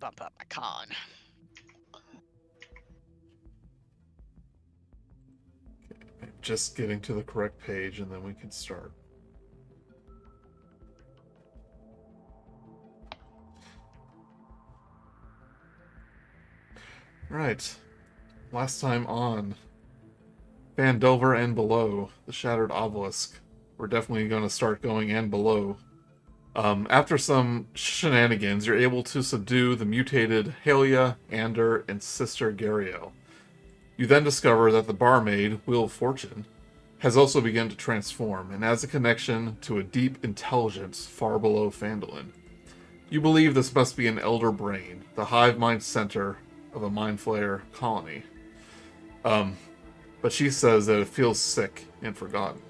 bump up my con. Just getting to the correct page, and then we can start. Right. Last time on Phandelver and below, the Shattered Obelisk. We're definitely going to start going and below. After some shenanigans, you're able to subdue the mutated Halia, Ander, and Sister Gariel. You then discover that the barmaid, Wheel of Fortune, has also begun to transform and has a connection to a deep intelligence far below Phandalin. You believe this must be an elder brain, the hive mind center of a Mind Flayer colony. But she says that it feels sick and forgotten.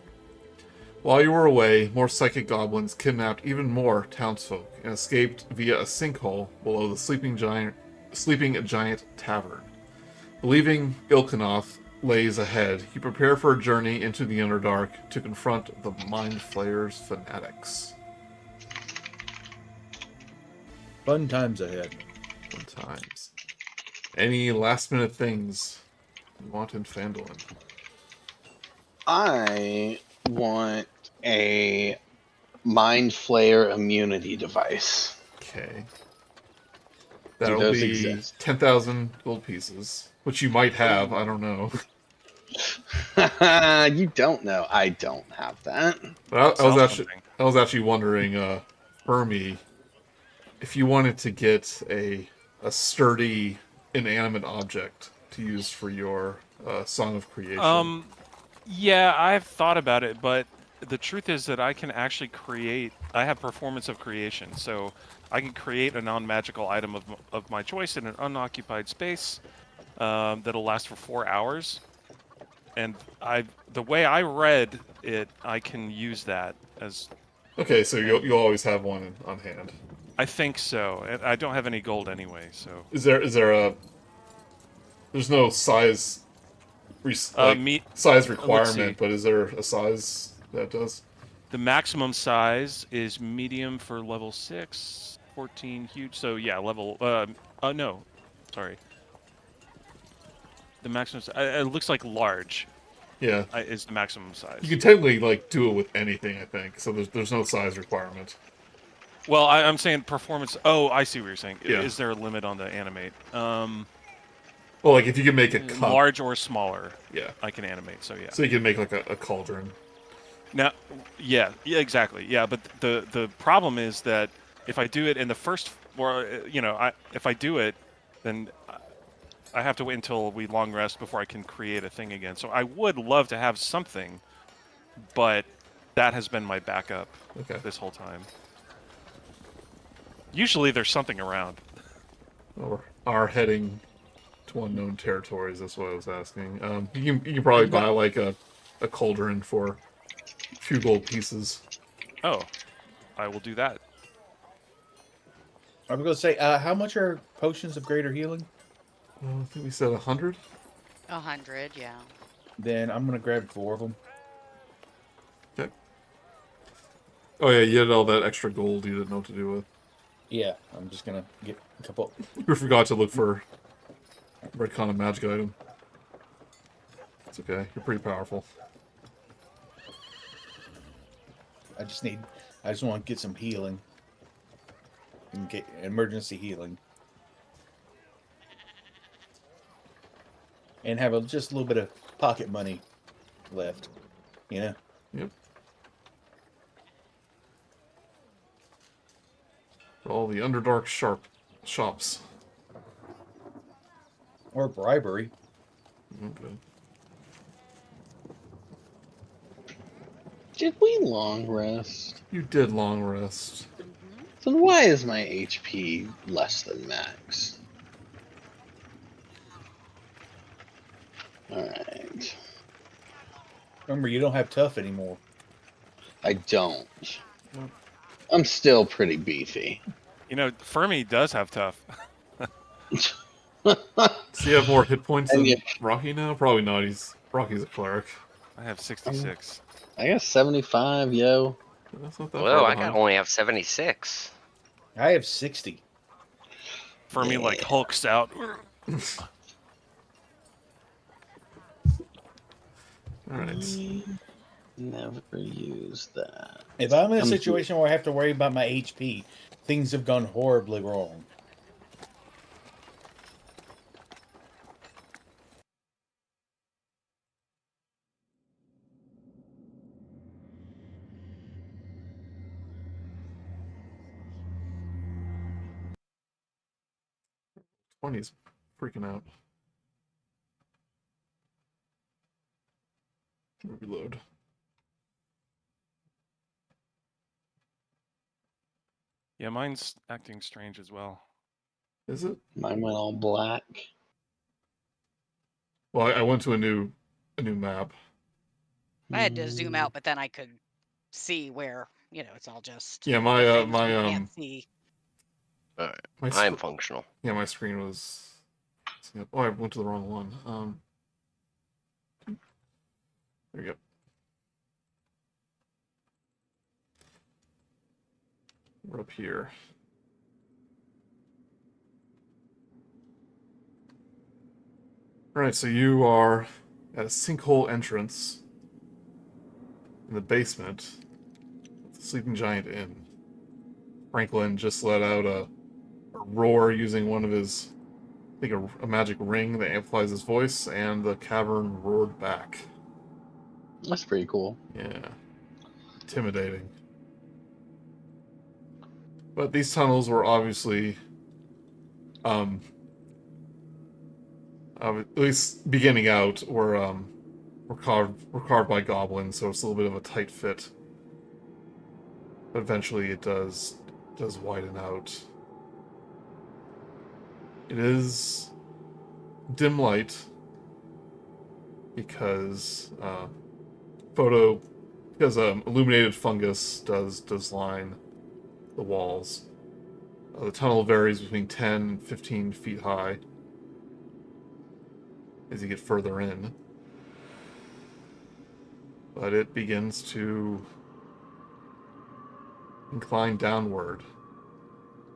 While you were away, more psychic goblins kidnapped even more townsfolk and escaped via a sinkhole below the sleeping giant tavern. Believing Illithinoch lays ahead, you prepare for a journey into the underdark to confront the Mind Flayer's fanatics. Fun times ahead. Fun times. Any last-minute things you want in Phandalin? I want a Mind Flayer immunity device. Okay. Do That'll those be exist? 10,000 gold pieces, which you might have, I don't know. You don't know. I don't have that. But I was actually wondering, Fermi, if you wanted to get a sturdy, inanimate object to use for your Song of Creation. Yeah, I've thought about it, but the truth is that I can actually create. I have performance of creation, so I can create a non-magical item of my choice in an unoccupied space that'll last for 4 hours. And the way I read it, I can use that as. Okay, so you'll always have one on hand. I think so. And I don't have any gold anyway, so. Is there a? There's no size. Size requirement, but is there a size that does? The maximum size is medium for level 6, 14 huge. So yeah, level. No, sorry. The maximum. It looks like large. Yeah. Is the maximum size. You can technically do it with anything, I think. So there's no size requirement. Well, I'm saying performance. Oh, I see what you're saying. Yeah. Is there a limit on the animate? Well, like if you can make a cup, large or smaller, yeah, I can animate. So yeah. So you can make like a cauldron. Now, yeah, exactly. Yeah, but the problem is that if I do it in the first, or if I do it, then I have to wait until we long rest before I can create a thing again. So I would love to have something, but that has been my backup this whole time. Usually there's something around. Or are heading to unknown territories, that's what I was asking. You can probably buy like a cauldron for a few gold pieces. Oh, I will do that. I was going to say, how much are potions of greater healing? I think we said 100? 100, yeah. Then I'm going to grab 4 of them. Okay. Oh yeah, you had all that extra gold you didn't know what to do with. Yeah, I'm just going to get a couple. We forgot to look for Redcon and magic item. It's okay, you're pretty powerful. I just want to get some healing. And get emergency healing. And have just a little bit of pocket money left. You know? Yep. For all the underdark shops. Or bribery. Okay. Did we long rest? You did long rest. Then why is my HP less than max? Alright. Remember, you don't have tough anymore. I don't. I'm still pretty beefy. You know, Fermi does have tough. Does he have more hit points than Yeah. Rok'kee now? Probably not. Rocky's a cleric. I have 66. I got 75, yo. That's not that Whoa, far I behind. only have 76. I have 60. Fermi like Yeah. hulks out. Alright. Never use that. If I'm in a Comes to- situation where I have to worry about my HP, things have gone horribly wrong. Twenty's freaking out. Reload. Yeah, mine's acting strange as well. Is it? Mine went all black. Well, I went to a new map. I had to zoom out, but then I could see where, it's all just Yeah, the things you can't see. Alright. my I am sc- functional. yeah, my screen was. Oh, I went to the wrong one. There you go. We're up here. Alright, so you are at a sinkhole entrance in the basement of the Sleeping Giant Inn. Franklin just let out a roar using one of his, I think, a magic ring that amplifies his voice, and the cavern roared back. That's pretty cool. Yeah. Intimidating. But these tunnels were obviously, at least beginning out, were carved by goblins, so it's a little bit of a tight fit. But eventually it does widen out. It is dim light because illuminated fungus does line the walls. The tunnel varies between 10 and 15 feet high as you get further in. But it begins to incline downward.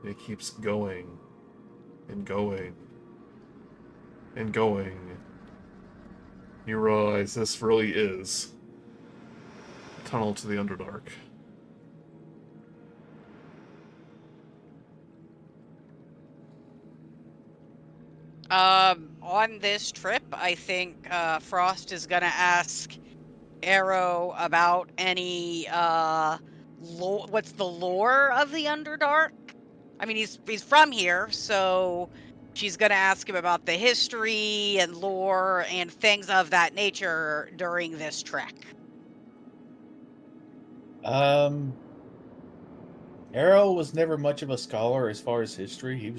It keeps going and going and going. You realize this really is a tunnel to the Underdark. On this trip, I think Frost is gonna ask Erro about any what's the lore of the Underdark? I mean, he's from here, so she's gonna ask him about the history and lore and things of that nature during this trek. Erro was never much of a scholar as far as history. He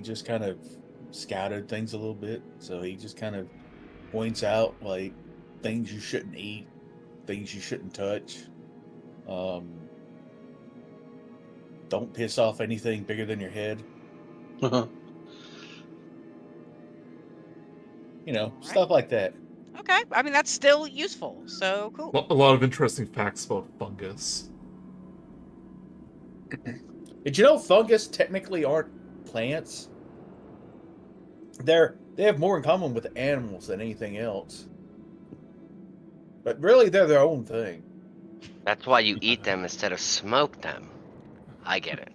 just kind of scouted things a little bit. So he just kind of points out like things you shouldn't eat, things you shouldn't touch. Don't piss off anything bigger than your head. Stuff like that. Okay, I mean that's still useful. So cool. A lot of interesting facts about fungus. Did you know fungus technically aren't plants? They have more in common with animals than anything else. But really, they're their own thing. That's why you eat them instead of smoke them. I get it.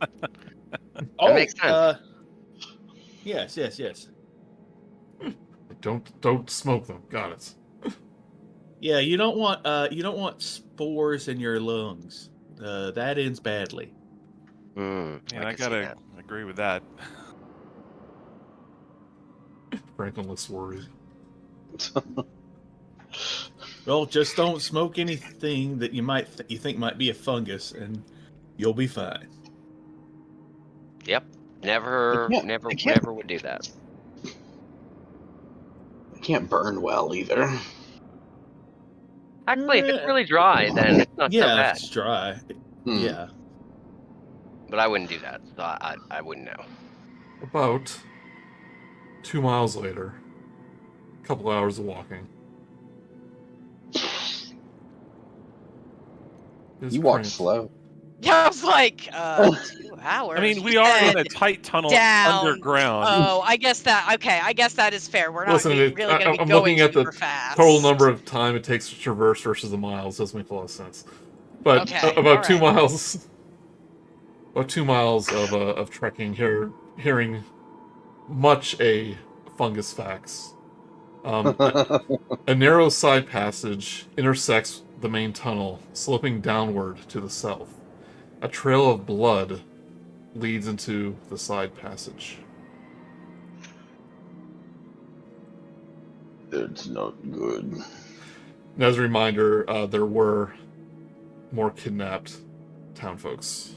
Oh, makes sense. Yes. Don't smoke them. Got it. Yeah, you don't want spores in your lungs. That ends badly. Mm, And I can see gotta that. agree with that. Franklin looks worried. Well, just don't smoke anything that you think might be a fungus, and you'll be fine. Yep. Never would do that. It can't burn well either. Actually, if it's really dry, then it's not so Yeah, if bad. it's dry. Hmm. Yeah. But I wouldn't do that, so I wouldn't know. About 2 miles later, a couple hours of walking. You walk slow. Yeah, I was like, 2 hours. I mean, You we are in said a tight tunnel down. underground. Oh, I guess that is fair. We're not Listen, really going to be I'm going looking at the super fast. total number of time it takes to traverse versus the miles. Doesn't make a lot of sense. But Okay, about all 2 right. miles, about 2 miles of trekking here, hearing much a fungus fax. A narrow side passage intersects the main tunnel, sloping downward to the south. A trail of blood leads into the side passage. It's not good. And as a reminder, there were more kidnapped town folks.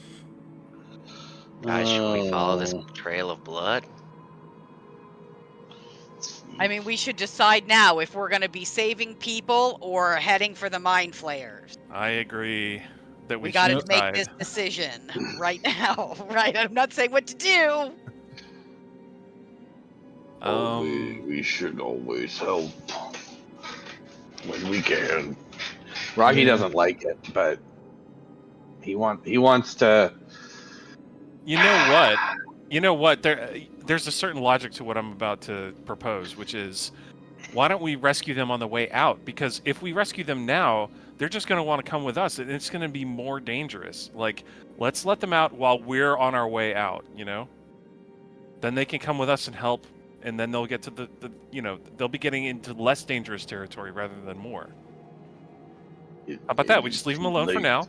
Guys, should we follow this trail of blood? I mean, we should decide now if we're going to be saving people or heading for the Mind Flayers. I agree that We we got should to make decide. this decision right now, right? I'm not saying what to do. We should always help when we can. Yeah. Rok'kee doesn't like it, but he wants to. You know what? There's a certain logic to what I'm about to propose, which is, why don't we rescue them on the way out? Because if we rescue them now, they're just going to want to come with us, and it's going to be more dangerous. Like, let's let them out while we're on our way out, you know? Then they can come with us and help, and then they'll get to the they'll be getting into less dangerous territory rather than more. How about that? We just leave them alone for now.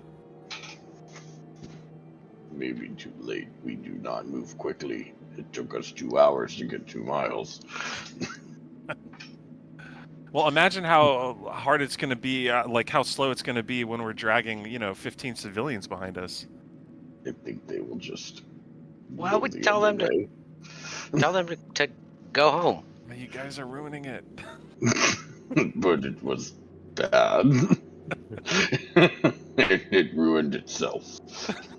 Maybe too late. We do not move quickly. It took us 2 hours to get 2 miles. Well, imagine how hard it's going to be, like how slow it's going to be when we're dragging, 15 civilians behind us. I think they will just. Well, we tell them to go home. You guys are ruining it. But it was bad. It ruined itself.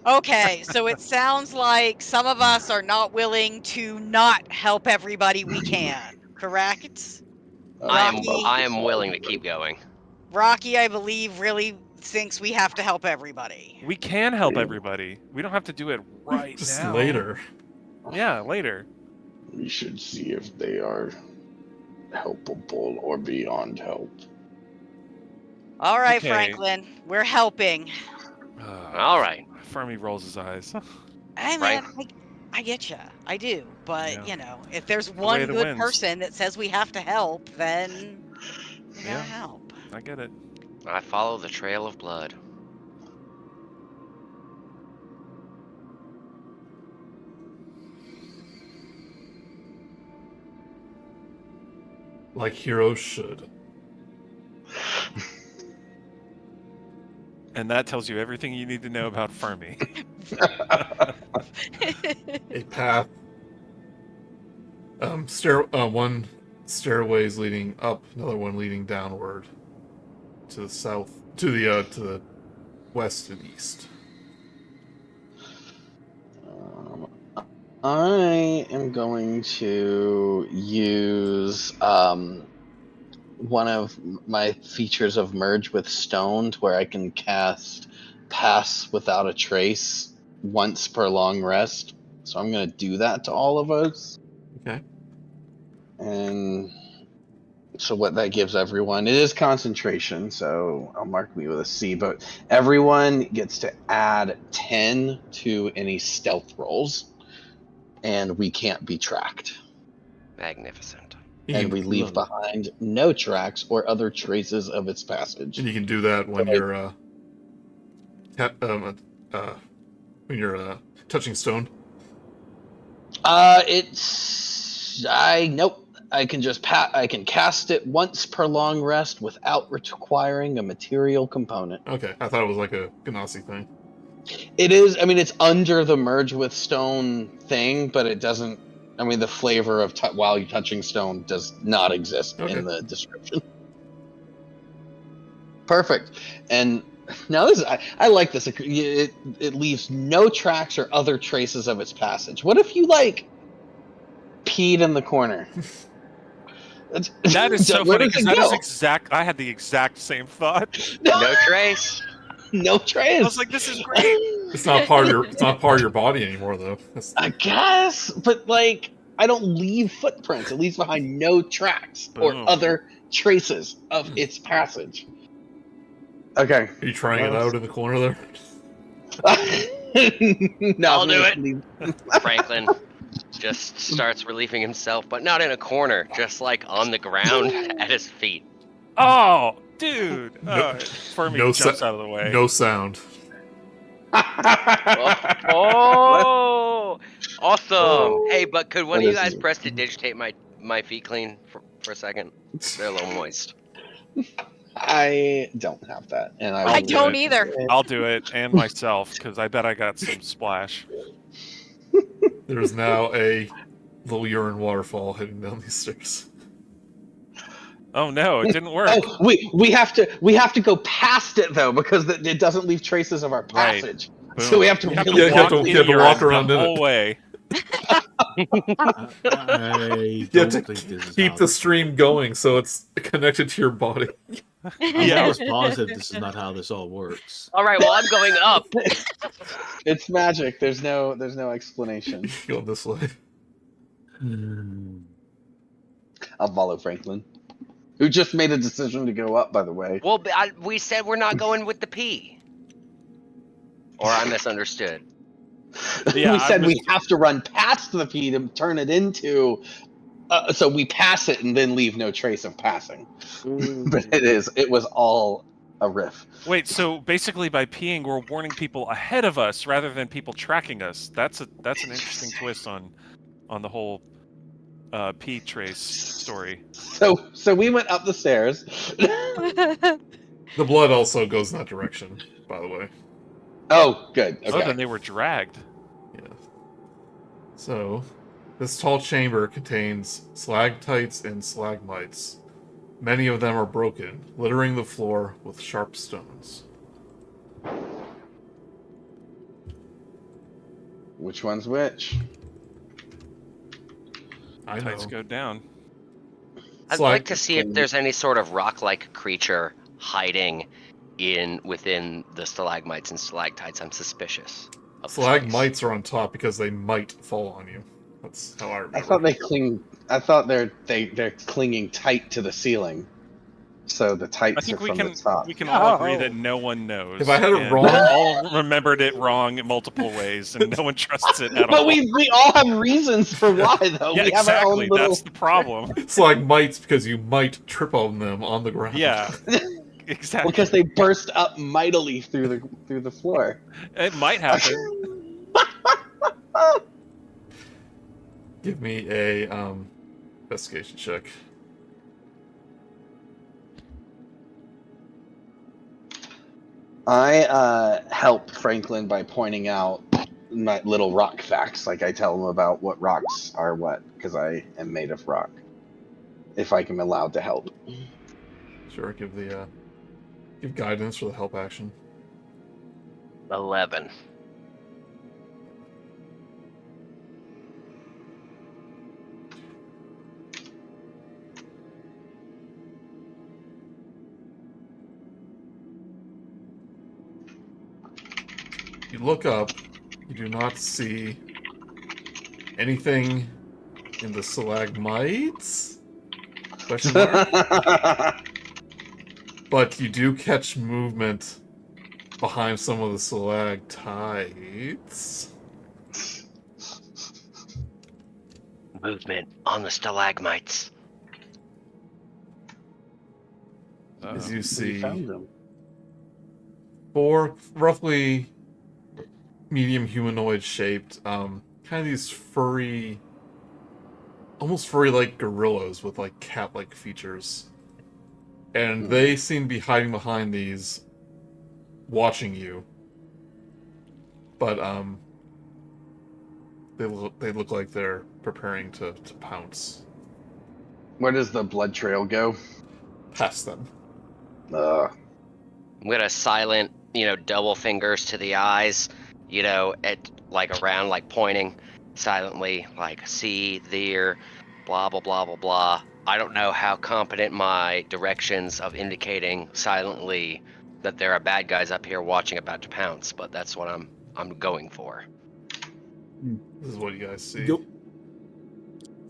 Okay, so it sounds like some of us are not willing to not help everybody we can, correct? Rok'kee? I am willing to keep going. Rok'kee, I believe, really thinks we have to help everybody. We can help everybody. We don't have to do it right Just now. later. Yeah, later. We should see if they are helpable or beyond help. All right, Okay. Franklin, we're helping. All right. Fermi rolls his eyes. Hey, Right. man, I get you. I do. But, Yeah. if there's way one the good winds. person that says we have to help, then we gotta Yeah. help. I get it. I follow the trail of blood. Like heroes should. And that tells you everything you need to know about Fermi. A path. One stairway is leading up, another one leading downward to the south, to the west and east. I am going to use one of my features of Merge with Stone, where I can cast Pass Without a Trace once per long rest. So I'm going to do that to all of us. Okay. And so what that gives everyone, it is concentration, so I'll mark me with a C, but everyone gets to add 10 to any stealth rolls, and we can't be tracked. Magnificent. And we leave behind no tracks or other traces of its passage. And you can do that when you're touching stone. Nope. I can just I can cast it once per long rest without requiring a material component. Okay, I thought it was like a Genesi thing. It is. I mean, it's under the Merge with Stone thing, but it doesn't. I mean, the flavor of while you're touching stone does not exist in the description. Perfect. And now this, I like this. It leaves no tracks or other traces of its passage. What if you peed in the corner? That is so funny because that is exact. I had the exact same thought. No trace. No trace. I was like, this is great. It's not part of your body anymore, though. I guess, but like, I don't leave footprints. It leaves behind no tracks or Boom. other traces of its passage. Okay. Are you trying it out in the corner there? No, I'll do it. Franklin just starts relieving himself, but not in a corner, just like on the ground at his feet. Oh, dude! No- Fermi no jumps sa- out of the way. No sound. Oh, awesome! Oh. Hey, but could one What of you is guys it? press to digitate my feet clean for a second? They're a little moist. I don't have that, and I I'll I will do don't it. either. I'll do it, and myself, because I bet I got some splash. There's now a little urine waterfall heading down these stairs. Oh no, it didn't work. Oh, we have to go past it though, because it doesn't leave traces of our Right. passage. Boom. So we have to You have really Yeah, to you have to walk around the in it. whole way. I You have don't to think this is keep how the this stream works. going so it's connected to your body. I'm Yeah. almost positive this is not how this all works. All right, well I'm going up. It's magic. There's no explanation. Going this way. I'll follow Franklin, who just made a decision to go up, by the way. Well, we said we're not going with the P. Or I misunderstood. Yeah, We I said we missed- have to run past the P to turn it into. So we pass it and then leave no trace of passing. But it was all a riff. Wait, so basically by peeing, we're warning people ahead of us rather than people tracking us. That's an interesting twist on the whole pee trace story. So we went up the stairs. The blood also goes in that direction, by the way. Oh, good. Oh, Okay. then they were dragged. Yeah. So, this tall chamber contains stalactites and stalagmites. Many of them are broken, littering the floor with sharp stones. Which one's which? I know. Tights go down. I'd like to see if there's any sort of rock-like creature hiding within the stalagmites and stalactites. I'm suspicious of this place. Stalagmites are on top because they might fall on you. That's how I remember. I thought they cling. I thought they're clinging tight to the ceiling. So the I tights are think we from can the top. all agree Oh. that no one knows. If I had it and wrong- we all remembered it wrong in multiple ways, and no one trusts it at But all. we all have reasons for why though. Yeah, we have our own exactly. little. That's the problem. Stalagmites because you might trip on them on the ground. Yeah, exactly. Because they burst up mightily through the floor. It might happen. Give me a investigation check. I help Franklin by pointing out my little rock facts, like I tell him about what rocks are what, because I am made of rock. If I can be allowed to help. Sure, give guidance for the help action. 11. You look up, you do not see anything in the stalagmites? Question mark? But you do catch movement behind some of the stalactites. Movement on the stalagmites. As you We see found them. 4 roughly medium humanoid shaped, kind of these furry, almost furry like gorillas with like cat-like features. And they seem to be hiding behind these, watching you. But they look like they're preparing to pounce. Where does the blood trail go? Past them. I'm gonna silent, double fingers to the eyes, at around, pointing silently, see, there, blah, blah, blah, blah, blah. I don't know how competent my directions of indicating silently that there are bad guys up here watching about to pounce, but that's what I'm I'm going for. This is what you guys see. Go-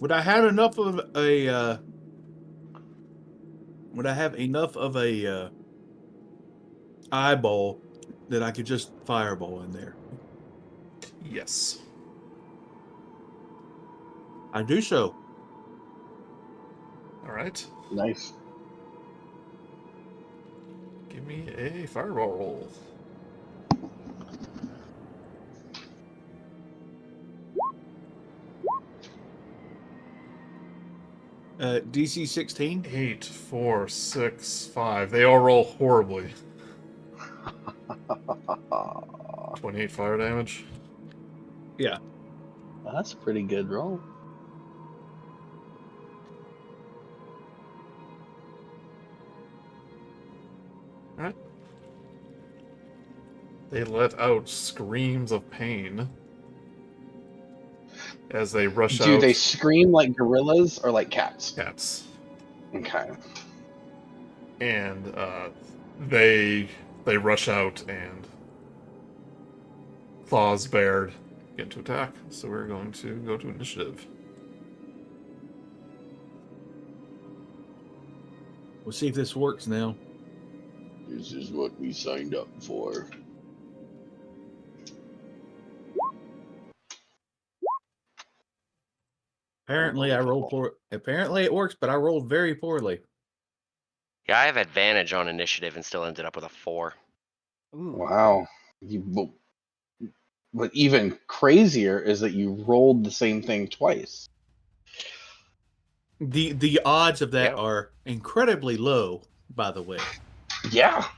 Would I have enough of a? Would I have enough of a eyeball that I could just fireball in there? Yes. I do so. All right. Nice. Give me a fireball roll. DC 16. 8, 4, 6, 5. They all roll horribly. 28 fire damage. Yeah. That's a pretty good roll. Alright. They let out screams of pain as they rush Do out. they scream like gorillas or like cats? Cats. Okay. And they rush out and claws bared get to attack. So we're going to go to initiative. We'll see if this works now. This is what we signed up for. Apparently, I rolled poor. Apparently, it works, but I rolled very poorly. Yeah, I have advantage on initiative and still ended up with a 4. Ooh. Wow. But even crazier is that you rolled the same thing twice. The odds of that Yeah. are incredibly low, by the way. Yeah.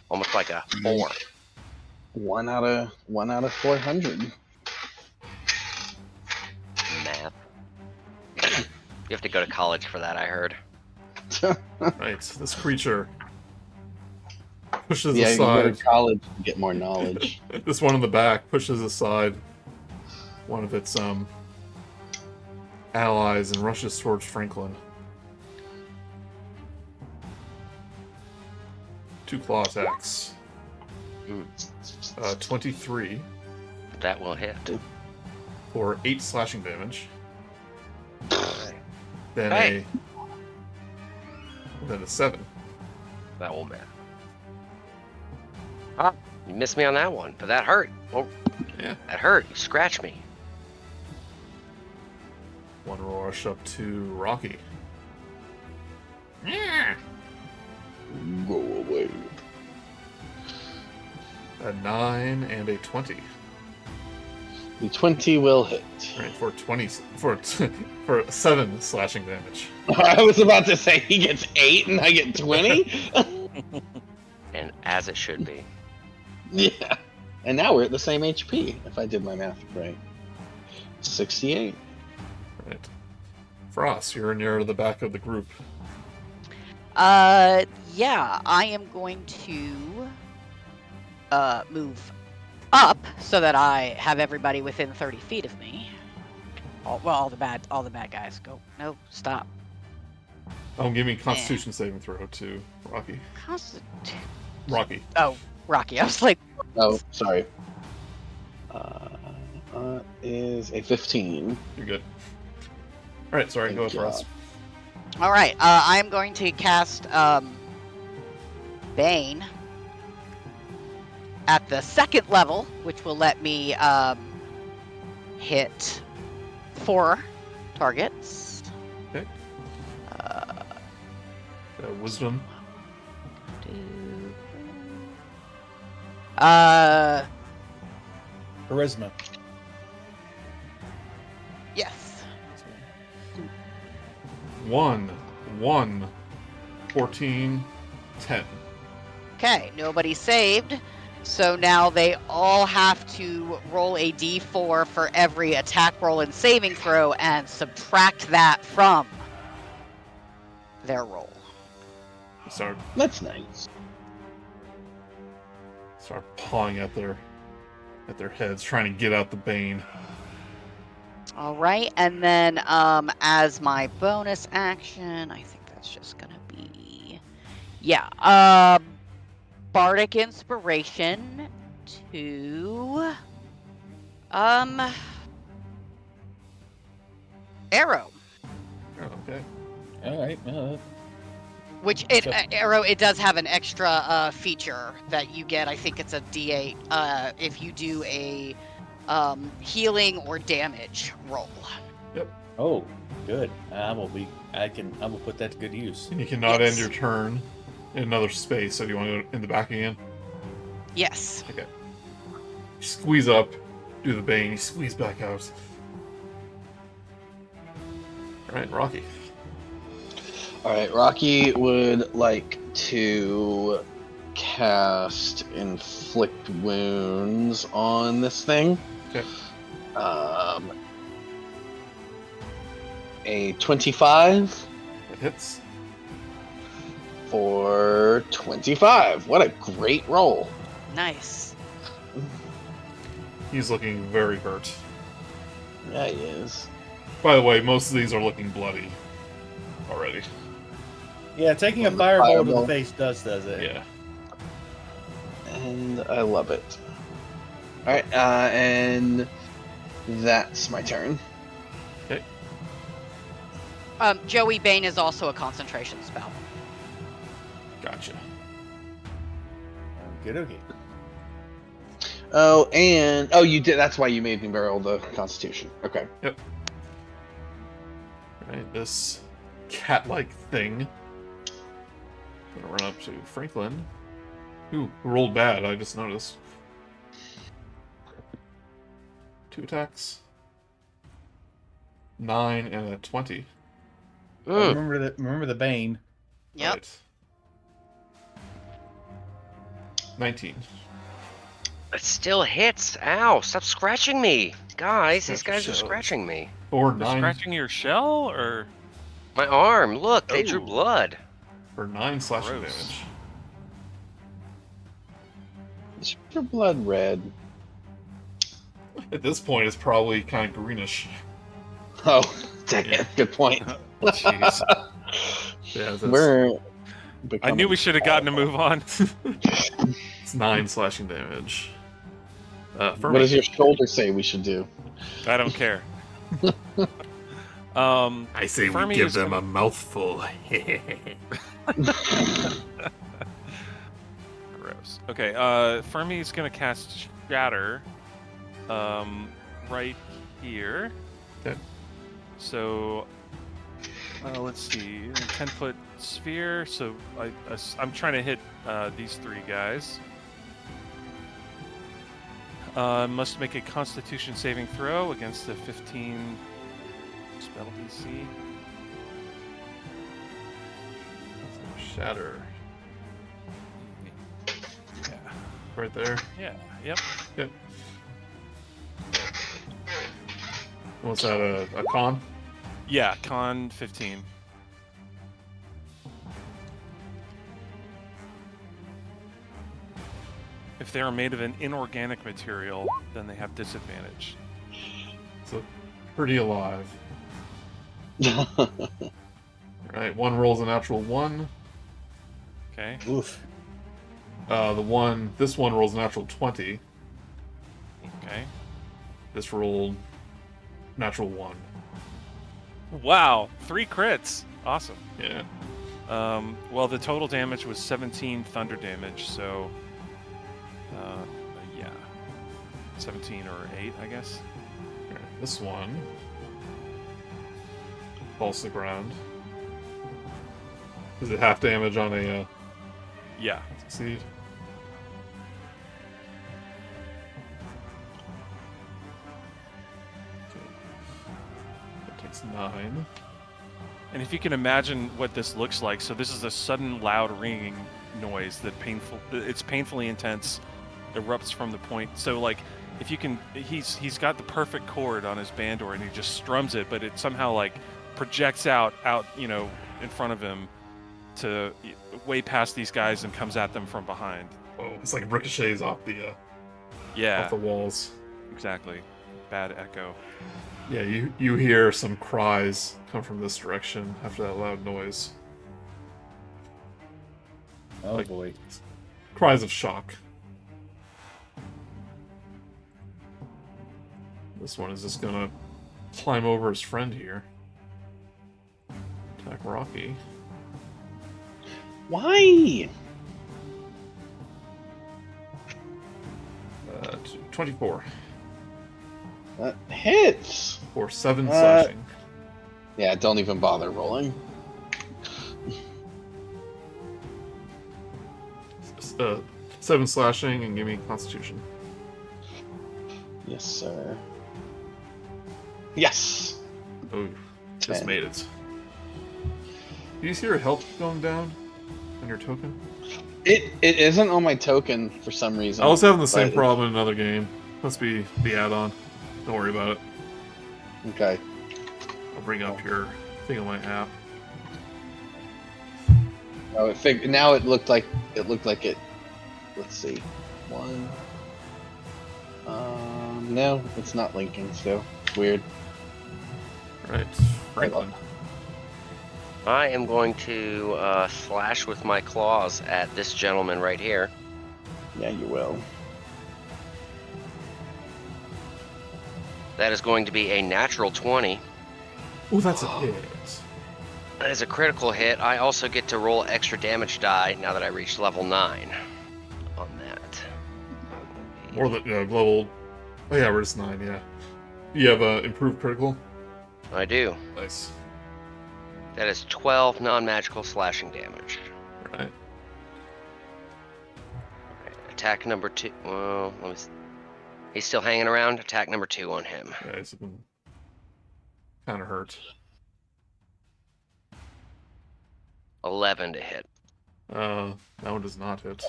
Almost like a 4. 1 out of 400. Math. You have to go to college for that, I heard. Right. This creature pushes Yeah, you go aside. to college to get more knowledge. This one in the back pushes aside one of its allies and rushes towards Franklin. 2 claw attacks. 23 That will hit. for 8 slashing damage. Then Hey. a 7. That will miss. Ah, you missed me on that one, but that hurt. Oh, Yeah. that hurt. You scratched me. One will rush up to Rok'kee. Go away. A 9 and a 20. The 20 will hit. Right, for 20 for 7 slashing damage. I was about to say he gets 8 and I get 20. And as it should be. Yeah. And now we're at the same HP, if I did my math right. 68. Right. Frost, you're near the back of the group. Yeah, I am going to move up so that I have everybody within 30 feet of me. All the bad guys go. No, stop. Oh, give me Constitution saving throw to Rok'kee. Rok'kee. Oh, Rok'kee. I was like, Oh, sorry. Is a 15. You're good. All right, sorry. Go with Good Frost. all right. I am going to cast Bane at the 2nd level, which will let me hit 4 targets. Okay. Wisdom. Charisma. Yes. 1, 14, 10. Okay, nobody saved. So now they all have to roll a d4 for every attack roll and saving throw and subtract that from their roll. Start That's nice. pawing at their heads, trying to get out the bane. All right, and then as my bonus action, I think that's just gonna be, yeah, Bardic Inspiration to Erro. Oh, okay. All right. Which So- Erro, it does have an extra feature that you get. I think it's a D8 if you do a healing or damage roll. Oh, good. I will put that to good use. And you cannot end Yes. your turn in another space, so do you want to go in the back again? Yes. Okay. You squeeze up, do the bane, you squeeze back out. Alright, Rocky. Alright, Rocky would like to cast Inflict Wounds on this thing. Okay. A 25 It hits. for 25. What a great roll. Nice. He's looking very hurt. Yeah, he is. By the way, most of these are looking bloody already. Yeah, taking a One fireball to the fireball. face does it. Yeah. And I love it. Alright, and that's my turn. Okay. Joey, Bane is also a concentration spell. Gotcha. Okay. Oh, and you did. That's why you made me barrel the Constitution. Okay. Alright, this cat-like thing. Gonna run up to Franklin. Ooh, rolled bad, I just noticed. 2 attacks. 9 and a 20. Remember the Bane. Yep. Right. 19. It still hits. Ow! Stop scratching me, guys. These Scratch guys are yourself. scratching me. For They're 9 scratching your shell, or My arm. Look, they drew Oh. blood. for 9 slashing Gross. damage. Is your blood red? At this point, it's probably kind of greenish. Oh, dang Yeah. it. Good point. jeez. Yeah, that's, We're. I knew we should have gotten a move on. it's 9 slashing damage. Fermi. What does your shoulder say we should do? I don't care. I say Fermi we give is them gonna- a mouthful. Gross. Okay, Fermi's gonna cast Shatter, right here. Okay. So, let's see, 10-foot sphere. So I'm trying to hit these 3 guys. Must make a Constitution saving throw against the 15 spell DC. Shatter. Yeah. Right there. Yeah. Yep. Yep. What's that, a con? Yeah. Con 15. If they are made of an inorganic material, then they have disadvantage. So, pretty alive. Alright, one rolls a natural 1. Okay. Oof. This one rolls a natural 20. Okay. This rolled natural 1. Wow. 3 crits. Awesome. Yeah. Well, the total damage was 17 thunder damage, so yeah, 17 or 8, I guess. Alright, this one falls to the ground. Is it half damage on a Yeah. succeed? Okay. That takes 9. And if you can imagine what this looks like, so this is a sudden loud ringing noise it's painfully intense, erupts from the point. So like, if you can, he's got the perfect chord on his bandor and he just strums it, but it somehow like projects out, in front of him to way past these guys and comes at them from behind. Oh, it's like ricochets off the Yeah, walls. exactly. Bad echo. Yeah, you hear some cries come from this direction after that loud noise. Oh Like- boy. Cries of shock. This one is just gonna climb over his friend here. Attack Rok'kee. Why? 24 That hits. for 7 slashing. Yeah, don't even bother rolling. 7 slashing and give me Constitution. Yes, sir. Yes. Oh, just 10. made it. Do you see your health going down on your token? It isn't on my token for some reason. I was having the same but problem in another game. Must be the add-on. Don't worry about it. Okay. I'll bring up your thing on my app. Oh, now it looked like it. Let's see. 1. No, it's not linking still. It's weird. Right, Franklin. I am going to slash with my claws at this gentleman right here. Yeah, you will. That is going to be a natural 20. Oh, that's a hit. That is a critical hit. I also get to roll extra damage die now that I reached level 9 on that. More than level. Oh yeah, we're just 9. Yeah. You have improved critical. I do. Nice. That is 12 non-magical slashing damage. Right. Attack number 2. Well, he's still hanging around. Attack number 2 on him. Yeah, it's kind of hurt. 11 to hit. That one does not hit.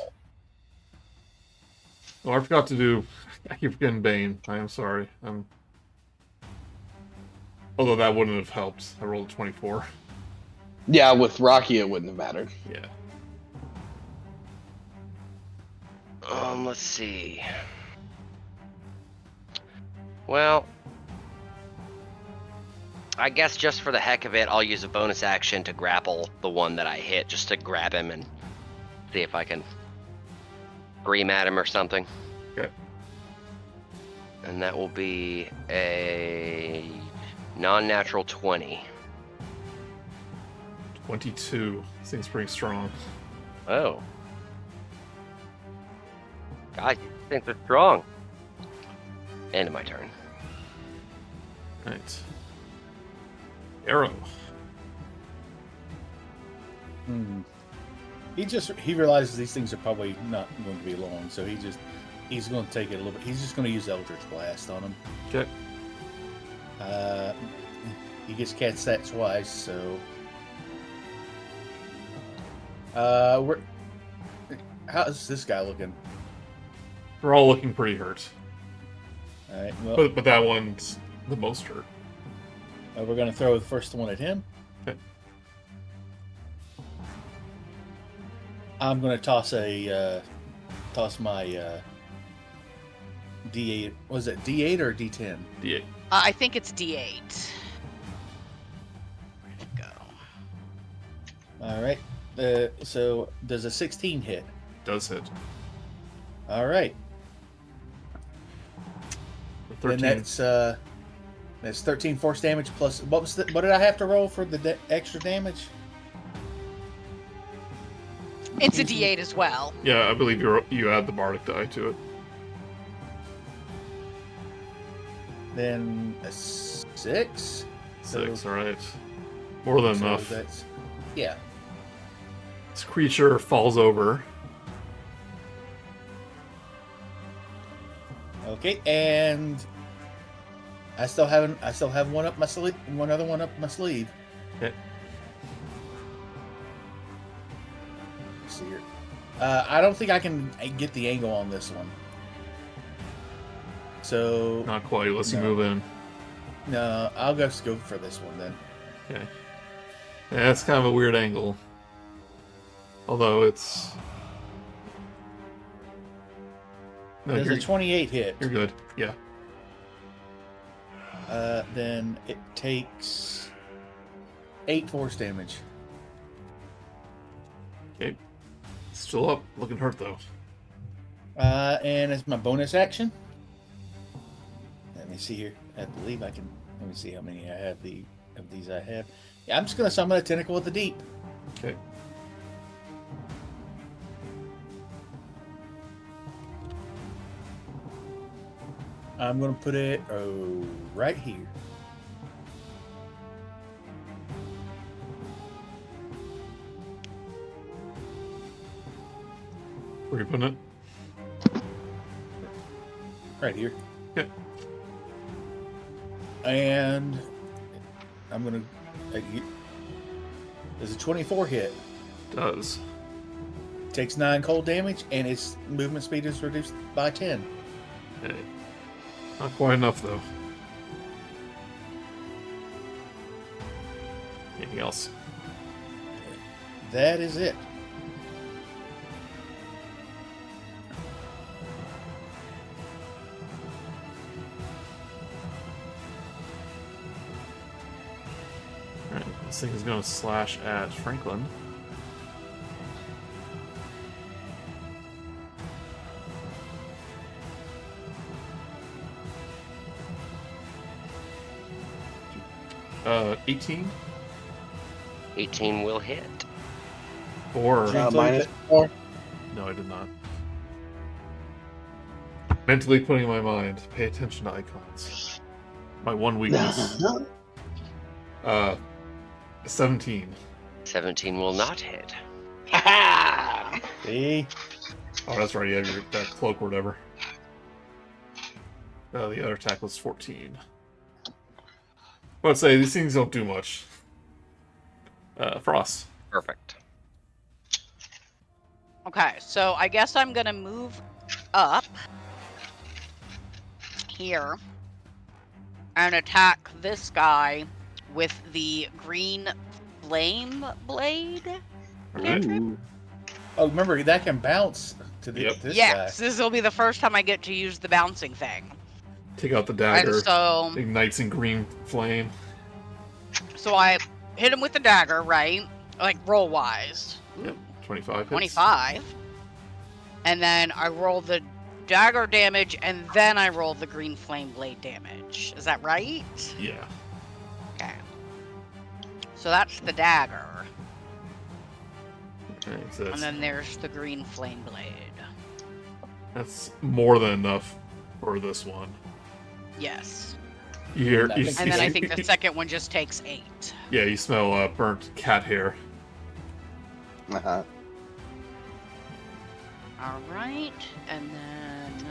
Oh, I forgot to do. I keep forgetting Bane. I am sorry. Although that wouldn't have helped. I rolled a 24. Yeah, with Rok'kee it wouldn't have mattered. Yeah. Let's see. Well, I guess just for the heck of it, I'll use a bonus action to grapple the one that I hit, just to grab him and see if I can scream at him or something. Okay. And that will be a non-natural 20. 22. Seems pretty strong. Oh. God, you think they're strong. End of my turn. Right. Erro. He realizes these things are probably not going to be long, so he's going to take it a little bit. He's just going to use Eldritch Blast on him. Okay. He gets cast that twice, so how's this guy looking? We're all looking pretty hurt. All right, well, But that one's the most hurt. we're going to throw the first one at him. Okay. I'm going to toss my D8. Was it D8 or D10? D8. I think it's D8. Where'd it go? All right. So does a 16 hit? Does hit. All right. The 13. Then that's 13 force damage plus what did I have to roll for the extra damage? It's a D8 as well. Yeah, I believe you add the bardic die to it. Then a 6. 6, So- alright. More than So enough. that's yeah. This creature falls over. Okay, and I still have one up my sleeve, one other one up my sleeve. Okay. Let's see here. I don't think I can get the angle on this one. So Not quite. Let's No. move in. no, I'll just go for this one then. Okay. Yeah, it's kind of a weird angle. Although it's... No, There's you're, a 28 hit. you're good. Yeah. Then it takes 8 force damage. Okay. Still up. Looking hurt, though. And it's my bonus action. Let me see here. I believe I can. Let me see how many I have. Of these I have. Yeah, I'm just gonna summon a tentacle of the deep. Okay. I'm gonna put it right here. Where are you putting it? Right here. Okay. And I'm gonna. Does a 24 hit? Does. Takes 9 cold damage, and its movement speed is reduced by 10. Okay. Not quite enough, though. Anything else? That is it. Alright, this thing is going to slash at Franklin. Uh, 18? 18 will hit. Or... -4. No, I did not. Mentally putting in my mind, pay attention to icons. My one weakness. 17. 17 will not hit. See? Oh, that's right, you have that cloak or whatever. The other attack was 14. I would say these things don't do much. Frost. Perfect. Okay, so I guess I'm gonna move up here and attack this guy with the green flame blade. Alright. Oh, remember that can bounce to the, Yep. this Yes, guy. this will be the first time I get to use the bouncing thing. Take out the dagger. And so Ignites in green flame. I hit him with the dagger, right? Like roll wise. Yep. 25 hits. 25. And then I roll the dagger damage, and then I roll the green flame blade damage. Is that right? Yeah. Okay. So that's the dagger. Okay, so And then there's the green flame blade. that's more than enough for this one. Yes. You hear, And I you think- And then I see- think the second one just takes 8. yeah, you smell burnt cat hair. Uh-huh. All right, and then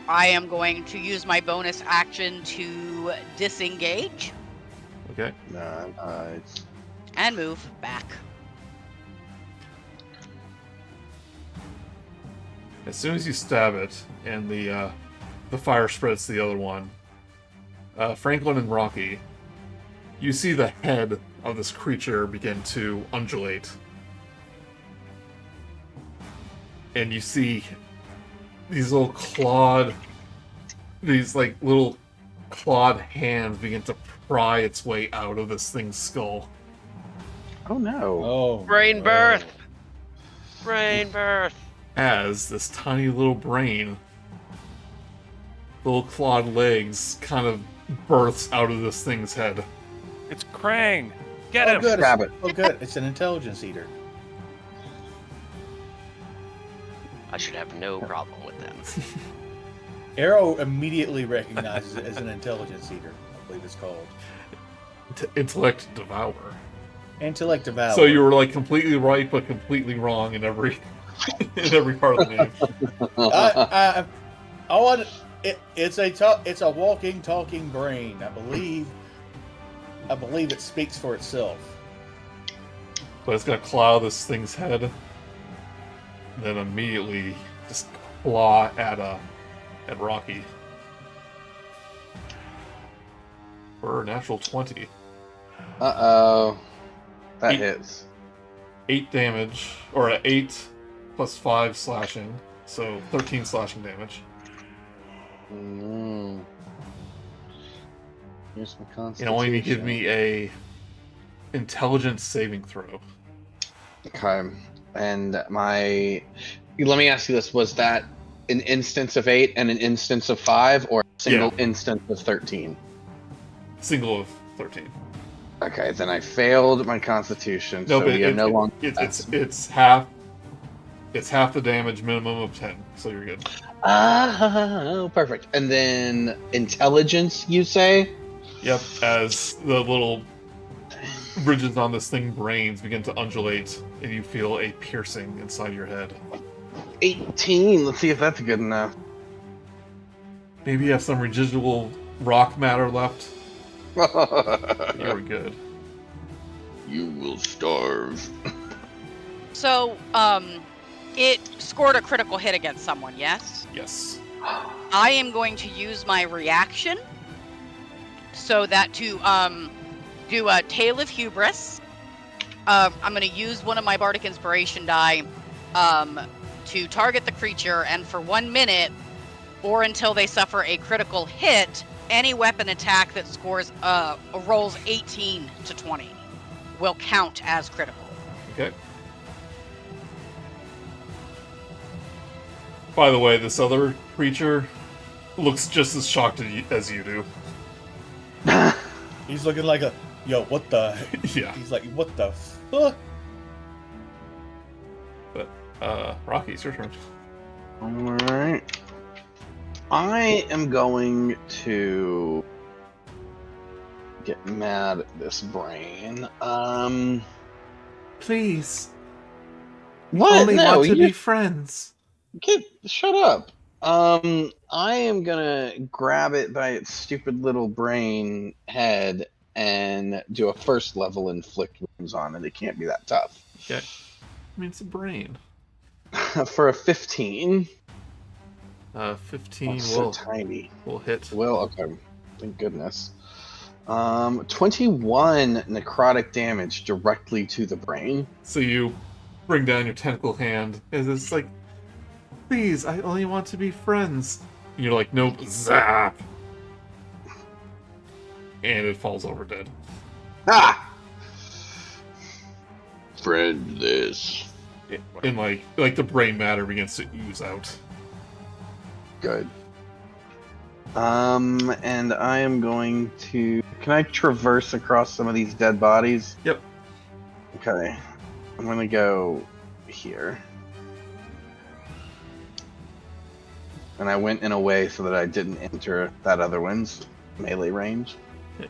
I am going to use my bonus action to disengage Okay. Nice. and move back. As soon as you stab it, and the fire spreads to the other one, Franklin and Rok'kee, you see the head of this creature begin to undulate. And you see these little clawed hands begin to pry its way out of this thing's skull. Oh no. Oh. Brain birth! Brain birth! As this tiny little brain, little clawed legs, kind of births out of this thing's head. It's Krang. Get Oh, him. good. Grab it. Oh, good. It's an intelligence eater. I should have no problem with that. Erro immediately recognizes it as an intelligence eater, I believe it's called. Intellect Devourer. Intellect Devour. So you were like completely right, but completely wrong in every in every part of the name. It's a walking, talking brain. I believe it speaks for itself. But it's gonna claw this thing's head, and then immediately just claw at Rok'kee. For a natural 20. Uh-oh. That Eight. hits. 8 damage, or 8 plus 5 slashing, so 13 slashing damage. Mm. Here's my You constitution. know, only need to give me a intelligence saving throw. Okay. And my... Let me ask you this. Was that an instance of 8 and an instance of 5, or a single instance of 13? Single of 13. Okay, then I failed my constitution, No, so but we are no longer... it's half the damage, minimum of 10, so you're good. Oh, perfect. And then intelligence, you say? Yep, as the little ridges on this thing brains begin to undulate, and you feel a piercing inside your head. 18. Let's see if that's good enough. Maybe you have some residual rock matter left. You're good. You will starve. So, it scored a critical hit against someone, yes? Yes. I am going to use my reaction so that to do a Tale of Hubris. I'm going to use one of my Bardic Inspiration die to target the creature, and for 1 minute, or until they suffer a critical hit, any weapon attack that scores rolls 18 to 20 will count as critical. Okay. By the way, this other creature looks just as shocked as you do. He's looking like a, yo, what the? Yeah. He's like, what the fuck? But, Rocky, it's your turn. Alright. I am going to get mad at this brain. Please. What? Only No, want to be friends. Shut up. I am gonna grab it by its stupid little brain head and do a first level inflict wounds on it. It can't be that tough. Okay. I mean, it's a brain. For a 15. 15 so tiny. will hit. Well, okay. Thank goodness. 21 necrotic damage directly to the brain. So you bring down your tentacle hand, and it's like, please, I only want to be friends. And you're like, nope, zap. And it falls over dead. Ah! Friend this. And like the brain matter begins to ooze out. Good. And I am going to... Can I traverse across some of these dead bodies? Yep. Okay. I'm gonna go here. And I went in a way so that I didn't enter that other one's melee range. Okay.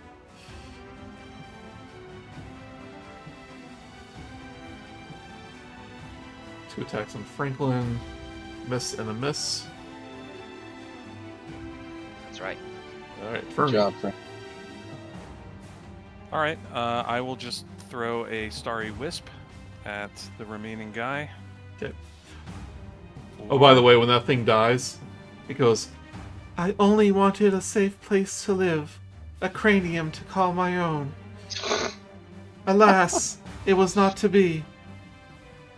Two attacks on Franklin. Miss and a miss. That's right. Alright, Good Fermi. job, Frank. All right, I will just throw a Starry Wisp at the remaining guy. Okay. Oh, by the way, when that thing dies, it goes, I only wanted a safe place to live, a cranium to call my own. Alas, it was not to be.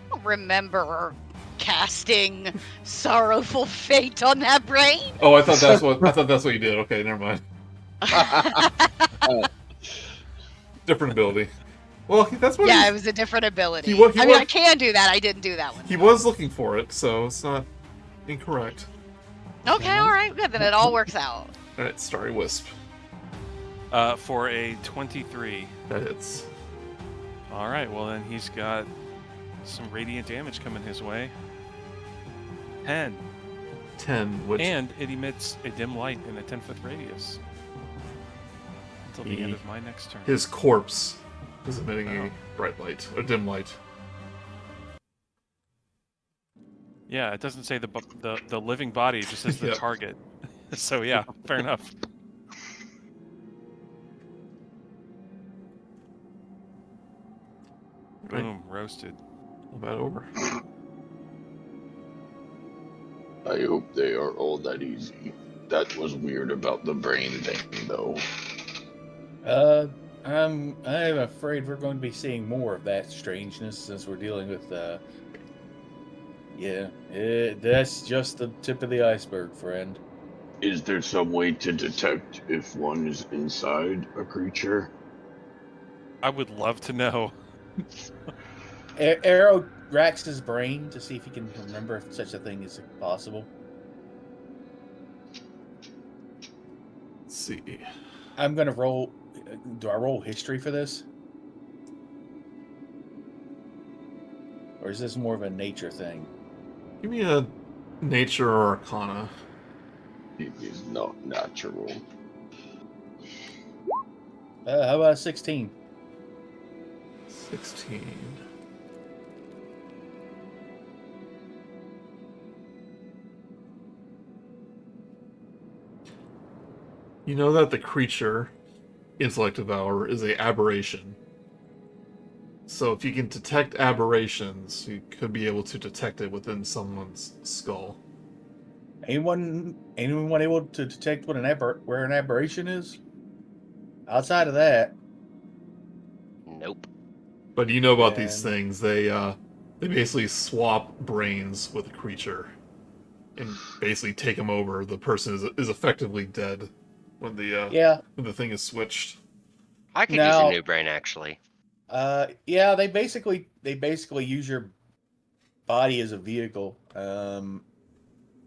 I don't remember casting Sorrowful Fate on that brain. Oh, I thought that's what you did. Okay, never mind. Different ability. Well, that's what. Yeah, it was a different ability. He I can do that. I didn't do that one. He was looking for it, so it's not incorrect. Okay, all right, good. Then it all works out. All right, Starry Wisp. For a 23. That hits. All right, well then he's got some radiant damage coming his way. 10. 10, which... And it emits a dim light in a 10-foot radius. Until the end of my next turn. His corpse is emitting a bright light, a dim light. Yeah, it doesn't say the living body, it just says the Yep. target. So yeah, fair enough. Right. Boom, roasted. About over. I hope they are all that easy. That was weird about the brain thing, though. I'm afraid we're going to be seeing more of that strangeness since we're dealing with, that's just the tip of the iceberg, friend. Is there some way to detect if one is inside a creature? I would love to know. Erro, racks his brain to see if he can remember if such a thing is possible. Let's see. I'm gonna roll. Do I roll history for this, or is this more of a nature thing? Give me a nature or arcana. It is not natural. How about 16? 16. You know that the creature, Intellect Devourer, is a aberration. So if you can detect aberrations, you could be able to detect it within someone's skull. Anyone able to detect what where an aberration is? Outside of that, Nope. But you know about these And- things. They basically swap brains with a creature and basically take them over. The person is effectively dead when yeah, when the thing is switched. I could use Now- a new brain actually. yeah, they basically use your body as a vehicle. And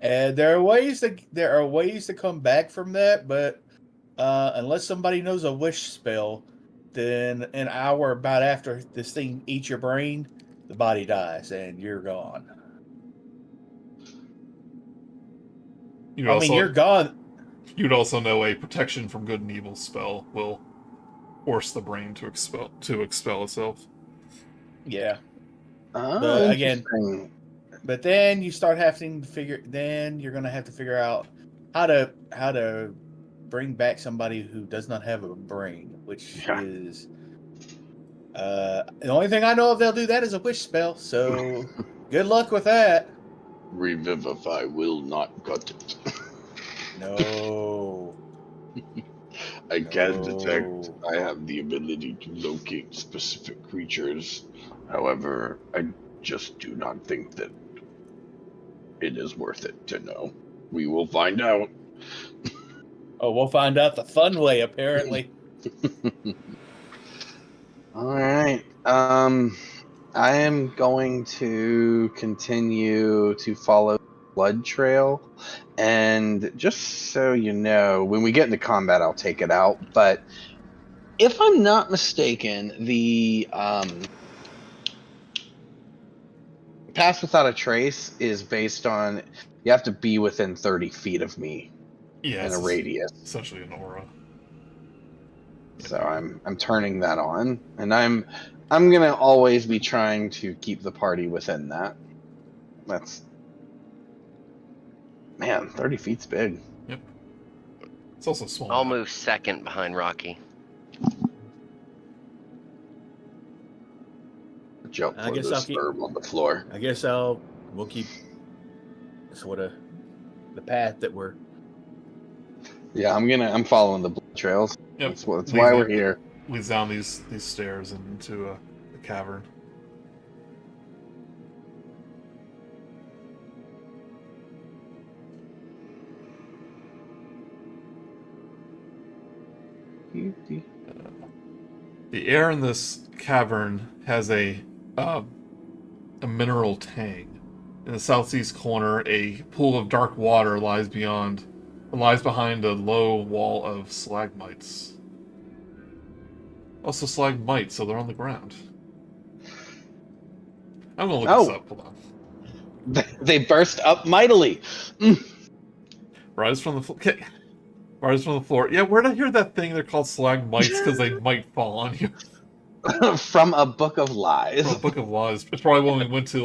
there are ways to come back from that, but unless somebody knows a wish spell, then an hour about after this thing eats your brain, the body dies and you're gone. You're gone. You'd also know a protection from good and evil spell will force the brain to expel itself. Yeah. Oh, But again, interesting. but then you start having to figure. Then you're gonna have to figure out how to bring back somebody who does not have a brain, which Yeah. is the only thing I know of they'll do that is a wish spell. So good luck with that. Revivify will not cut it. No. I can No. detect. I have the ability to locate specific creatures. However, I just do not think that it is worth it to know. We will find out. Oh, we'll find out the fun way, apparently. All right. I am going to continue to follow the blood trail, and just so you know, when we get into combat, I'll take it out. But if I'm not mistaken, the Pass Without a Trace is based on you have to be within 30 feet of me Yeah, in a it's radius. essentially an aura. So I'm turning that on, and I'm gonna always be trying to keep the party within that. That's, man, 30 feet's big. Yep. It's also a small. I'll map. move second behind Rok'kee. Jump I for guess this I'll keep- herb on the floor. I guess we'll keep sort of the path that we're. Yeah, I'm following the blood trails. Yep. That's why we're here. Leads down these stairs and into a cavern. The air in this cavern has a mineral tang. In the southeast corner, a pool of dark water lies behind a low wall of stalagmites. Also stalagmites, so they're on the ground. I'm gonna look this up. Hold on. They burst up mightily. Rise from the floor. Okay. Rise from the floor. Yeah, where'd I hear that thing? They're called stalagmites because they might fall on you. From a book of lies. From a book of lies. It's probably when we went to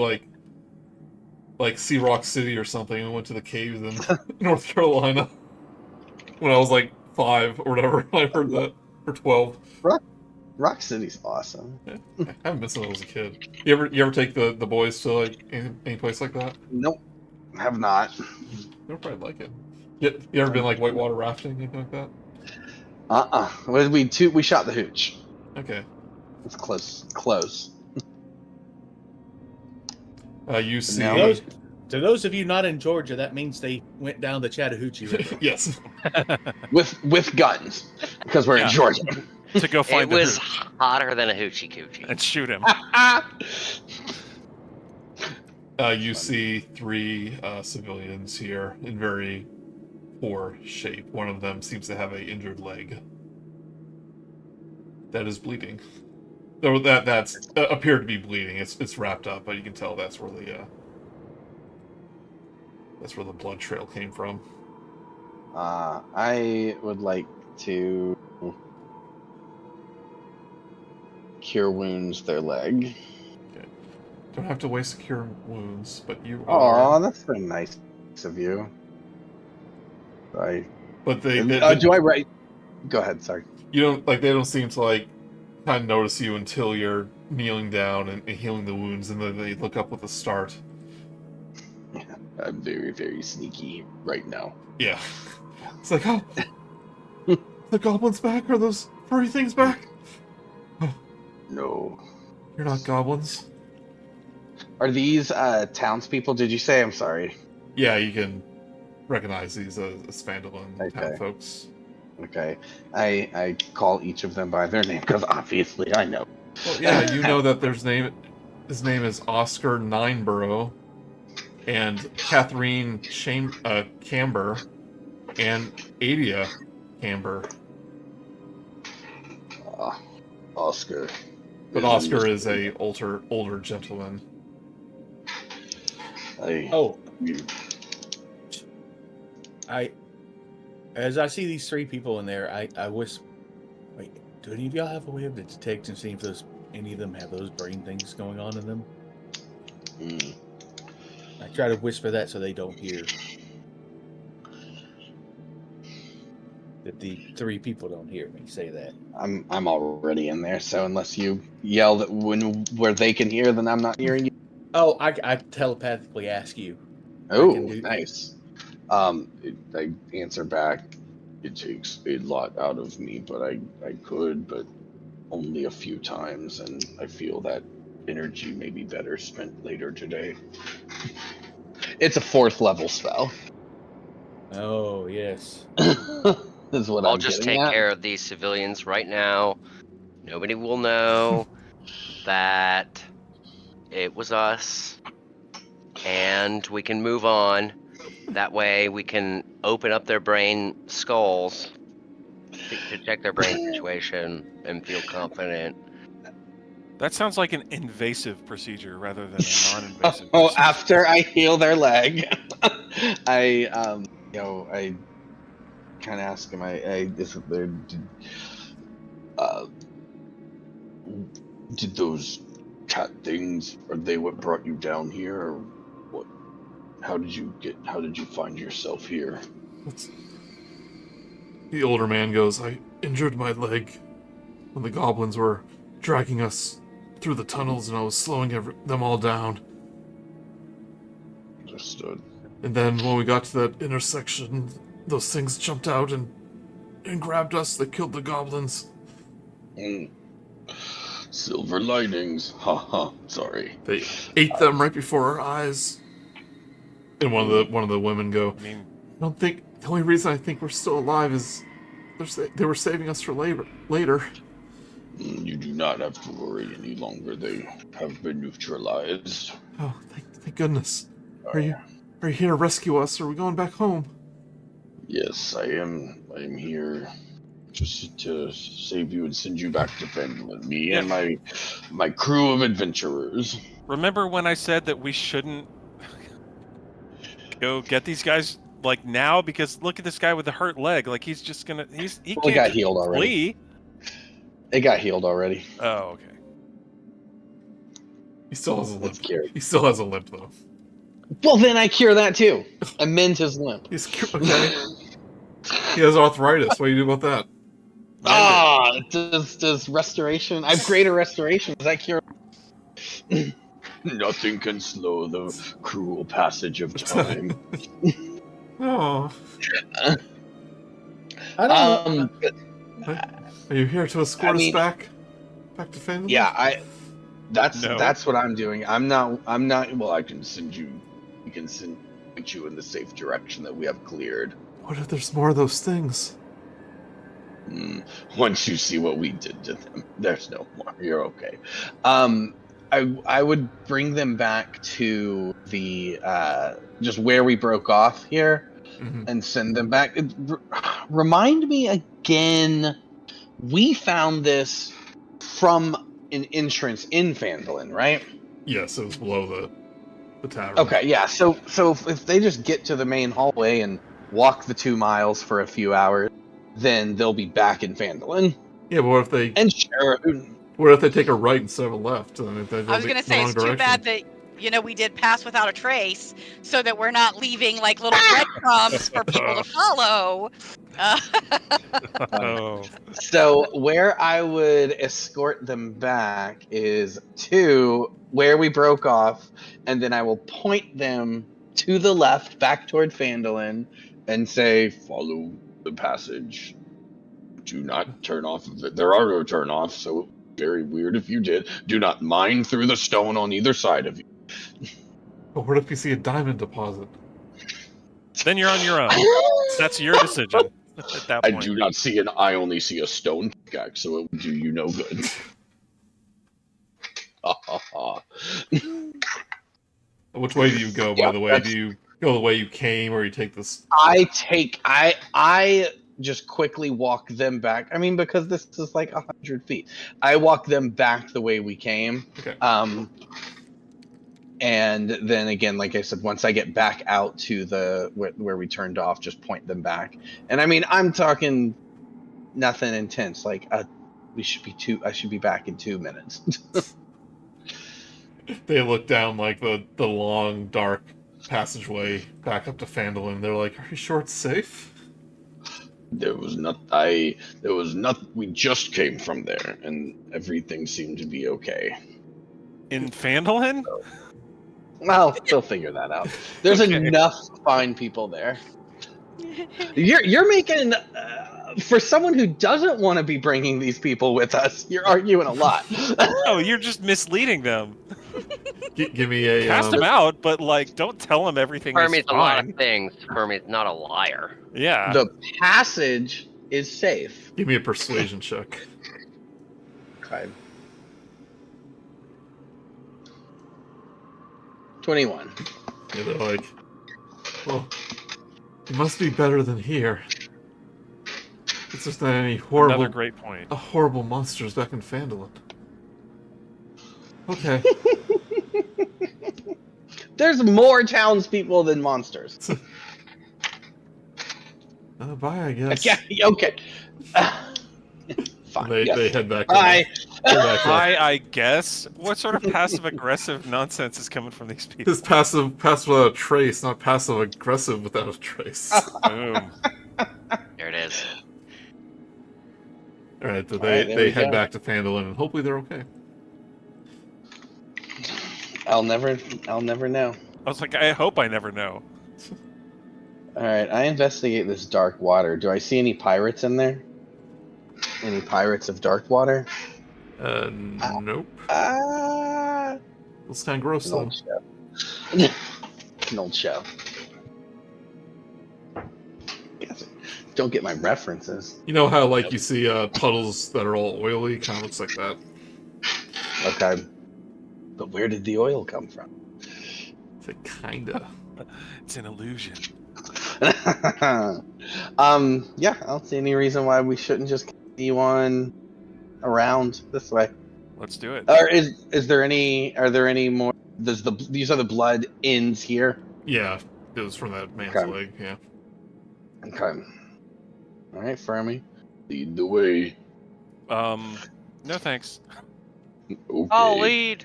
like Sea Rock City or something, and we went to the caves in North Carolina when I was like 5 or whatever. I heard that, or 12. Rock City's awesome. Yeah, I haven't been since I was a kid. You ever take the boys to like any place like that? Nope, have not. They'll probably like it. You ever been like whitewater rafting, anything like that? We shot the hooch. Okay. It's close. You see. Now- To those of you not in Georgia, that means they went down the Chattahoochee River. Yes. with guns, because we're in Georgia. To go find It the was hooch hotter than a hoochie coochie. and shoot him. You see 3 civilians here in very poor shape. One of them seems to have an injured leg that is bleeding. Though that's appeared to be bleeding. It's wrapped up, but you can tell that's where the blood trail came from. I would like to cure wounds their leg. Okay. Don't have to waste cure wounds, but you Oh, are. that's very nice of you. But they do I write? Go ahead. Sorry. You don't like. They don't seem to like kind of notice you until you're kneeling down and healing the wounds, and then they look up with a start. I'm very, very sneaky right now. Yeah. It's like, oh, the goblins back? Are those furry things back? Oh, No. you're not goblins. Are these townspeople? Did you say? I'm sorry. Yeah, you can recognize these as Phandelver town Okay. folks. Okay. I call each of them by their name because obviously I know. Well, yeah, you know that his name is Oscar Nineborough, and Catherine Camber, and Adia Camber. Oscar. But Oscar is a older gentleman. As I see these 3 people in there, I whisper, wait, do any of y'all have a way of detecting, seeing if any of them have those brain things going on in them? I try to whisper that so they don't hear. That the 3 people don't hear me say that. I'm already in there, so unless you yell that where they can hear, then I'm not hearing you. Oh, I telepathically ask you. Oh, nice. I answer back. It takes a lot out of me, but I could, but only a few times, and I feel that energy may be better spent later today. It's a 4th level spell. Oh, yes. Is what I'll I'm just getting take at. care of these civilians right now. Nobody will know that it was us, and we can move on. That way we can open up their brain skulls to check their brain situation and feel confident. That sounds like an invasive procedure rather than a non-invasive Oh, procedure. after I heal their leg, I kind of ask him. Did those cat things, are they what brought you down here, or what? How did you find yourself here? The older man goes, I injured my leg when the goblins were dragging us through the tunnels, and I was slowing them all down. Understood. And then when we got to that intersection, those things jumped out and grabbed us. They killed the goblins. Silver linings. Haha. Sorry. They ate them right before our eyes. And one of the women go, I don't think the only reason I think we're still alive is they were saving us for later. You do not have to worry any longer. They have been neutralized. Oh, thank goodness. Are you here to rescue us, or are we going back home? Yes, I am here just to save you and send you back to Phandelver. Me and my crew of adventurers. Remember when I said that we shouldn't go get these guys like now? Because look at this guy with the hurt leg. Like he's just gonna he can't got healed already. flee. It got healed already. Oh, okay. He still has a limp. Cured. He still has a limp though. Well, then I cure that too. Amend his limp. He's okay. He has arthritis. What do you do about that? Does restoration? I have greater restoration. Does that cure? Nothing can slow the cruel passage of time. Oh. I don't know. Are you here to escort us back to Phandelver? Yeah, that's what I'm doing. I'm not. Well, I can send you. We can point you in the safe direction that we have cleared. What if there's more of those things? Once you see what we did to them, there's no more. You're okay. I would bring them back to the just where we broke off here Mhm. and send them back. Remind me again. We found this from an entrance in Phandelver, right? Yes, it was below the tavern. Okay, yeah. So if they just get to the main hallway and walk the 2 miles for a few hours, then they'll be back in Phandelver. Yeah, but And sure, what if they take a right instead of a left? And they I go was gonna the say wrong it's too direction. bad that we did pass without a trace, so that we're not leaving like little breadcrumbs for people to follow. Oh, so where I would escort them back is to where we broke off, and then I will point them to the left, back toward Phandelver, and say, "Follow the passage. Do not turn off of it. There are no turn offs, so it would be very weird if you did. Do not mine through the stone on either side of you." But what if you see a diamond deposit? then you're on your own. That's your decision at that I point. do not see I only see a stone pickaxe, so it would do you no good. Which way do you go, by Yeah, the way? Do you go the way you came, or you take this? I just quickly walk them back. I mean, because this is like 100 feet. I walk them back the way we came. Okay. And then again, like I said, once I get back out to the where we turned off, just point them back. And I mean, I'm talking nothing intense. Like I should be back in 2 minutes. They look down like the long, dark passageway back up to Phandelver, and they're like, "Are you sure it's safe?" There was not. We just came from there, and everything seemed to be okay. In Phandelver? Well, they'll figure that out. There's Okay. enough fine people there. You're making for someone who doesn't want to be bringing these people with us. You're arguing a lot. Oh, you're just misleading them. Give me a Cast them out, but like, don't tell them everything Fermi's is a lot of fine. things. Fermi's not a liar. Yeah. The passage is safe. Give me a persuasion check. Okay. 21. Yeah, they're like, "Well, it must be better than here. It's just not any Another great point. horrible monsters back in Phandelver." Okay. There's more townspeople than monsters. Bye, I guess. Okay. Fine. They Yes. they head back. Bye. I guess. What sort of passive aggressive nonsense is coming from these people? This passive without a trace, not passive aggressive without a trace. Boom. There it is. All right, so Alright, there they we head go. back to Phandelver, and hopefully they're okay. I'll never know. I was like, I hope I never know. All right, I investigate this dark water. Do I see any pirates in there? Any pirates of dark water? Nope. It's kind of gross An though. old show. An old show. Yes. Don't get my references. You know how like you see puddles that are all oily, kind of looks like that. Okay. But where did the oil come from? It's like kinda. It's an illusion. Yeah, I don't see any reason why we shouldn't just continue on around this way. Let's do it. Or is there any? Are there any more? These are the blood ends here. Yeah, it was from that man's Okay. leg. Yeah. Okay. All right, Fermi, lead the way. No thanks. Okay. I'll lead.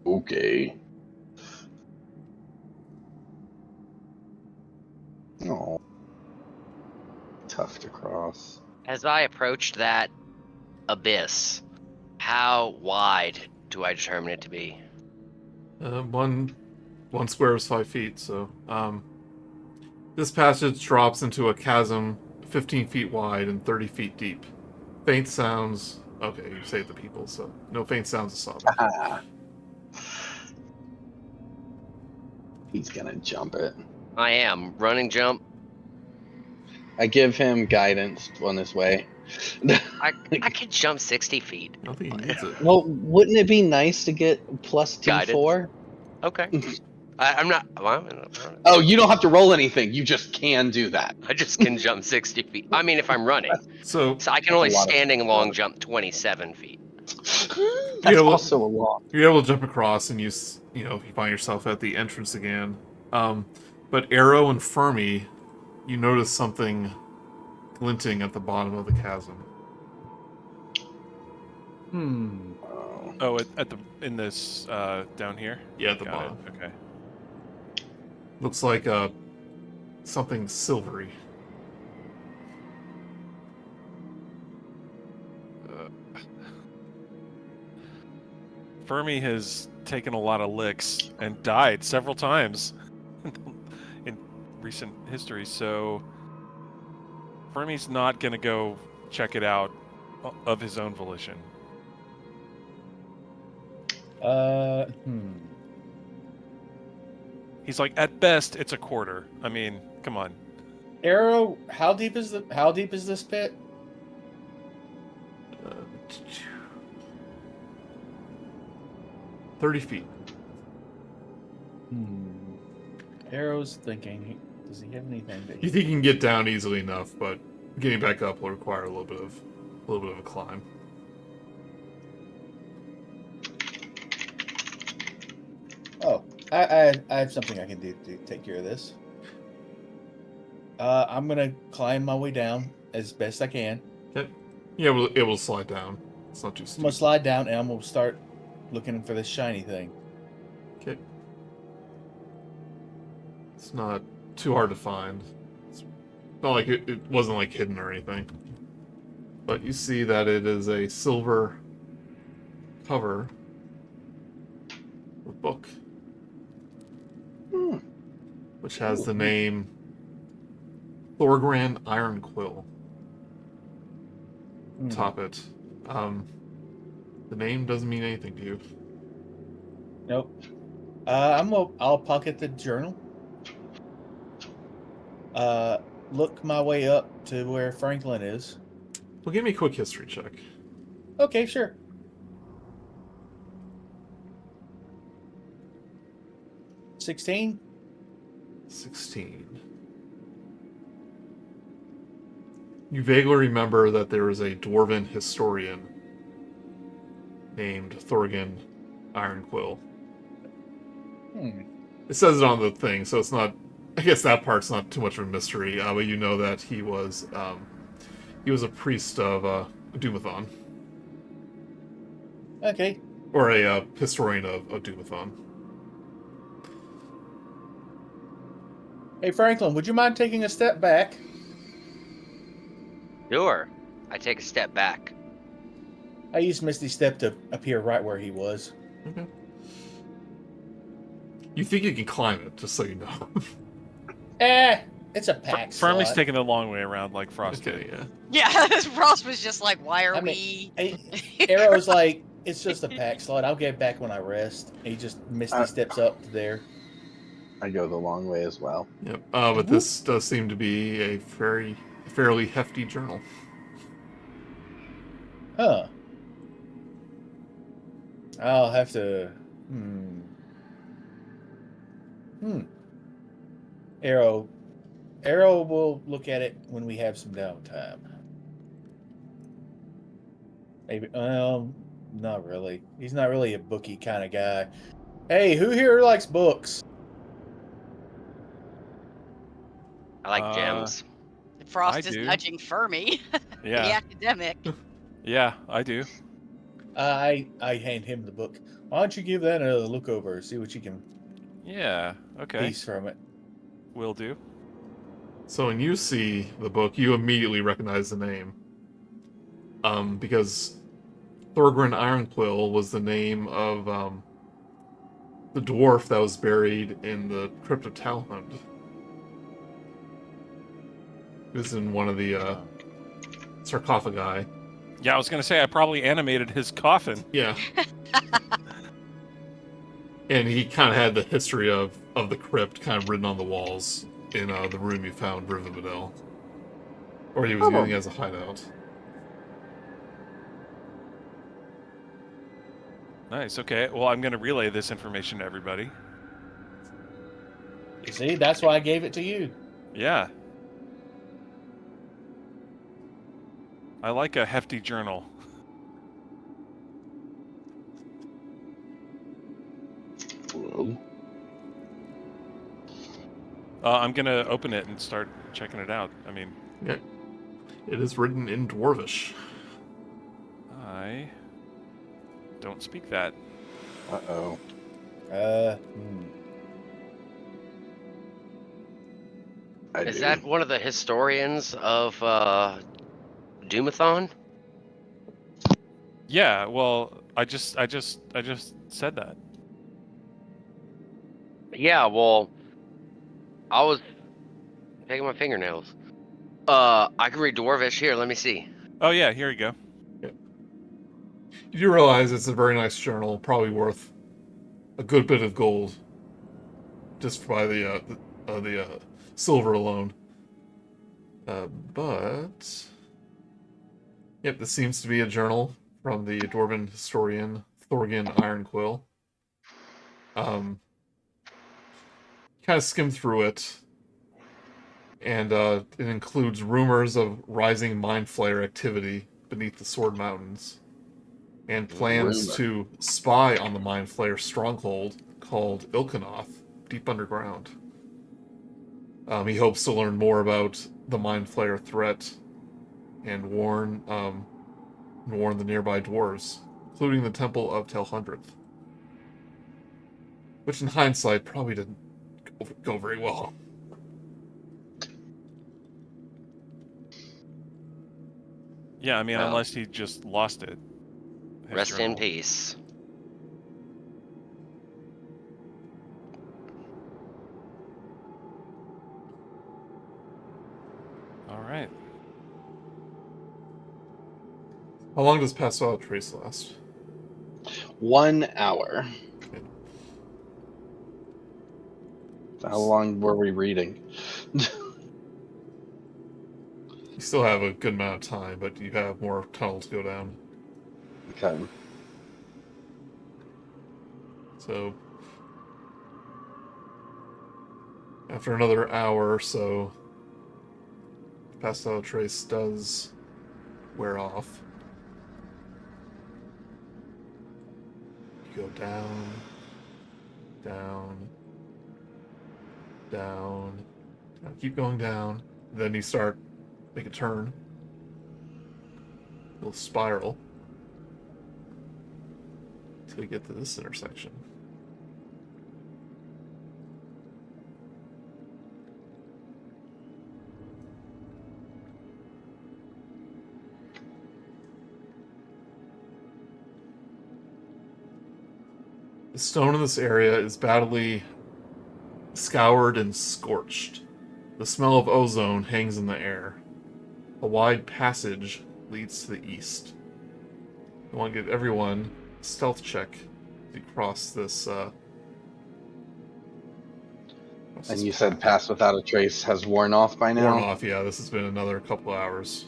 Okay. Oh, tough to cross. As I approached that abyss, how wide do I determine it to be? One square is 5 feet. So, this passage drops into a chasm 15 feet wide and 30 feet deep. Faint sounds. Okay, you saved the people, so no faint sounds of sobbing. He's gonna jump it. I am. Running jump. I give him guidance on his way. I can jump 60 feet. I don't think he needs it. Well, wouldn't it be nice to get plus Guided. D4? Okay. I'm not. Well, Oh, you don't have to roll anything. You just can do that. I just can jump 60 feet. I mean, if I'm running. So So I can only a lot of- standing long jump 27 feet. That's Yeah, well- also a lot. you're able to jump across, and you find yourself at the entrance again. But Erro and Fermi, you notice something glinting at the bottom of the chasm. Oh, in this down here. Yeah, at the Got bottom. it. Okay. Looks like something silvery. Fermi has taken a lot of licks and died several times in recent history, so Fermi's not going to go check it out of his own volition. He's like, at best, it's a quarter. I mean, come on. Erro, how deep is this pit? 30 feet. Erro's thinking. Does he have anything that You think you can get down easily enough, but getting back up will require a little bit of a climb. Oh, I have something I can do to take care of this. I'm gonna climb my way down as best I can. Okay. Yeah, it will slide down. It's not too I'm steep. gonna slide down and I'm gonna start looking for this shiny thing. Okay. It's not too hard to find. It's not like it wasn't like hidden or anything. But you see that it is a silver cover with book. Which has the name Thorgran Ironquill atop it. The name doesn't mean anything to you. Nope. I'll pocket the journal. Look my way up to where Franklin is. Well, give me a quick history check. Okay, sure. 16. 16. You vaguely remember that there was a dwarven historian named Thorgan Ironquill. It says it on the thing, so it's not. I guess that part's not too much of a mystery, but you know that he was a priest of Doomathon, Okay. or a historian of Doomathon. Hey, Franklin, would you mind taking a step back? Sure. I take a step back. I used Misty Step to appear right where he was. Okay. You think you can climb it, just so you know. It's a pack Fermi's slot. taking the long way around like Frost Okay, did. yeah. Yeah, Ross was just like, why are I mean, we? Arrow's like, it's just a pack slot. I'll get back when I rest. He just Misty steps up to there. I go the long way as well. Yep. But this does seem to be a fairly hefty journal. Huh. I'll have to. Erro will look at it when we have some downtime. Maybe. Not really. He's not really a bookie kind of guy. Hey, who here likes books? I like gems. Frost I is do. nudging Fermi, the Yeah, academic. yeah, I do. I hand him the book. Why don't you give that a look over, see what you can Yeah, okay, piece from it. will do. So when you see the book, you immediately recognize the name. Because Thorgran Ironquill was the name of the dwarf that was buried in the Crypt of Talhund. It was in one of the sarcophagi. Yeah, I was gonna say I probably animated his coffin. Yeah. And he kind of had the history of the crypt kind of written on the walls in the room you found Rivendell. Or he was using it as a hideout. Nice. Okay. Well, I'm going to relay this information to everybody. You see, that's why I gave it to you. Yeah. I like a hefty journal. Whoa. I'm going to open it and start checking it out. I mean, Yeah. It is written in Dwarvish. I don't speak that. Uh-oh. I Is do. that one of the historians of Doomathon? Yeah, well, I just said that. Yeah, well, I was taking my fingernails. I can read Dwarvish. Here, let me see. Oh yeah, here you go. You do realize it's a very nice journal, probably worth a good bit of gold, just by the silver alone. But yep, this seems to be a journal from the Dwarven historian Thorgan Ironquill. Kind of skimmed through it, and it includes rumors of rising Mind Flayer activity beneath the Sword Mountains, and plans Rumor. to spy on the Mind Flayer stronghold called Illithinoch, deep underground. He hopes to learn more about the Mind Flayer threat and warn the nearby dwarves, including the Temple of Telhundreth, which in hindsight probably didn't go very well. Yeah, I mean, Well, unless he just lost it. His rest in journal. peace. All right. How long does Pastoral Trace last? 1 hour. Okay. How long were we reading? You still have a good amount of time, but you have more tunnel to go down. Okay. So, after another hour or so, Pastoral Trace does wear off. You go down, down, down. Now keep going down. Then you make a turn. Little spiral. Until you get to this intersection. The stone in this area is badly scoured and scorched. The smell of ozone hangs in the air. A wide passage leads to the east. I want to give everyone a stealth check to cross this. And you said Pass Without a Trace has worn off by now? Worn off, yeah. This has been another couple hours.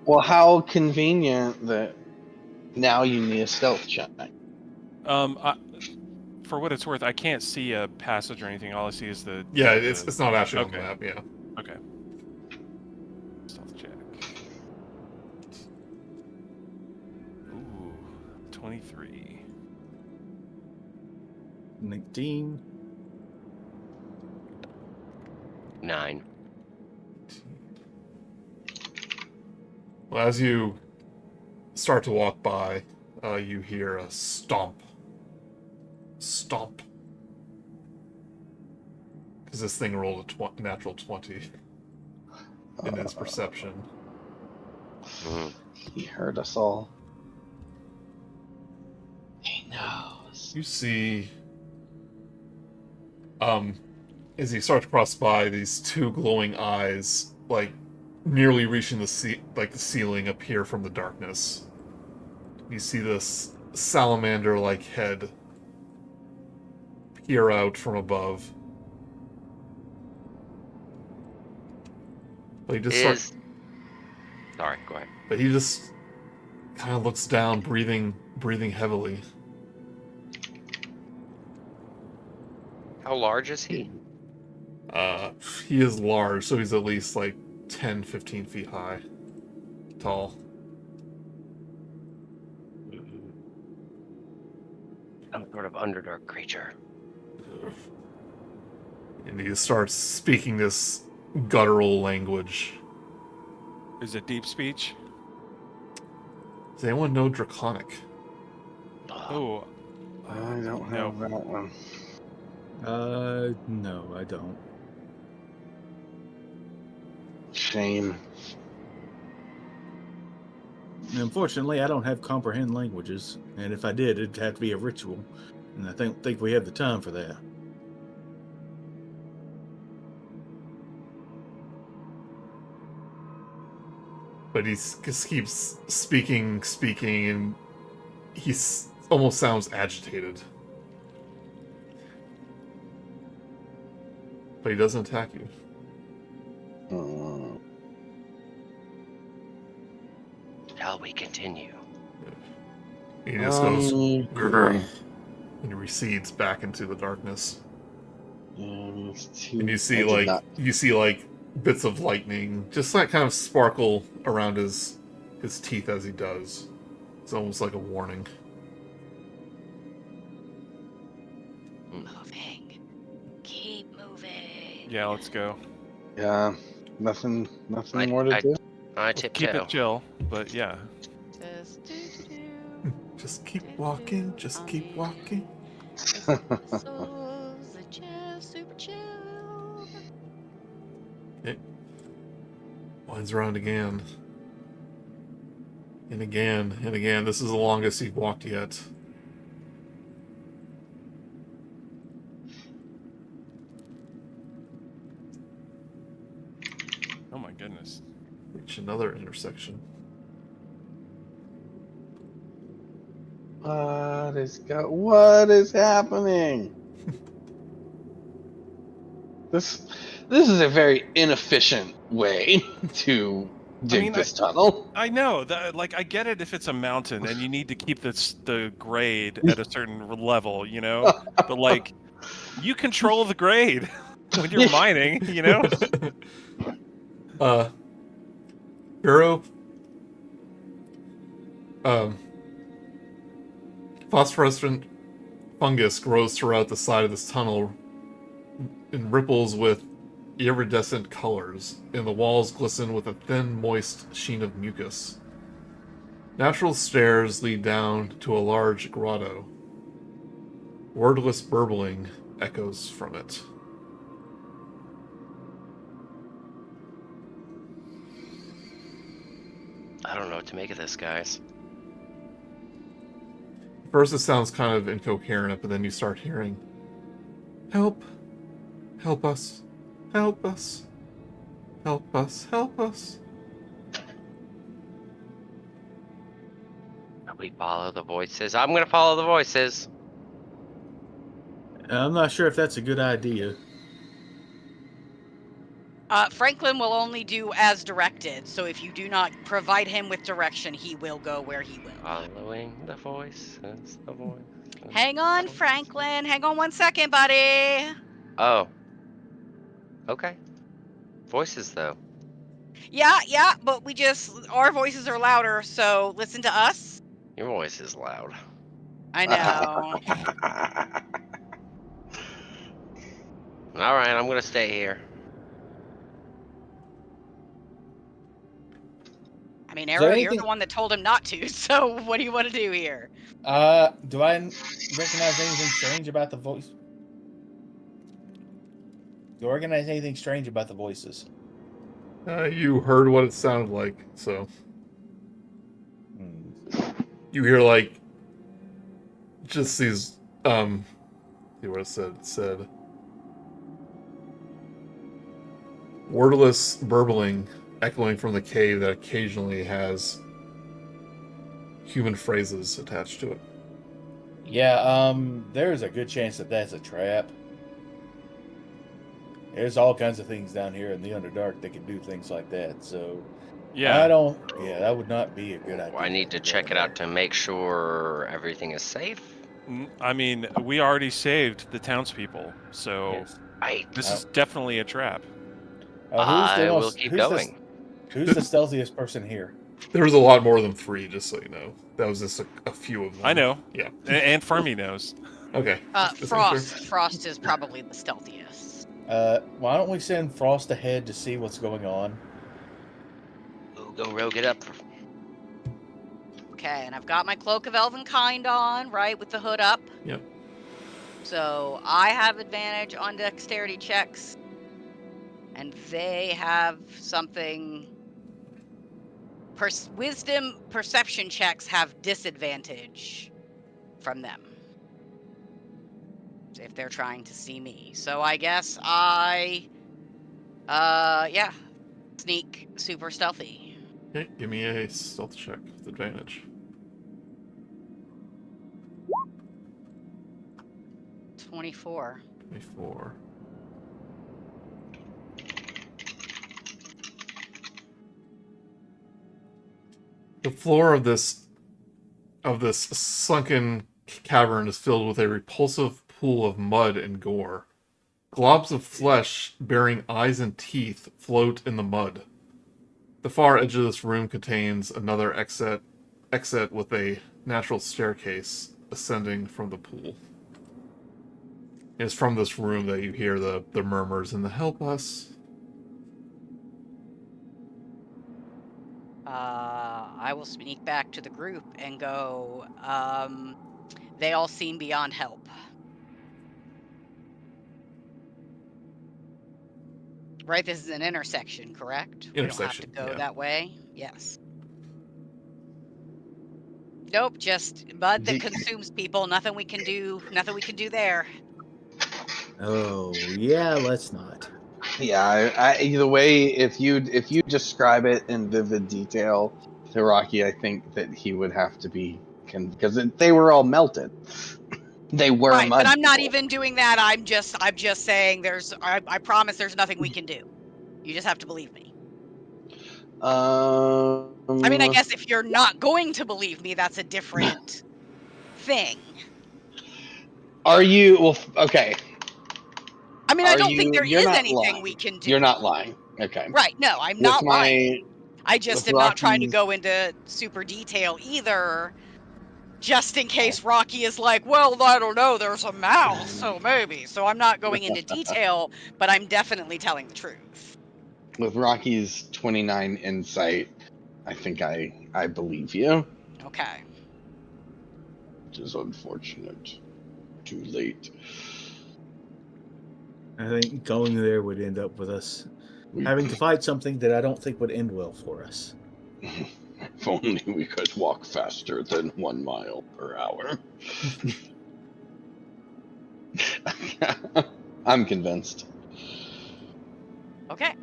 Well, how convenient that now you need a stealth check. For what it's worth, I can't see a passage or anything. All I see is the. Yeah, it's not actually on the Okay. map, yeah. Okay. Stealth check. Ooh, 23. 19. 9. Well, as you start to walk by, you hear a stomp. Stomp. Because this thing rolled a natural 20 in its perception. He heard us all. He knows. You see, as you start to cross by, these two glowing eyes, like, nearly reaching the ceiling, appear from the darkness. You see this salamander-like head peer out from above. But he just Sorry, go ahead. But he just kind of looks down, breathing heavily. How large is he? He is large, so he's at least like 10, 15 feet high. Tall. Some sort of underdark creature. And he starts speaking this guttural language. Is it deep speech? Does anyone know Draconic? Oh, I don't no. have that one. No, I don't. Shame. Unfortunately, I don't have comprehend languages, and if I did, it'd have to be a ritual, and I don't think we have the time for that. But he just keeps speaking, and he almost sounds agitated. But he doesn't attack you. Shall we continue? He just goes, Grr. and he recedes back into the darkness. And And you see like bits of lightning, just like kind of sparkle around his teeth as he does. It's almost like a warning. Moving. Keep moving. Yeah, let's go. Yeah, nothing more to do. I Keep tiptoe. it chill, but yeah. Just do. Just keep walking, just keep walking. Souls are just super chill. Okay. Winds around again. And again, and again. This is the longest you've walked yet. Oh my goodness. Reach another intersection. What is happening? This is a very inefficient way to dig this tunnel. I know that, like, I get it if it's a mountain and you need to keep the grade at a certain level, you know. But like, you control the grade when you're mining, you know. Erro, phosphorescent fungus grows throughout the side of this tunnel in ripples with iridescent colors, and the walls glisten with a thin, moist sheen of mucus. Natural stairs lead down to a large grotto. Wordless burbling echoes from it. I don't know what to make of this, guys. First it sounds kind of incoherent, but then you start hearing, "Help! Help us! Help us! Help us! Help us!" We follow the voices. I'm gonna follow the voices. I'm not sure if that's a good idea. Franklin will only do as directed, so if you do not provide him with direction, he will go where he will. Following the voices, the voice. Hang on, Franklin. Hang on 1 second, buddy. Oh. Okay. Voices, though. Yeah, but our voices are louder, so listen to us. Your voice is loud. I know. All right, I'm gonna stay here. I mean, there Erro, you're anything- the one that told him not to, so what do you want to do here? Do I recognize anything strange about the voice? Do I recognize anything strange about the voices? You heard what it sounded like, so you hear like just these see what it said. It said wordless burbling echoing from the cave that occasionally has human phrases attached to it. Yeah, there's a good chance that that's a trap. There's all kinds of things down here in the Underdark that can do things like that, so Yeah. that would not be a good idea. I need to check it out to make sure everything is safe. I mean, we already saved the townspeople, so Yes. I this Oh. is definitely a trap. Who's the I will most? keep Who's going. Who's the stealthiest person here? There was a lot more than 3, just so you know. That was just a few of them. I know, Yeah. and Fermi knows. Okay. Just making sure. Frost is probably the stealthiest. Why don't we send Frost ahead to see what's going on? Ooh, go rogue it up. Okay, and I've got my Cloak of Elvenkind on, right, with the hood up. Yep. So I have advantage on dexterity checks, and they have something. Wisdom perception checks have disadvantage from them if they're trying to see me. So I guess yeah, sneak super stealthy. Okay, give me a stealth check with advantage. 24. 24. The floor of this sunken cavern is filled with a repulsive pool of mud and gore. Globs of flesh bearing eyes and teeth float in the mud. The far edge of this room contains another exit with a natural staircase ascending from the pool. It's from this room that you hear the murmurs and the help us. I will sneak back to the group and go, they all seem beyond help. Right, this is an intersection, correct? Intersection, We don't have to go yeah. that way. Yes. Nope, just mud that consumes people. Nothing we can do. Nothing we can do there. Oh yeah, let's not. Yeah, either way, if you describe it in vivid detail to Rok'kee, I think that he would have to be because they were all melted. They were Right, mud but I'm not people. even doing that. I'm just saying I promise there's nothing we can do. You just have to believe me. I mean, I guess if you're not going to believe me, that's a different thing. Are you well? Okay. I mean, I Are don't think you? there You're is not anything we lying. can do. You're not lying. Okay. Right, no, I'm With not lying. I just with am not trying to Rocky's go into super detail either, just in case Rok'kee is like, well, I don't know, there's a mouse, so maybe. So I'm not going into detail, but I'm definitely telling the truth. with Rocky's 29 insight, I think I believe you. Okay. Which is unfortunate. Too late. I think going there would end up with us having to fight something that I don't think would end well for us. If only we could walk faster than 1 mile per hour. I'm convinced. Okay.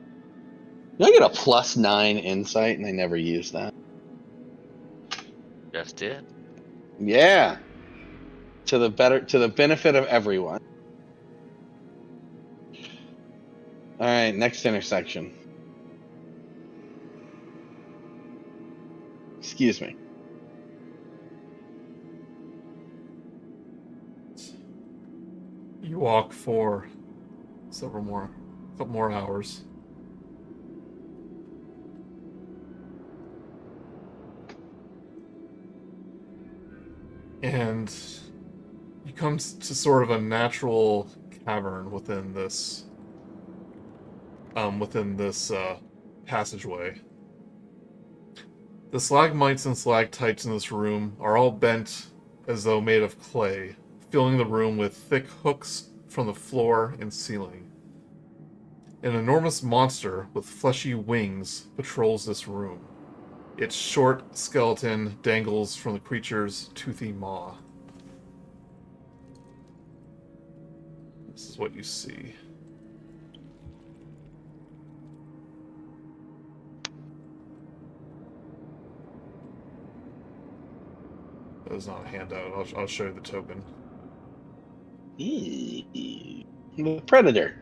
I get a +9 insight, and I never use that. Just did. Yeah. To the benefit of everyone. All right, next intersection. Excuse me. You walk for a couple more hours. And you come to sort of a natural cavern within this passageway. The stalagmites and stalactites in this room are all bent as though made of clay, filling the room with thick hooks from the floor and ceiling. An enormous monster with fleshy wings patrols this room. Its short skeleton dangles from the creature's toothy maw. This is what you see. That is not a handout. I'll show you the token. The Predator.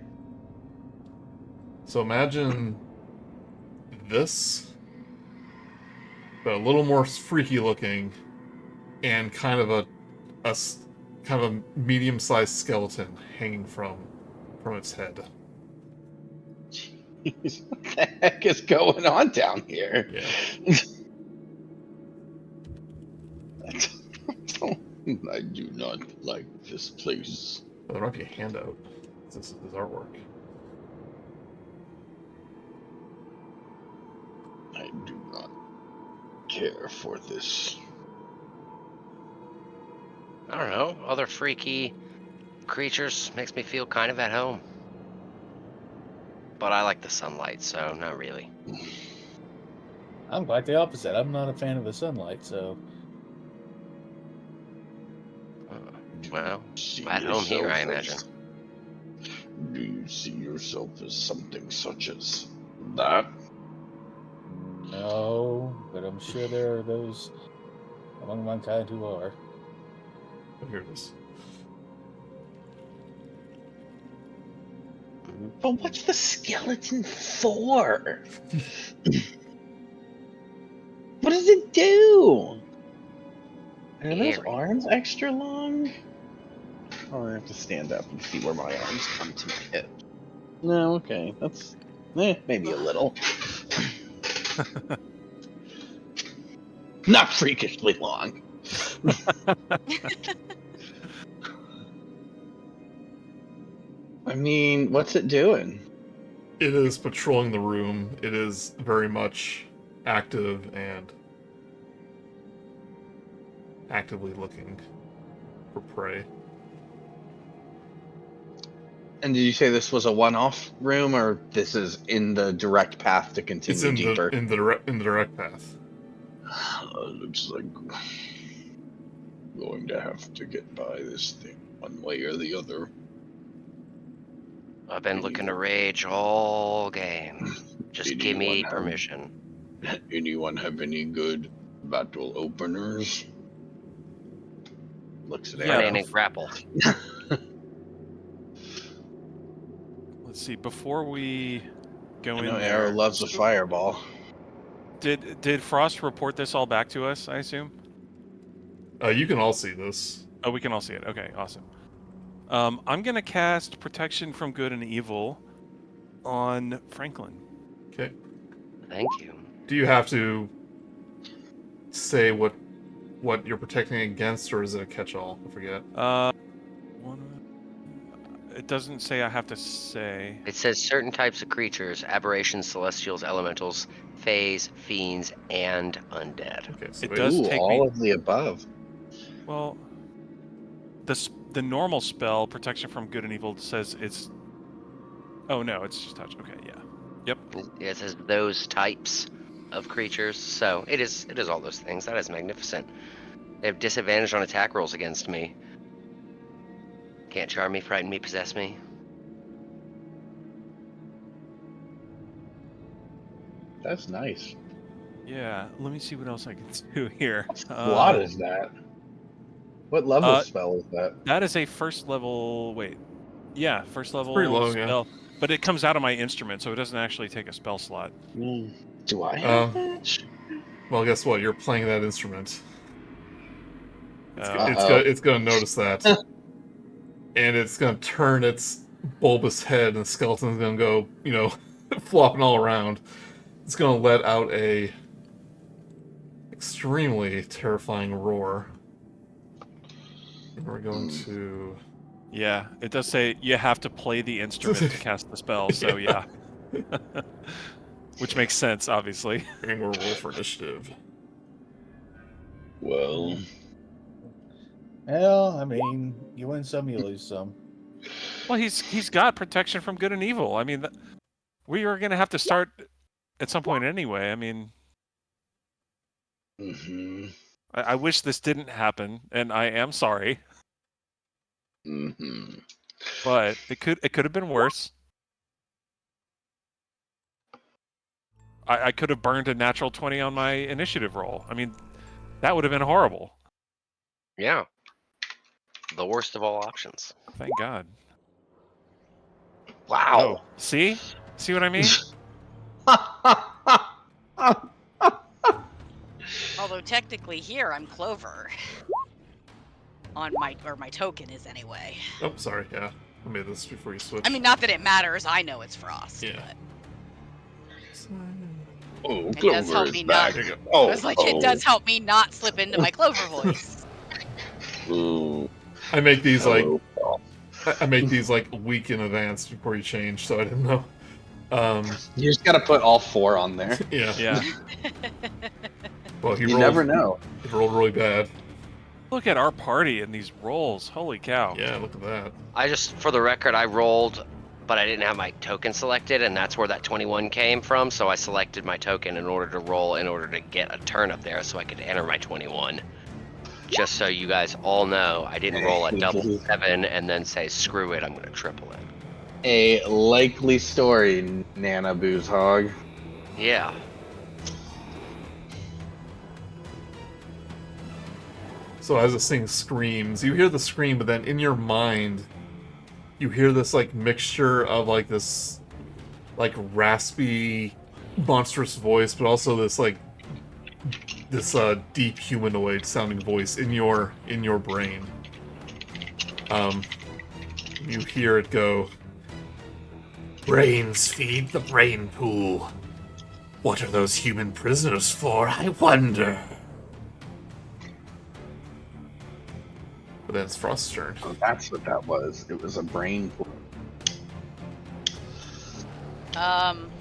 So imagine this, but a little more freaky looking, and kind of kind of a medium-sized skeleton hanging from its head. Jeez, what the heck is going on down here? Yeah. I do not like this place. Oh, there might be a handout. This is his artwork. I do not care for this. I don't know. Other freaky creatures makes me feel kind of at home. But I like the sunlight, so not really. I'm quite the opposite. I'm not a fan of the sunlight, so Well, See at home here, I yourself imagine. as- Do you see yourself as something such as that? no. But I'm sure there are those among mankind who are. Oh, here it is. But what's the skeleton for? What does it do? Are those Scary. arms extra long? Oh, I have to stand up and see where my arms come to my hip. No, okay, that's maybe a little. Not freakishly long. I mean, what's it doing? It is patrolling the room. It is very much active and actively looking for prey. And did you say this was a one-off room, or this is in the direct path to It's continue in deeper? the direct path. Looks like going to have to get by this thing one way or the other. I've been looking to rage all game. Just give me Anyone have- permission. Anyone have any good battle openers? Looks at Yeah. Grenade Erro. and grapple. Let's see. Before we go I in know there, Erro loves a fireball. did Frost report this all back to us? I assume. You can all see this. Oh, we can all see it. Okay, awesome. I'm gonna cast Protection from Good and Evil on Franklin. Okay. Thank you. Do you have to say what you're protecting against, or is it a catch-all? I forget. It doesn't say I have to say. It says certain types of creatures, aberrations, celestials, elementals, fays, fiends, and undead. Okay, so It wait. does Ooh, take all me. of the above. Well, the normal spell, Protection from Good and Evil, says it's. Oh no, it's just touch. Okay, yeah. Yep. It says those types of creatures, so it is all those things. That is magnificent. They have disadvantage on attack rolls against me. Can't charm me, frighten me, possess me. That's nice. Yeah. Let me see what else I can do here. What is that? What level spell is that? That is a first level. Wait. Yeah, first level pretty low, yeah. spell. But it comes out of my instrument, so it doesn't actually take a spell slot. Do I have Uh, that? Well, guess what? You're playing that instrument. Uh, It's gonna notice that, and it's gonna turn its bulbous head, and the skeleton's gonna go, flopping all around. It's gonna let out a extremely terrifying roar. And we're going to. Yeah, it does say you have to play the instrument to cast the spell, so yeah. Which makes sense, obviously. And we'll roll for initiative. Well, Well, I mean, you win some, you lose some. Well, he's got Protection from Good and Evil. I mean, we are going to have to start at some point anyway. I mean, mm-hmm. I wish this didn't happen, and I am sorry, Mm-hmm. but it could have been worse. I could have burned a natural 20 on my initiative roll. I mean, that would have been horrible. Yeah. The worst of all options. Thank God. Wow. Oh, see what I mean? Although technically here I'm Clover. on my token is anyway. Oh, sorry. Yeah, I made this before you switched. I mean, not that it matters. I know it's Frost. Yeah. Oh, It does help Clover me is not. back. There you go. Oh, I was like, it does help me not slip into my Clover voice. Ooh, I make these like hello. I make these like a week in advance before you change, so I didn't know. You just gotta put all 4 on there. Yeah. Yeah. Well, he You rolled, never know. He rolled really bad. Look at our party and these rolls. Holy cow. Yeah, look at that. I just, for the record, I rolled, but I didn't have my token selected, and that's where that 21 came from. So I selected my token in order to roll, in order to get a turn up there, so I could enter my 21. Just so you guys all know, I didn't roll a double 7 and then say, screw it, I'm going to triple it. A likely story, Nana Booze Hog. Yeah. So as this thing screams, you hear the scream, but then in your mind, you hear this like mixture of like this like raspy, monstrous voice, but also this like this deep humanoid sounding voice in your brain. You hear it go, "Brains feed the brain pool. What are those human prisoners for, I wonder?" But then it's Frost's turn. Oh, that's what that was. It was a brain. I'm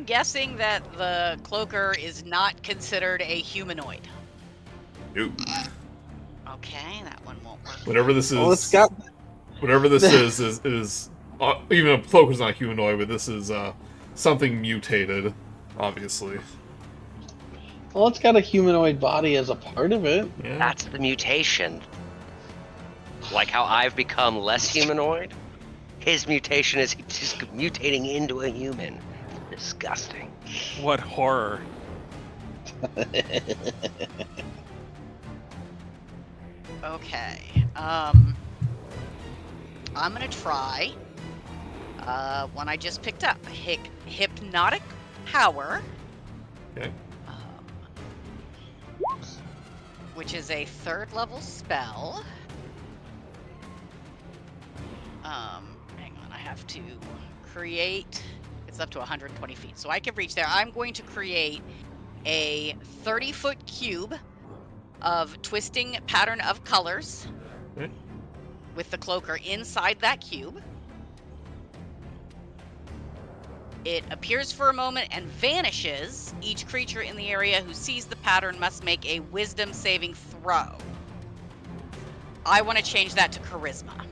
guessing that the cloaker is not considered a humanoid. Nope. Okay, that one won't work. Whatever this is, Well, it's got. whatever this is even a cloaker's not humanoid, but this is something mutated, obviously. Well, it's got a humanoid body as a part of it. Yeah. That's the mutation. Like how I've become less humanoid, his mutation is just mutating into a human. Disgusting. What horror. Okay. I'm gonna try one I just picked up. Hypnotic Power. Okay. Which is a 3rd level spell. Hang on, I have to create. It's up to 120 feet, so I can reach there. I'm going to create a 30-foot cube of twisting pattern of colors Okay. with the cloaker inside that cube. It appears for a moment and vanishes. Each creature in the area who sees the pattern must make a wisdom saving throw. I want to change that to charisma.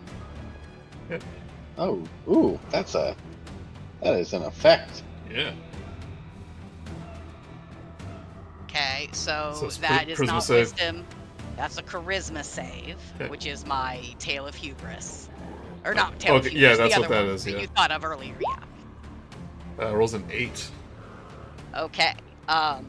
Oh, ooh, that is an effect. Yeah. Okay, so So it's that is charisma not save. wisdom. That's a charisma save, Okay. which is my Tale of Hubris. Or not Tale of Okay, Hubris, yeah, that's the what other that one is, that yeah. you thought of earlier, yeah. Rolls an 8. Okay. On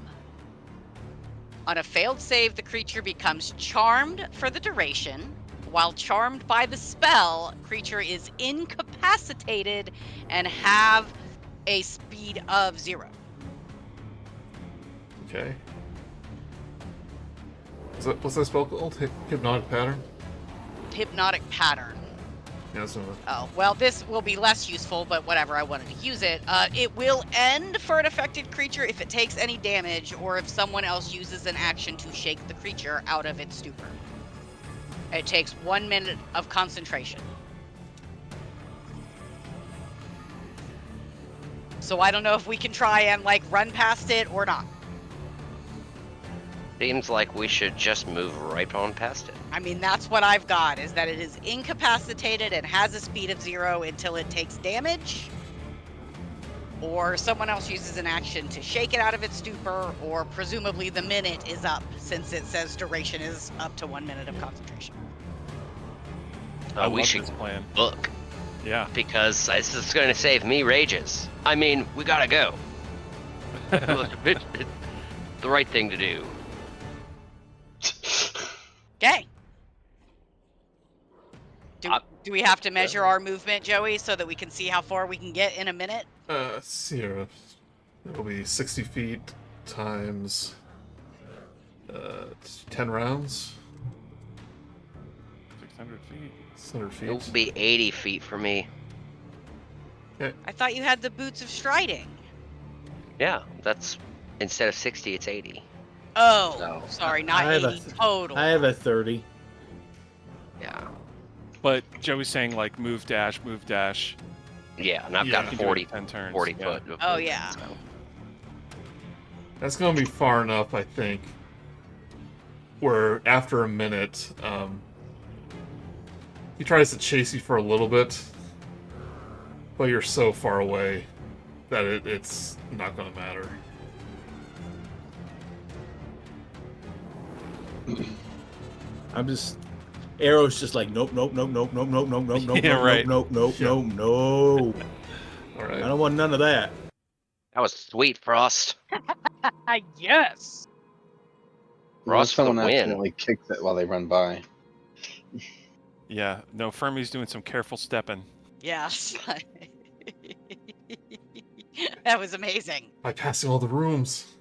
a failed save, the creature becomes charmed for the duration. While charmed by the spell, creature is incapacitated and have a speed of 0. Okay. What's that spell called? Hypnotic pattern? Hypnotic pattern. Yeah, that's what Oh, well, this will be less useful, but whatever, I wanted to use it. It will end for an affected creature if it takes any damage or if someone else uses an action to shake the creature out of its stupor. It takes 1 minute of concentration. So I don't know if we can try and, like, run past it or not. Seems like we should just move right on past it. I mean, that's what I've got, is that it is incapacitated and has a speed of 0 until it takes damage, or someone else uses an action to shake it out of its stupor, or presumably the minute is up, since it says duration is up to 1 minute of concentration. I We love should this plan. look, Yeah. because this is going to save me rages. I mean, we gotta go. It's the right thing to do. Okay. Do we have to measure our movement, Joey, so that we can see how far we can get in a minute? Sierra. It'll be 60 feet times 10 rounds. 600 feet. 600 It feet. will be 80 feet for me. I thought you had the boots of striding. Yeah, that's instead of 60, it's 80. Oh, So, sorry, not I have 80 total. I have a 30. yeah. But Joey's saying like move dash, move dash. Yeah, and I've Yeah. got You can do it 40, in 10 turns. 40 yeah. foot. Of Oh, movement, yeah. so. That's going to be far enough, I think, where after a minute, he tries to chase you for a little bit, but you're so far away that it's not going to matter. I'm just Erro's just like nope, nope, nope, nope, nope, nope, nope, nope, nope, Yeah, nope, right. nope, nope, Yeah. nope, no. All I right. don't want none of that. That was sweet, Frost. Yes. Frost for the someone win. accidentally kicks it while they run by. Yeah, no, Fermi's doing some careful stepping. Yes. That was amazing. Bypassing all the rooms.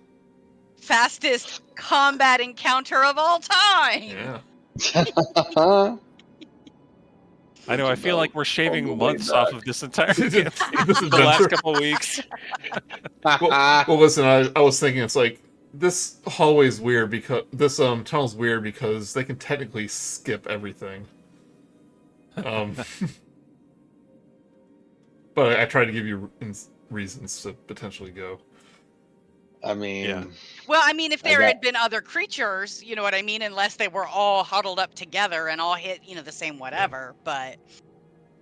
Fastest combat encounter of all time. Yeah. I know, I feel like we're shaving months off of this entire This the last adventure. couple weeks. Well, listen, I was thinking it's like this hallway's weird because this tunnel's weird because they can technically skip everything. But I tried to give you reasons to potentially go. I mean, Yeah. Well, I mean, if there got- had been other creatures, you know what I mean? Unless they were all huddled up together and all hit, the same whatever. But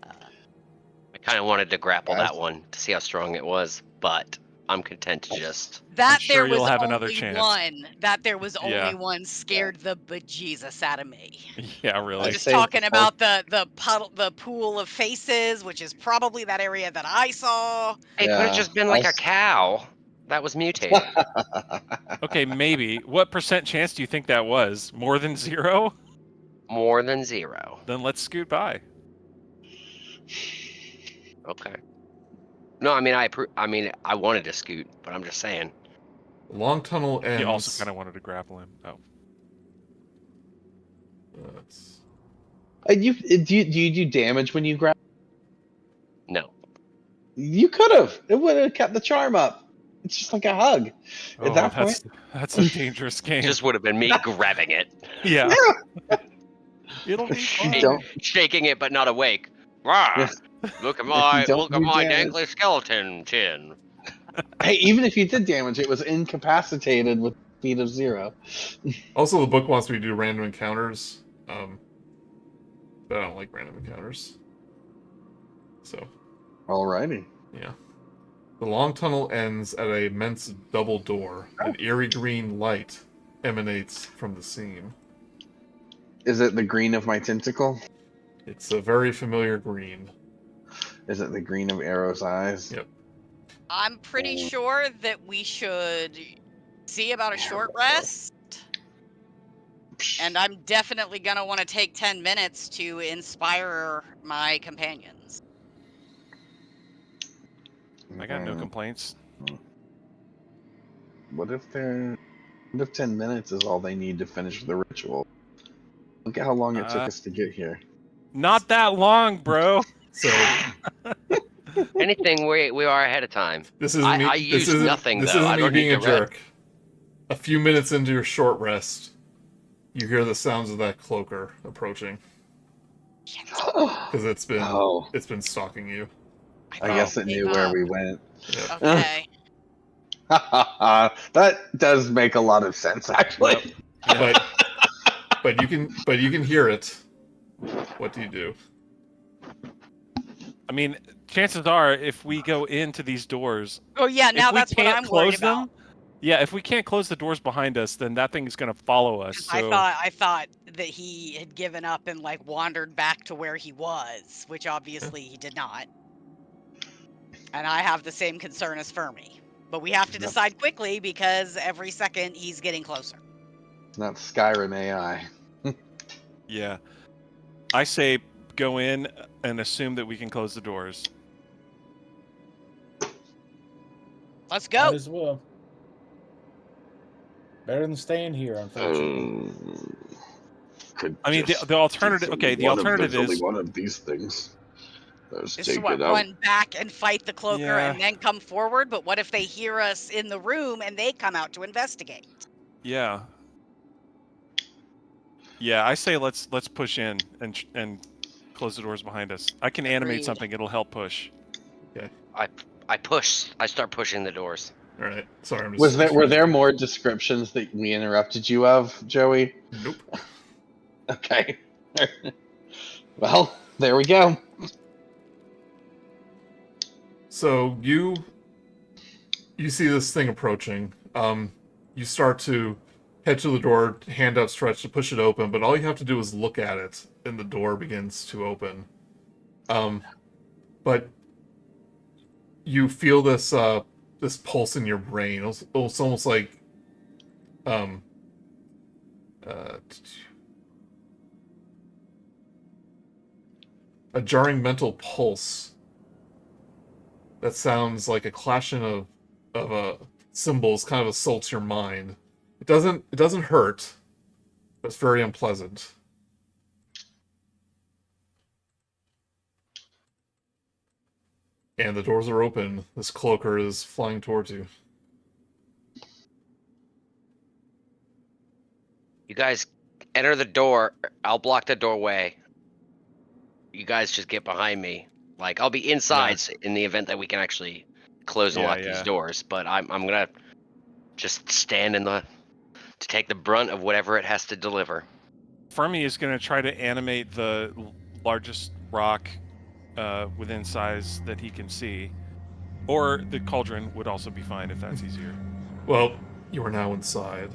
I kind of wanted to grapple Guys. that one to see how strong it was, but I'm content to just. that sure there was you'll have only another chance. one. That there was Yeah. only one scared the bejesus out of me. Yeah, really. Just saved talking the about the puddle, the pool of faces, which is probably that area that I saw. It could have Yeah, just been like a cow that was mutated. Okay, maybe. What % chance do you think that was? More than 0? More than 0. Then let's scoot by. Okay. No, I mean, I wanted to scoot, but I'm just saying. The long tunnel ends. He also kind of wanted to grapple him. Oh. That's- do you do damage when you grab? No. You could have. It would have kept the charm up. It's just like a hug. Oh, At that point, that's a dangerous game. Just would have been me grabbing it. Yeah. It'll be fine. don't. Shaking it, but not awake. Rah! Yes. Look at you my don't do damage. dangly skeleton chin. Hey, even if you did damage, it was incapacitated with speed of 0. Also, the book wants me to do random encounters, but I don't like random encounters. So, Alrighty. yeah. The long tunnel ends at a immense double door. An eerie green light emanates from the seam. Is it the green of my tentacle? It's a very familiar green. Is it the green of Erro's eyes? Yep. I'm pretty sure that we should see about a short rest. And I'm definitely going to want to take 10 minutes to inspire my companions. I got no complaints. What if 10 minutes is all they need to finish the ritual? Look at how long it took us to get here. Not that long, bro. So, Anything we are ahead of time. this isn't me. I this used isn't, nothing, this though. isn't I me don't being need a to run. jerk. A few minutes into your short rest, you hear the sounds of that cloaker approaching because it's been stalking you. I guess it knew where we went. Yep. Okay. That does make a lot of sense, actually. But you can hear it. What do you do? I mean, chances are, if we go into these doors, Oh, yeah, now if we that's what can't I'm worried close them, about. yeah, if we can't close the doors behind us, then that thing is going to follow us. So I thought that he had given up and wandered back to where he was, which obviously he did not. And I have the same concern as Fermi. But we have to decide quickly because every second he's getting closer. It's not Skyrim AI. yeah, I say go in and assume that we can close the doors. Let's Might go. as well. Better than staying here, unfortunately. could. I mean, just the alternative. do Okay, the one of- alternative there's is. only one of these things. Let's This is take what, it out. run back and fight the cloaker Yeah. and then come forward? But what if they hear us in the room and they come out to investigate? Yeah. Yeah, I say let's push in and close the doors behind us. I can animate Agreed. something; it'll help push. I push. I start pushing the doors. All right. Sorry, I'm just. Were there more descriptions that we interrupted you of, Joey? Nope. Okay. Well, there we go. So you see this thing approaching. You start to head to the door, hand outstretched to push it open, but all you have to do is look at it, and the door begins to open. But you feel this this pulse in your brain. It's almost like a jarring mental pulse that sounds like a clashing of symbols. Kind of assaults your mind. It doesn't hurt, but it's very unpleasant. And the doors are open. This cloaker is flying towards you. You guys enter the door. I'll block the doorway. You guys just get behind me. Like, I'll be inside in the event that we can actually close and lock these doors. But I'm gonna just stand to take the brunt of whatever it has to deliver. Fermi is going to try to animate the largest rock within size that he can see, or the cauldron would also be fine if that's easier. Well, you are now inside.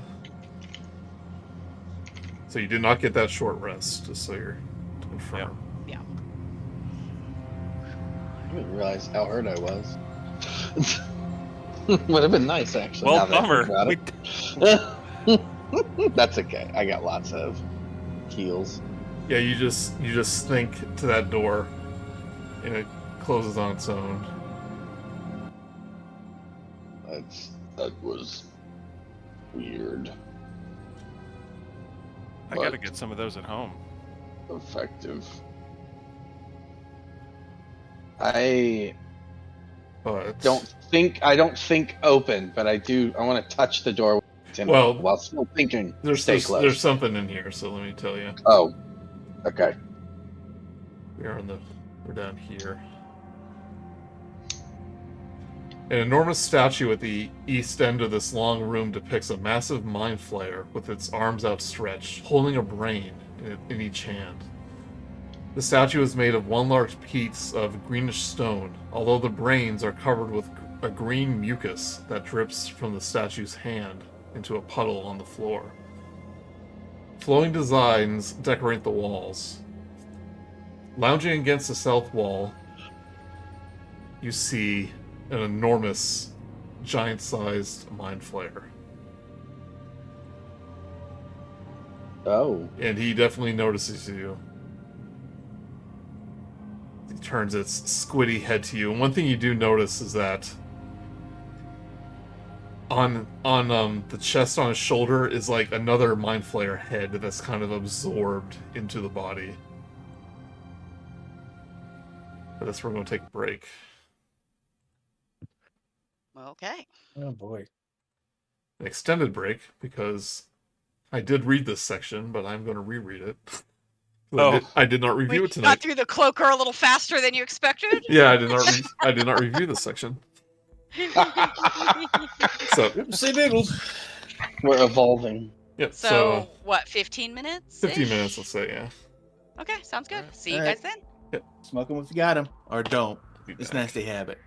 So you did not get that short rest, just so you're to confirm. Yeah. I didn't realize how hurt I was. Would have been nice, actually. Well, now that I bummer. think about it. That's okay. I got lots of heals. Yeah, you just think to that door, and it closes on its own. That was weird. I got to get some of those at home. Effective. I But don't think open, but I want to touch the door Well, while still thinking. there's close. something in here, so let me tell you. Oh, okay. We're down here. An enormous statue at the east end of this long room depicts a massive Mind Flayer with its arms outstretched, holding a brain in each hand. The statue is made of one large piece of greenish stone, although the brains are covered with a green mucus that drips from the statue's hand into a puddle on the floor. Flowing designs decorate the walls. Lounging against the south wall, you see an enormous, giant-sized Mind Flayer. Oh. And he definitely notices you. He turns its squiddy head to you. And one thing you do notice is that on the chest on his shoulder is like another Mind Flayer head that's kind of absorbed into the body. But that's where we're going to take a break. Okay. Oh boy. An extended break, because I did read this section, but I'm going to reread it. I did not review We it tonight. got through the cloaker a little faster than you expected? Yeah, I did not review this section. So Say Biggles. We're evolving. Yep. So, what, 15 minutes? 15 minutes, let's say, yeah. Okay, sounds good. Alright. See you Alright. guys then. Smoke them if you got them, or don't. Be It's back. nice to have it.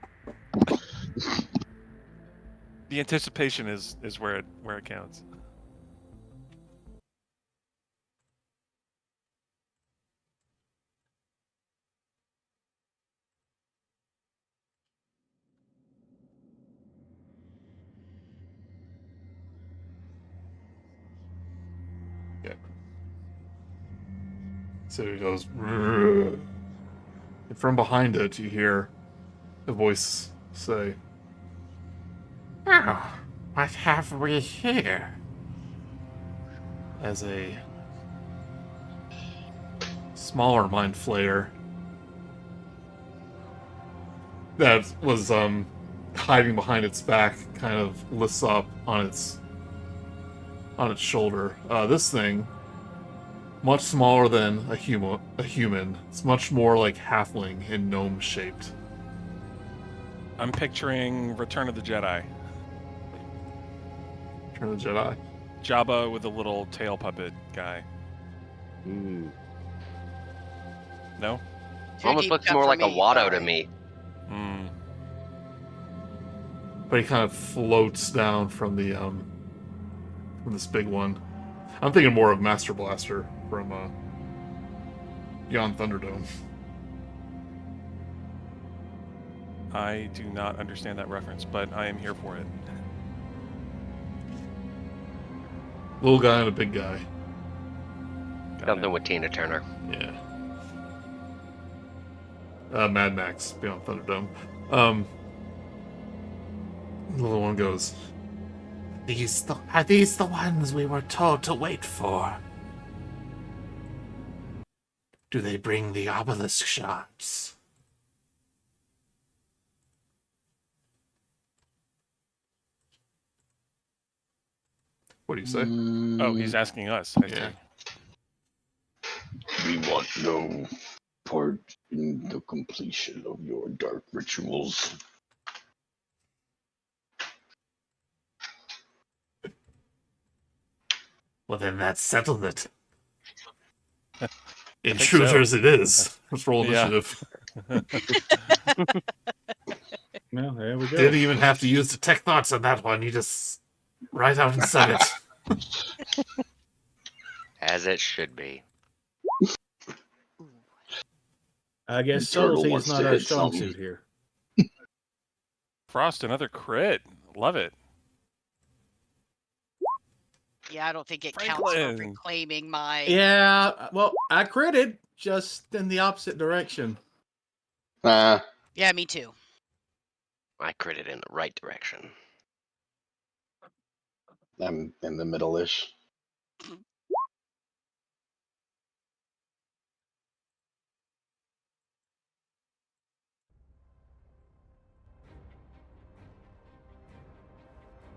The anticipation is where it counts. Yeah. So it goes. "Rrrr." And from behind it, you hear a voice say, "Oh, what have we here?" As a smaller Mind Flayer that was hiding behind its back kind of lifts up on its shoulder. This thing, much smaller than a human. It's much more like halfling and gnome shaped. I'm picturing Return of the Jedi. Return of the Jedi. Jabba with a little tail puppet guy. Mm. No? Too Almost deep looks cut more for like a me, Watto sorry. to me. Hmm. But he kind of floats down from the from this big one. I'm thinking more of Master Blaster from Beyond Thunderdome. I do not understand that reference, but I am here for it. Little guy and a big guy. Got Something it. with Tina Turner. Yeah. Mad Max Beyond Thunderdome. The little one goes, Are these the ones we were told to wait for? Do they bring the obelisk shards? What do you say? Oh, he's asking us. I Yeah. see. We want no part in the completion of your dark rituals. Well, then that settled it. think Intruders so. it is. Let's roll Yeah. initiative. Well, there we go. Didn't even have to use detect thoughts on that one. You just right out and said it. As it should be. I guess The turtle subtlety wants is not to our hit strong something. suit here. Frost, another crit. Love it. Yeah, I don't think it counts for Franklin. reclaiming my. Yeah, well, I critted just in the opposite direction. Ah, Yeah, me too. I critted in the right direction. I'm in the middle-ish.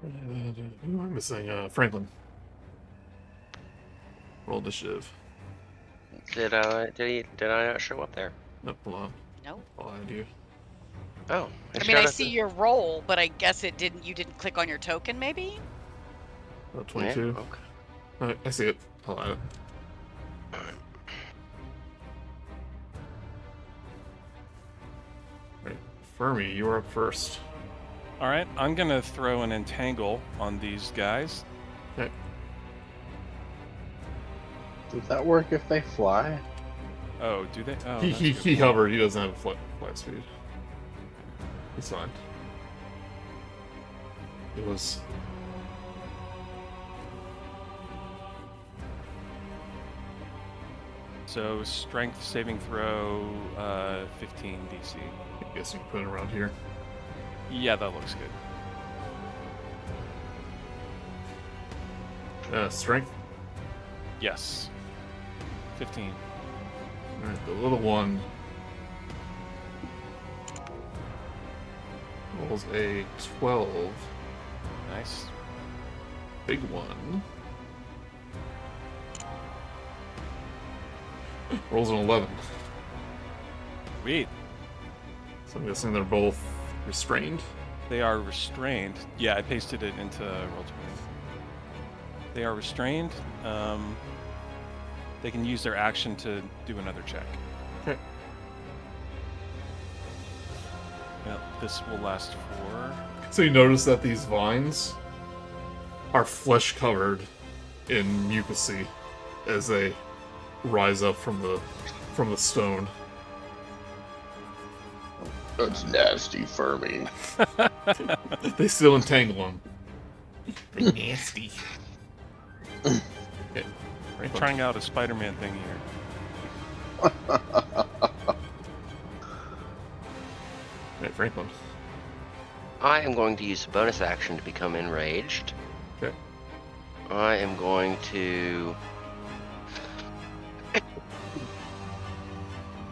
Who am I missing? Franklin. Roll initiative. Did I not show up there? Nope, hold on. No. I'll add you. Oh, I mean, I see your roll, but I guess it didn't. You didn't click on your token, maybe. 22. Yeah, okay. Alright, I see it. I'll add it. Alright, Fermi, you are up first. All right, I'm going to throw an entangle on these guys. Okay. Does that work if they fly? Oh, do they? Oh, he that's a good point. hovered. He doesn't have flight speed. He's fine. It was... So strength saving throw, 15 DC. I guess you can put it around here. Yeah, that looks good. Strength. Yes. 15. Alright, the little one rolls a 12. Nice. Big one rolls an 11. Sweet. So I'm guessing they're both restrained. They are restrained. Yeah, I pasted it into Roll20. They are restrained. They can use their action to do another check. Okay. Well, this will last for... So you notice that these vines are flesh covered in mucousy as they rise up from the stone. That's nasty, Fermi. They still entangle them. They're nasty. Okay. I'm trying out a Spider-Man thing here. Right, Franklin. I am going to use a bonus action to become enraged. Okay. I am going to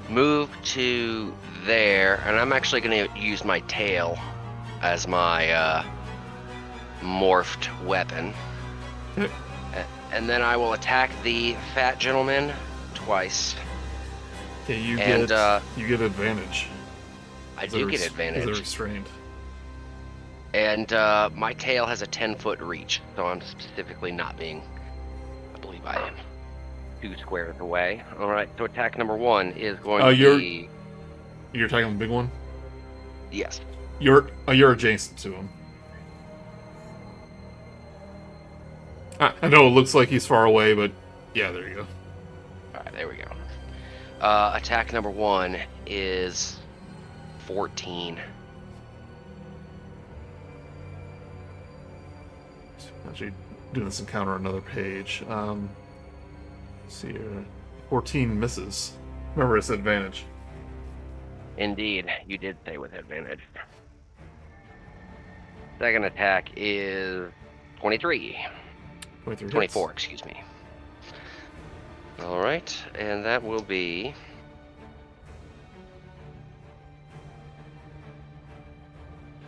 move to there, and I'm actually going to use my tail as my morphed weapon. Okay. And then I will attack the fat gentleman twice. Okay, you And, get advantage. I do get Because they're advantage. restrained. And my tail has a 10-foot reach, so I'm specifically not being... I believe I am 2 squares away. Alright, so attack number 1 is going to be... You're attacking the big one? Yes. You're adjacent to him. I know it looks like he's far away, but yeah, there you go. Alright, there we go. Attack number 1 is 14. Actually, doing this encounter on another page. Let's see here. 14 misses. Remember, it's advantage. Indeed, you did say with advantage. Second attack is 23. 24, excuse me. Alright, and that will be...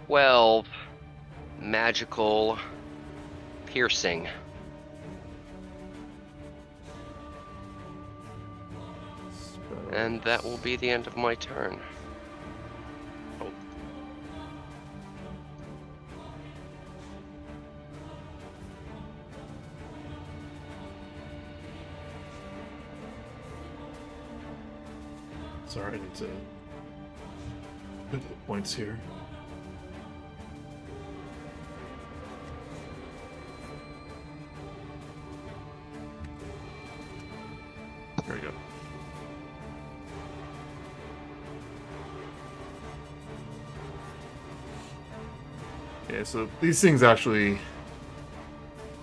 12 magical piercing. And that will be the end of my turn. Oh. Sorry, I need to put the points here. There we go. Yeah, so these things actually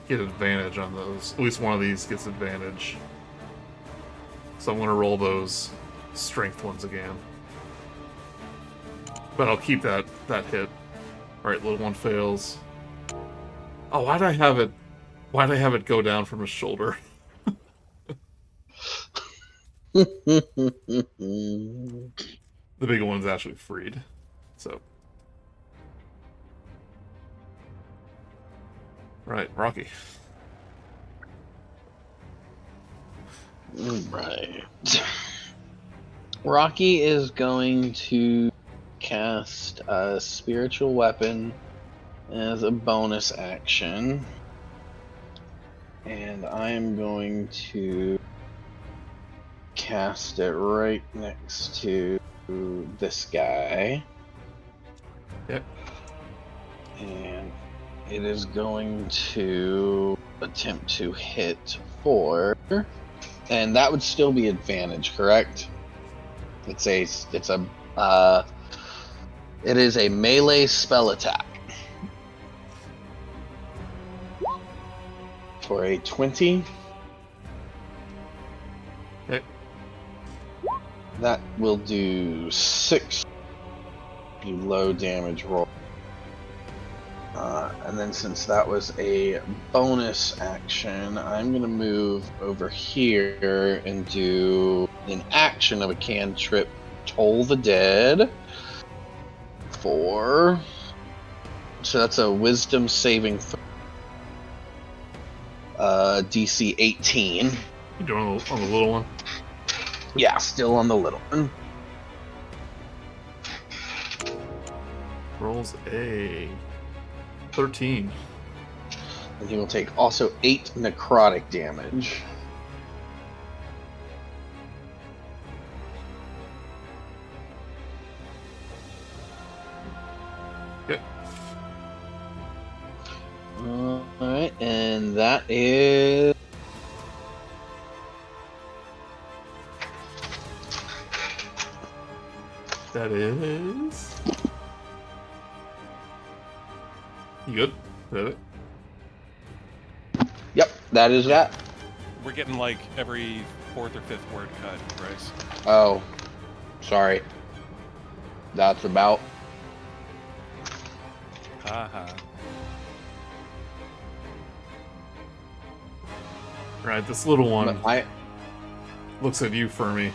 get advantage on those. At least one of these gets advantage. So I'm going to roll those strength ones again. But I'll keep that hit. Alright, little one fails. Oh, why'd I have it go down from his shoulder? The big one's actually freed. So. Right, Rok'kee. Right. Rok'kee is going to cast a spiritual weapon as a bonus action. And I'm going to cast it right next to this guy. Yep. And it is going to attempt to hit 4. And that would still be advantage, correct? It is a melee spell attack. For a 20. Okay. That will do 6 low damage roll. And then since that was a bonus action, I'm going to move over here and do an action of a cantrip, Toll the Dead. 4. So that's a wisdom saving DC 18. You doing on the little one? Yeah, still on the little one. Rolls a 13. And he will take also 8 necrotic damage. Yep. Alright, and that is... That is... You good? Is that it? Yep, that is that. We're getting like every 4th or 5th word cut, Brice. Oh, sorry. That's about... Haha. Right, this little one I looks at you, Fermi.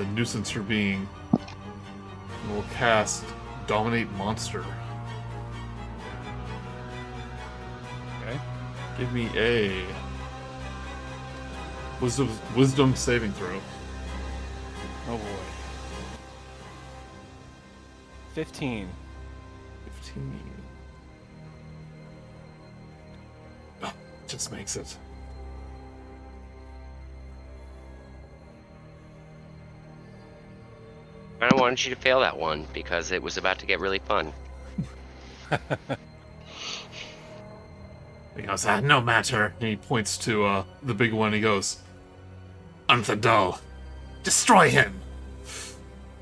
the nuisance you're being. And we'll cast Dominate Monster. Okay. Give me a wisdom saving throw. Oh boy. 15. 15. Oh, just makes it. I don't want you to fail that one because it was about to get really fun. He goes, no matter. And he points to the big one. He goes, Unthadal, destroy him.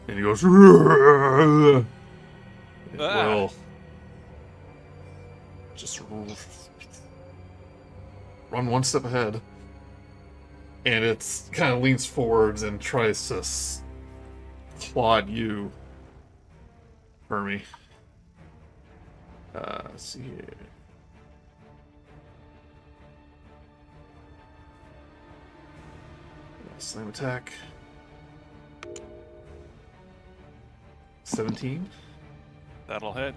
And he goes, it will just run one step ahead. And it kind of leans forwards and tries to claw at you, Fermi. Let's see here. Slam attack. 17. That'll hit.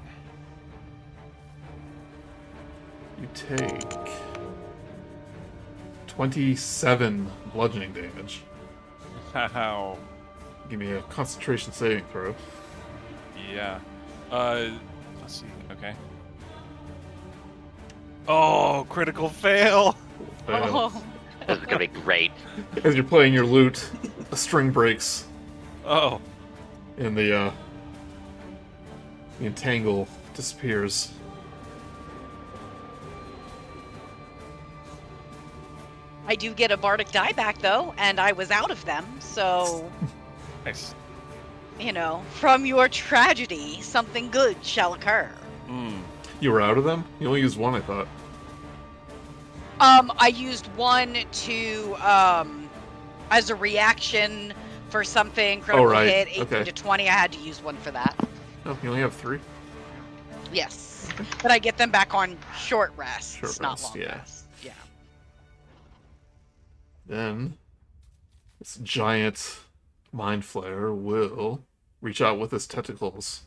You take 27 bludgeoning damage. How? Give me a concentration saving throw. Yeah. Let's see. Okay. Oh, critical fail. Fail. Oh. This is gonna be great. As you're playing your lute, a string breaks, Oh. and the entangle disappears. I do get a bardic die back though, and I was out of them, so Nice. you know, from your tragedy, something good shall occur. You were out of them? You only used one, I thought. I used one to as a reaction for something critical right. hit, 18 Okay. to 20. I had to use one for that. Oh, you only have 3? Yes, but I get them back on short rests, Short not rest, long yeah. rests. Yeah. Then, this giant Mind Flayer will reach out with his tentacles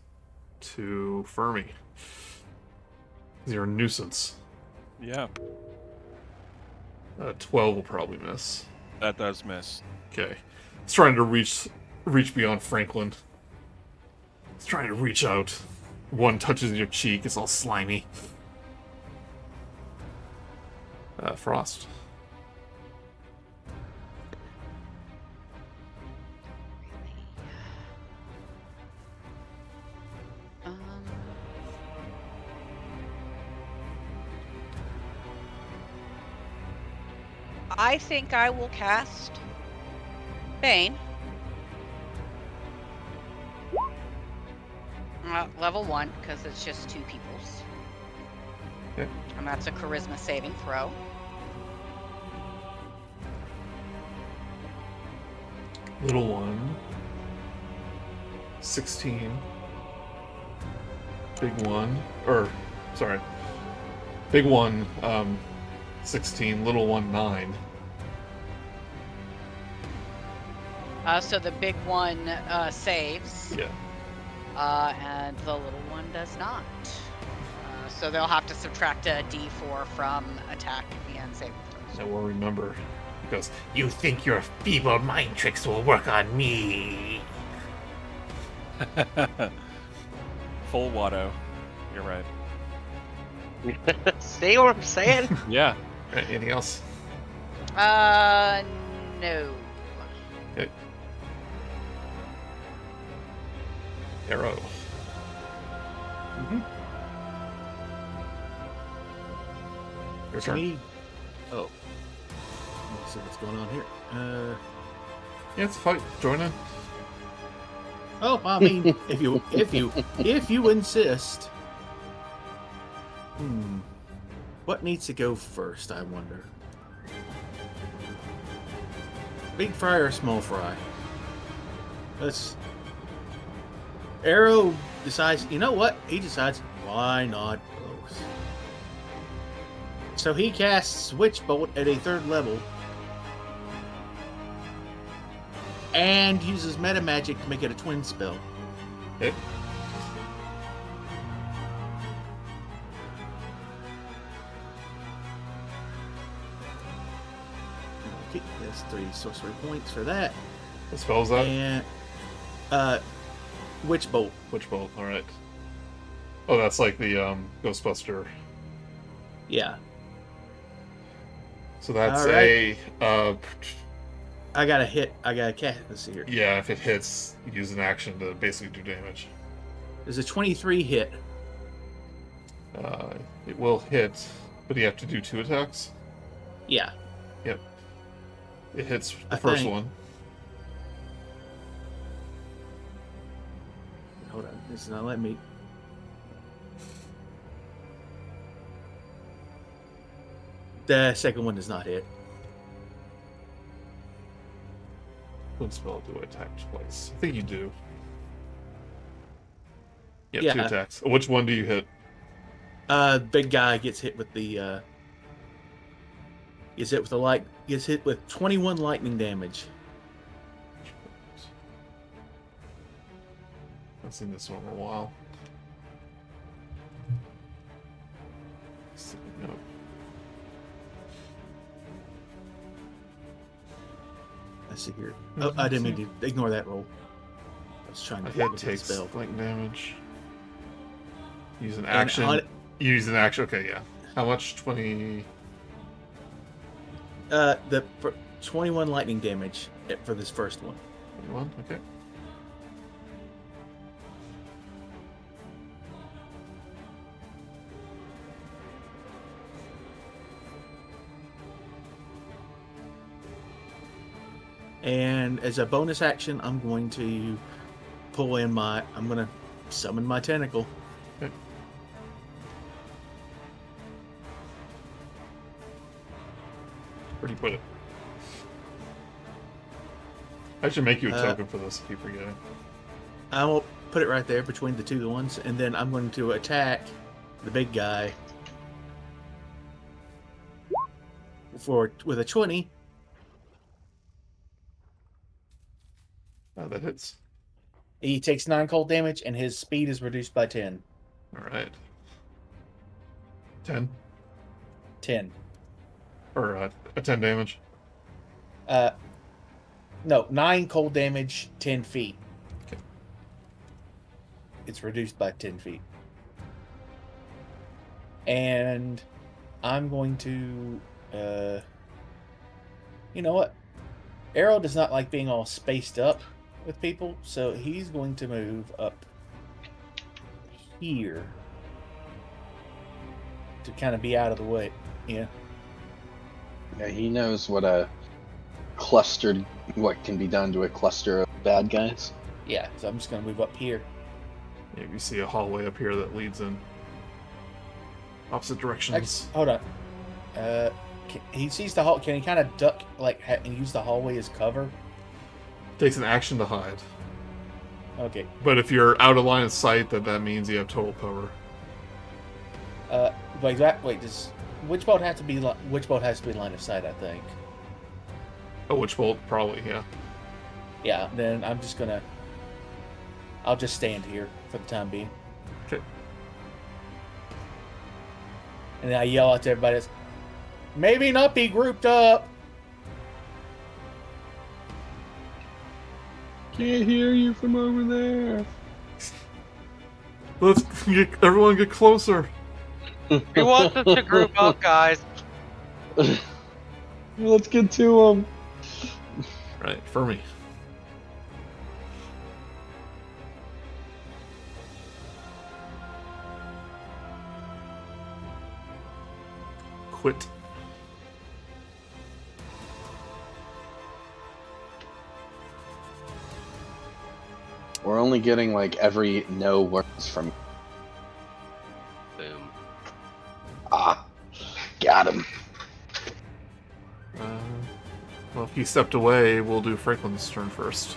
to Fermi. You're a nuisance. Yeah. 12 will probably miss. That does miss. Okay. It's trying to reach beyond Franklin. It's trying to reach out. One touches your cheek, it's all slimy. Frost. I think I will cast Bane. Level 1, because it's just 2 people's. Okay. And that's a charisma saving throw. Little one. 16. Big one. Sorry. Big one, 16. Little one, 9. So the big one saves. Yeah. And the little one does not. So they'll have to subtract a d4 from attack and saving throws. And we'll remember. Because You think your feeble mind tricks will work on me? Full Watto. You're right. See what I'm saying? Yeah. anything else? No. Okay. Erro. Your turn. Me? Oh. Let's see what's going on here. Yeah, it's a fight. Join in. Oh, I mean, if you insist. What needs to go first, I wonder? Big fry or small fry? Erro decides, you know what? He decides, why not both? So he casts Witch Bolt at a 3rd level. and uses meta magic to make it a twin spell. Okay. Okay, that's 3 sorcery points for that. What spell is that? And Witch Bolt. Witch Bolt, alright. Oh, that's like the Ghostbuster. Yeah. So that's Alright. a I got a cast this here. yeah, if it hits, you use an action to basically do damage. There's a 23 hit. It will hit, but you have to do 2 attacks. Yeah. Yep. It hits the I first think. one. Hold on. This is not letting me. The second one does not hit. What spell do I attack twice? I think you do. Yep, Yeah. 2 attacks. Which one do you hit? Big guy gets hit with the gets hit with 21 lightning damage. I've seen this one in a while. No. Let's see here. Oh, I didn't mean to ignore that roll. I was trying to A hit hit with the takes spell. lightning damage. Use an And action. on- Use an action. Okay, yeah. How much? 20. For 21 lightning damage for this first one. 21? Okay. And as a bonus action, I'm going to I'm going to summon my tentacle. Okay. Where'd you put it? I should make you a token for this if you forget it. I will put it right there between the two ones, and then I'm going to attack the big guy with a 20. Oh, that hits. He takes 9 cold damage, and his speed is reduced by 10. Alright. 10? 10. Or a 10 damage? No, 9 cold damage, 10 feet. Okay. It's reduced by 10 feet. And I'm going to, you know what? Erro does not like being all spaced up with people, so he's going to move up here to kind of be out of the way. Yeah. Yeah, he knows what can be done to a cluster of bad guys. Yeah, so I'm just going to move up here. Yeah, you see a hallway up here that leads in opposite directions. Hold on. He sees the hall. Can he kind of duck, and use the hallway as cover? Takes an action to hide. Okay. But if you're out of line of sight, that means you have total cover. Wait. Does Witch Bolt have to be line of sight? I think. Oh, Witch Bolt, probably, yeah. Yeah. Then I'll just stand here for the time being. Okay. And then I yell out to everybody, maybe not be grouped up. Can't hear you from over there. Let's everyone get closer. He wants us to group up, guys. Let's get to him. Right, Fermi. Quit. We're only getting every no words from. Boom. Ah, got him. Well, if he stepped away, we'll do Franklin's turn first.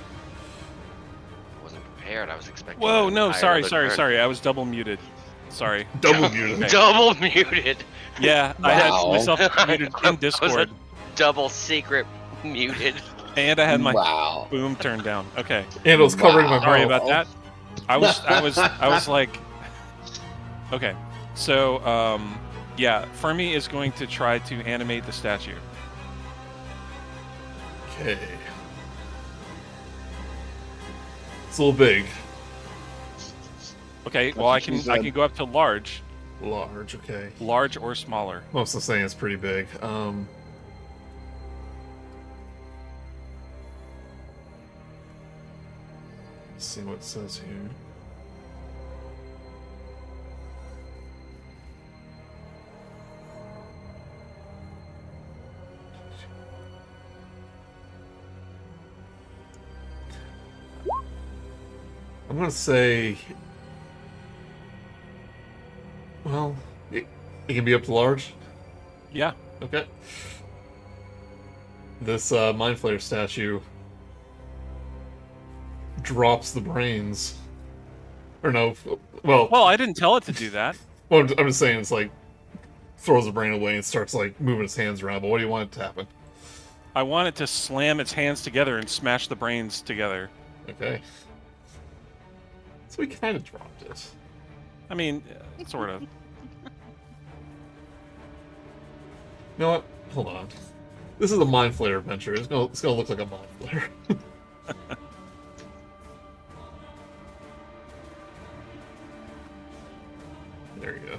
I wasn't prepared. I was expecting. Whoa, an no, entire sorry. turn. I was double muted. Sorry. Double muted. Okay. Double muted. Yeah, I had Wow. myself muted I in was Discord. a double secret muted. And I had my Wow. boom turned down. Okay. And it was covering my Sorry mouth. about that. I was like, okay. So, yeah, Fermi is going to try to animate the statue. Okay. It's a little big. Okay, That's well, I what she can said. go up to large, Large, okay. large or smaller. I'm also saying it's pretty big. Let's see what it says here. I'm gonna say, well, it can be up to large. Yeah. Okay. This Mind Flayer statue drops the brains. Or no, well, Well, I didn't tell it to do that. well, I'm just saying it's like throws the brain away and starts like moving its hands around. But what do you want it to happen? I want it to slam its hands together and smash the brains together. Okay. So we kind of dropped it. I mean, sort of. You know what? Hold on. This is a Mind Flayer adventure. It's gonna look like a Mind Flayer. There you go.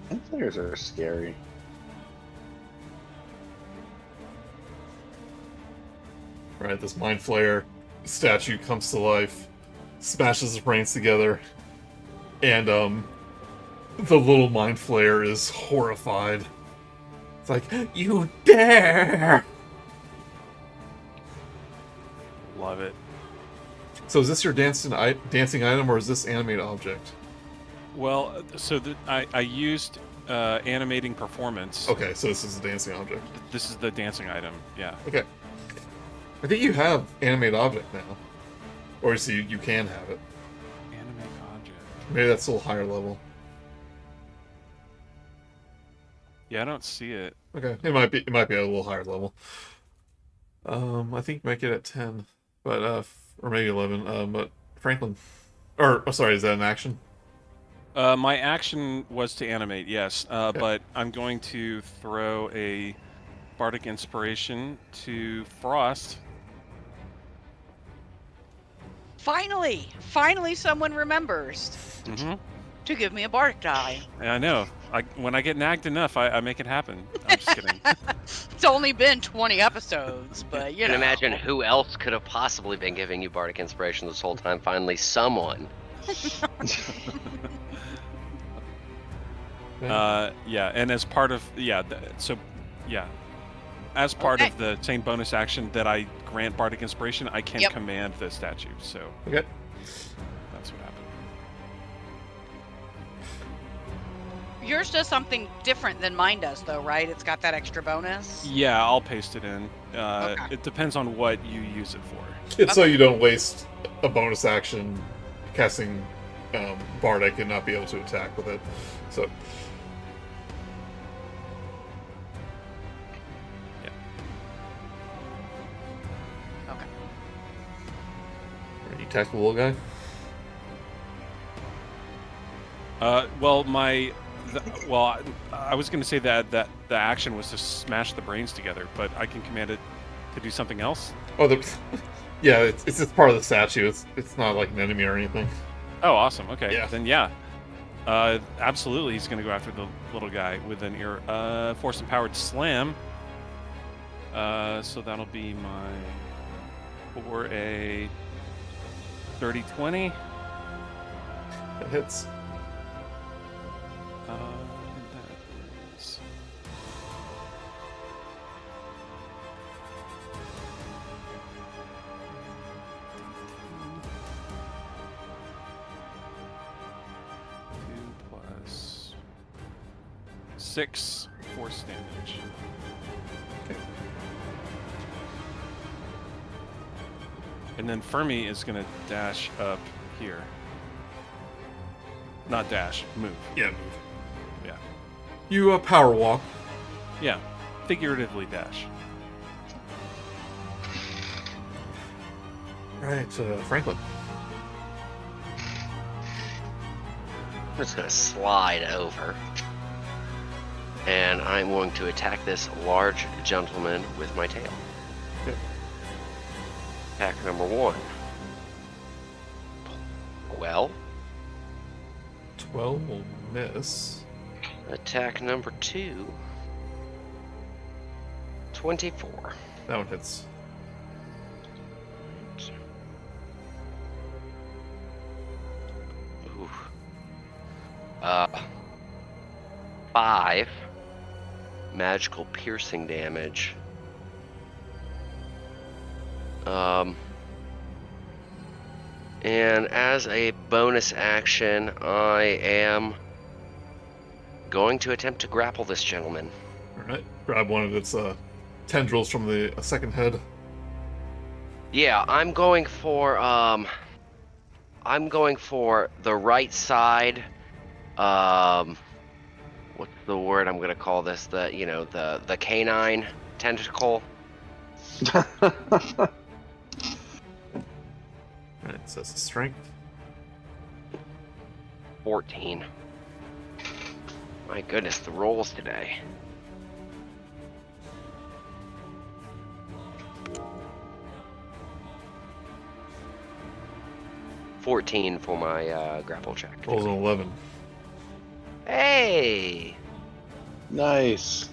Mind Flayers are scary. Right, this Mind Flayer statue comes to life, smashes the brains together, and the little Mind Flayer is horrified. It's like, you dare! Love it. So is this your dancing item, or is this animated object? Well, so I used animating performance. Okay, so this is a dancing object. This is the dancing item. Yeah. Okay. I think you have animated object now. Or so you can have it. Animate object. Maybe that's a little higher level. Yeah, I don't see it. Okay. It might be a little higher level. I think you might get it at 10. But or maybe 11. But Franklin. Sorry, is that an action? My action was to animate, yes. But I'm going to throw a Bardic Inspiration to Frost. Finally someone remembers Mm-hmm. to give me a bardic die. I know. When I get nagged enough, I make it happen. I'm just kidding. It's only been 20 episodes, but you You know. can imagine who else could have possibly been giving you Bardic Inspiration this whole time. Finally, someone. Yeah, and as part of as part of the same bonus action that I grant Bardic Inspiration, I can command the statue. So Okay. that's what happened. Yours does something different than mine does, though, right? It's got that extra bonus. Yeah, I'll paste it in. Okay. It depends on what you use it for. It's so you don't waste a bonus action casting Bardic and not be able to attack with it. So Okay. you attack the little guy. I was going to say that the action was to smash the brains together, but I can command it to do something else. Oh, yeah, it's just part of the statue. It's not like an enemy or anything. Oh, awesome. Okay, Yeah. then yeah. Absolutely, he's going to go after the little guy with an force-empowered slam. So that'll be for a 30-20. That hits. That is... +2 + 6 force damage. Okay. And then Fermi is going to dash up here. Not dash, move. Yeah, move. Yeah. You power walk. Yeah. figuratively dash. Right, Franklin. I'm just gonna slide over. And I'm going to attack this large gentleman with my tail. Okay. Attack number 1. Well, 12 will miss. attack number 2. 24. That one hits. Ooh. 5 magical piercing damage. And as a bonus action, I am going to attempt to grapple this gentleman. Alright. Grab one of its tendrils from the second head. Yeah, I'm going for the right side. What's the word I'm gonna call this? The canine tentacle. Alright, so that's a strength. 14. My goodness, the rolls today. $14 for my grapple check. Rolls an 11. Hey! Nice.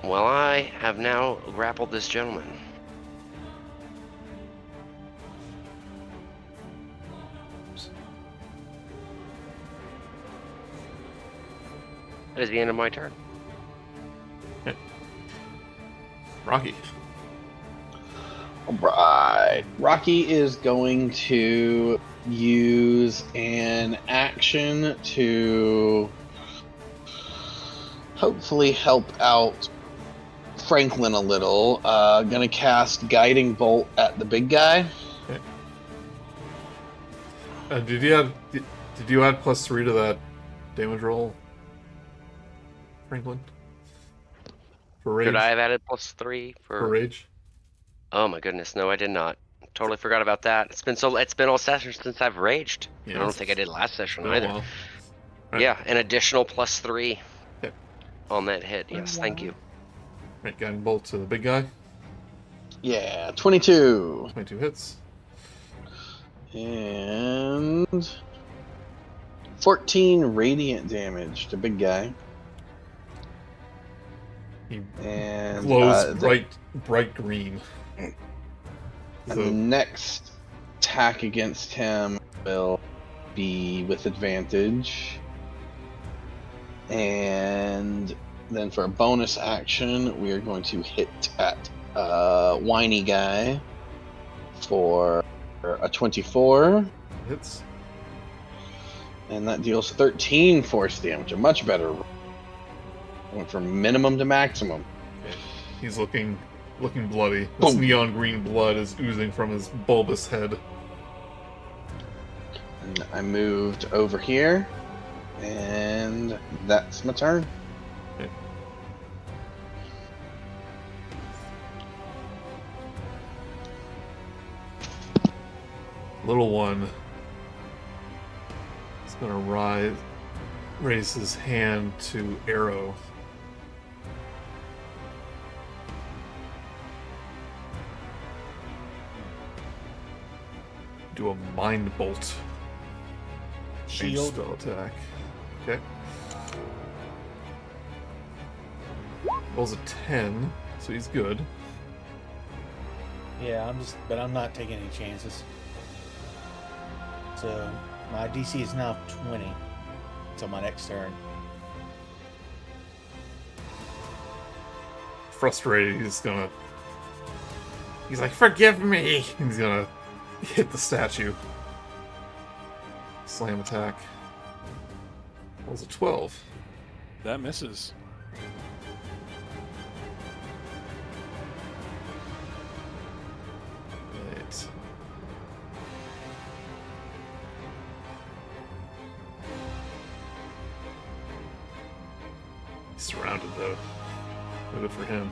Well, I have now grappled this gentleman. That is the end of my turn. Rok'kee. Alright. Rok'kee is going to use an action to hopefully help out Franklin a little. Gonna cast Guiding Bolt at the big guy. Okay. Did you add +3 to that damage roll, Franklin? For rage? Could I have added +3 For rage? Oh my goodness, no, I did not. Totally forgot about that. It's been all sessions since I've raged. Yeah, I don't think I did last session been a either. while. Right. Yeah, an additional +3 Okay. on that hit. Yes, thank you. Right, Guiding Bolt to the big guy. Yeah, 22. 22 hits. And 14 radiant damage to big guy. He And glows bright green. And So, the next attack against him will be with advantage. And then for a bonus action, we are going to hit at Whiny Guy for a 24. hits. And that deals 13 force damage. A much better roll. Went from minimum to maximum. Okay. He's looking bloody. This Boom. neon green blood is oozing from his bulbous head. And I moved over here. And that's my turn. Okay. Little one is gonna raise his hand to Erro. Do a mind bolt. Range Shield. spell attack. Okay. Rolls a 10, so he's good. Yeah, I'm not taking any chances. So my DC is now 20 until my next turn. Frustrated, he's like, forgive me! He's gonna hit the statue. Slam attack. Rolls a 12. That misses. Right. He's surrounded though. Good for him.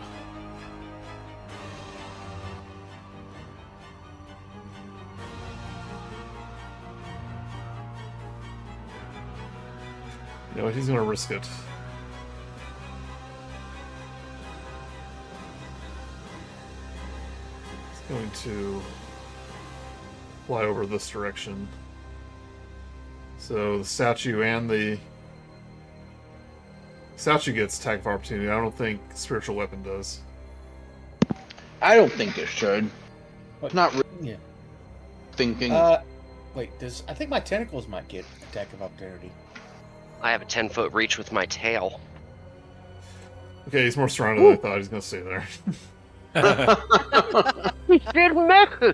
You know what? He's going to risk it. He's going to fly over this direction. So the statue and the statue gets attack of opportunity. I don't think spiritual weapon does. I don't think it should. Not really Yeah. thinking. Wait, I think my tentacles might get attack of opportunity. I have a 10-foot reach with my tail. Okay, he's more surrounded than I thought. He's going to stay there. You should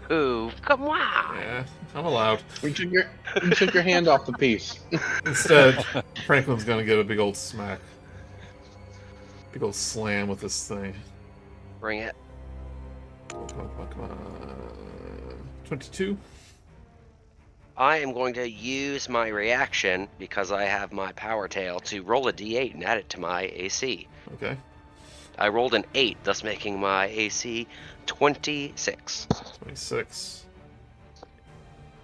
move. Come on. Yeah, I'm allowed. You took your hand off the piece. Instead, Franklin's going to get a big old smack. Big old slam with this thing. Bring it. Come on. 22? I am going to use my reaction, because I have my power tail, to roll a d8 and add it to my AC. Okay. I rolled an 8, thus making my AC 26. 26.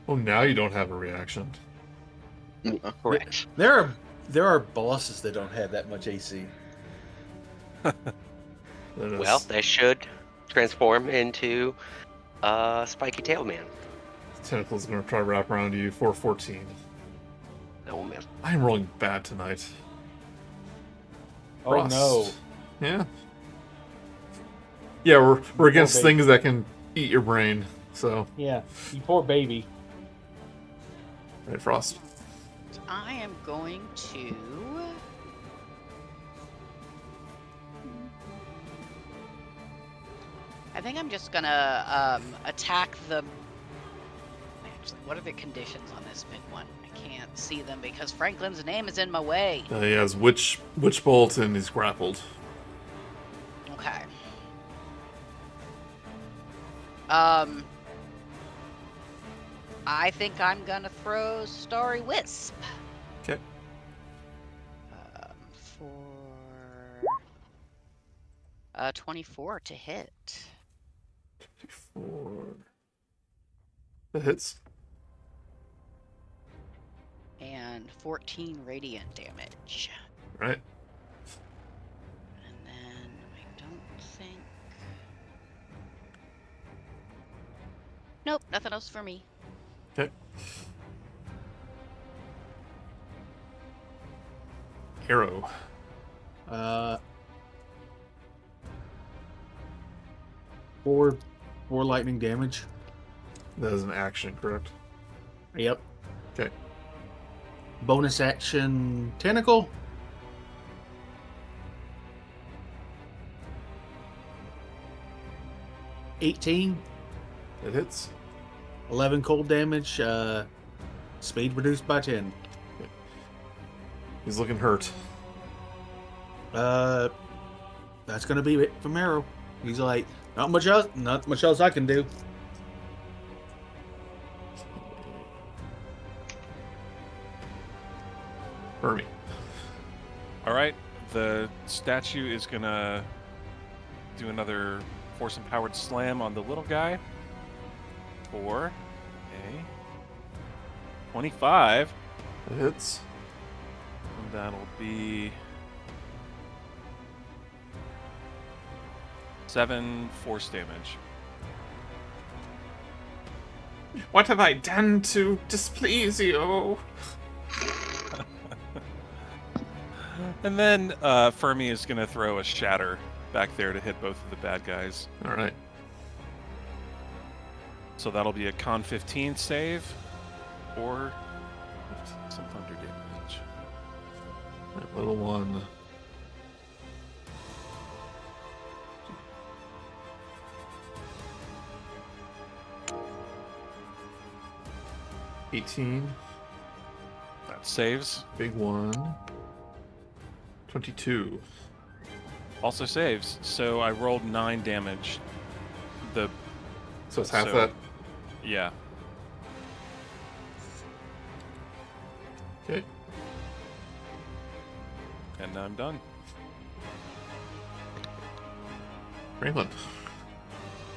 Oh, now you don't have a reaction. Correct. There are bosses that don't have that much AC. Well, they should transform into Spiky Tail Man. Tentacle's going to try to wrap around you for 14. No man. I'm rolling bad tonight. Oh Frost. no. Yeah. Yeah, we're against baby. things that can eat your brain, so. Yeah, you poor baby. Right, Frost. I am going to. I think I'm just gonna attack the. Actually, what are the conditions on this big one? I can't see them because Franklin's name is in my way. He has Witch Bolt and he's grappled. Okay. I think I'm gonna throw Starry Wisp. Okay. For 24 to hit. 24. That hits. And 14 radiant damage. Right. And then I don't think. Nope, nothing else for me. Okay. Erro. 4 lightning damage. That is an action, correct? Yep. Okay. Bonus action tentacle. $18. It hits. 11 cold damage. Speed reduced by 10. He's looking hurt. That's gonna be it from Erro. He's like, not much else I can do. Fermi. All right, the statue is gonna do another force empowered slam on the little guy for a 25. It hits. And that'll be 7 force damage. What have I done to displease you? And then Fermi is going to throw a shatter back there to hit both of the bad guys. All right. So that'll be a con 15 save or some thunder damage. That little one. $18. That saves. Big one. 22. Also saves. So I rolled 9 damage. So it's half that. Yeah. Okay. And I'm done. Raylan.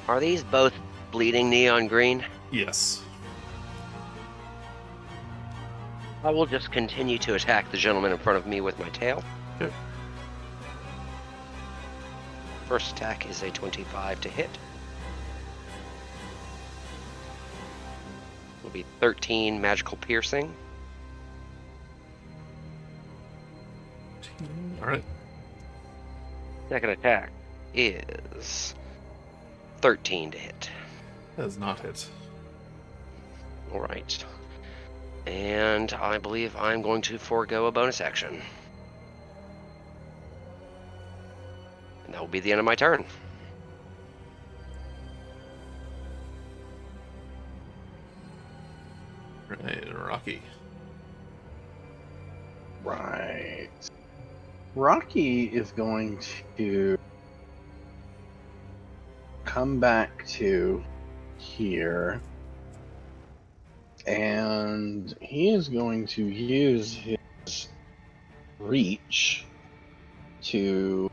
Are these both bleeding neon green? Yes. I will just continue to attack the gentleman in front of me with my tail. Okay. First attack is a 25 to hit. Will be 13 magical piercing. All right. Second attack is 13 to hit. That does not hit. All right. And I believe I'm going to forego a bonus action. And that will be the end of my turn. Right, Rok'kee. Right. Rok'kee is going to come back to here, and he is going to use his reach to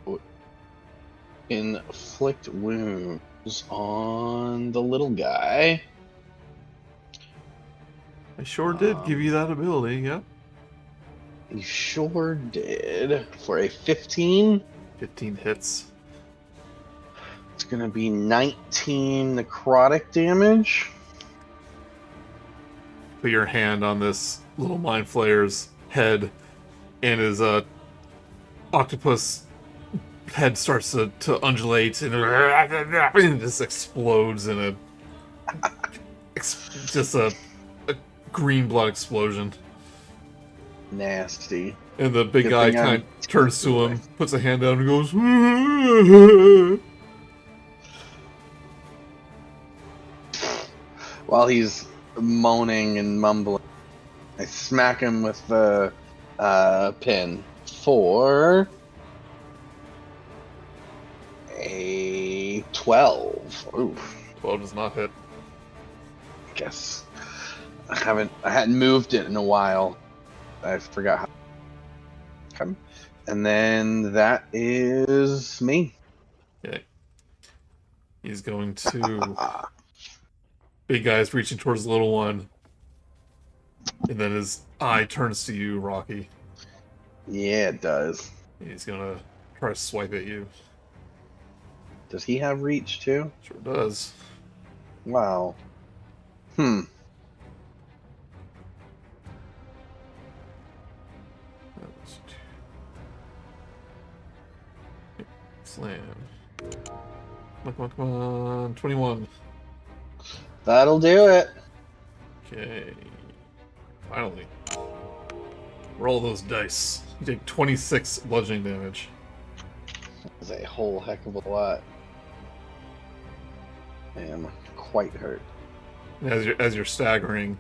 inflict wounds on the little guy. I sure did give you that ability, yeah. You sure did. For a 15. 15 hits. It's going to be 19 necrotic damage. Put your hand on this little Mind Flayer's head, and his octopus head starts to undulate, and it just explodes in a green blood explosion. Nasty. And the big Good guy thing I'm kind of turns to him, puts a hand down, and goes, While he's moaning and mumbling, I smack him with the pin for a 12. Oof. 12 does not hit. Guess I hadn't moved it in a while. I forgot how to come. And then that is me. Okay. He's going to... Big guy's reaching towards the little one. And then his eye turns to you, Rok'kee. Yeah, it does. He's gonna try to swipe at you. Does he have reach too? Sure does. Wow. Slam. Come on. 21. That'll do it. Okay. Finally. Roll those dice. You take 26 bludgeoning damage. That's a whole heck of a lot. I am quite hurt. And as you're staggering,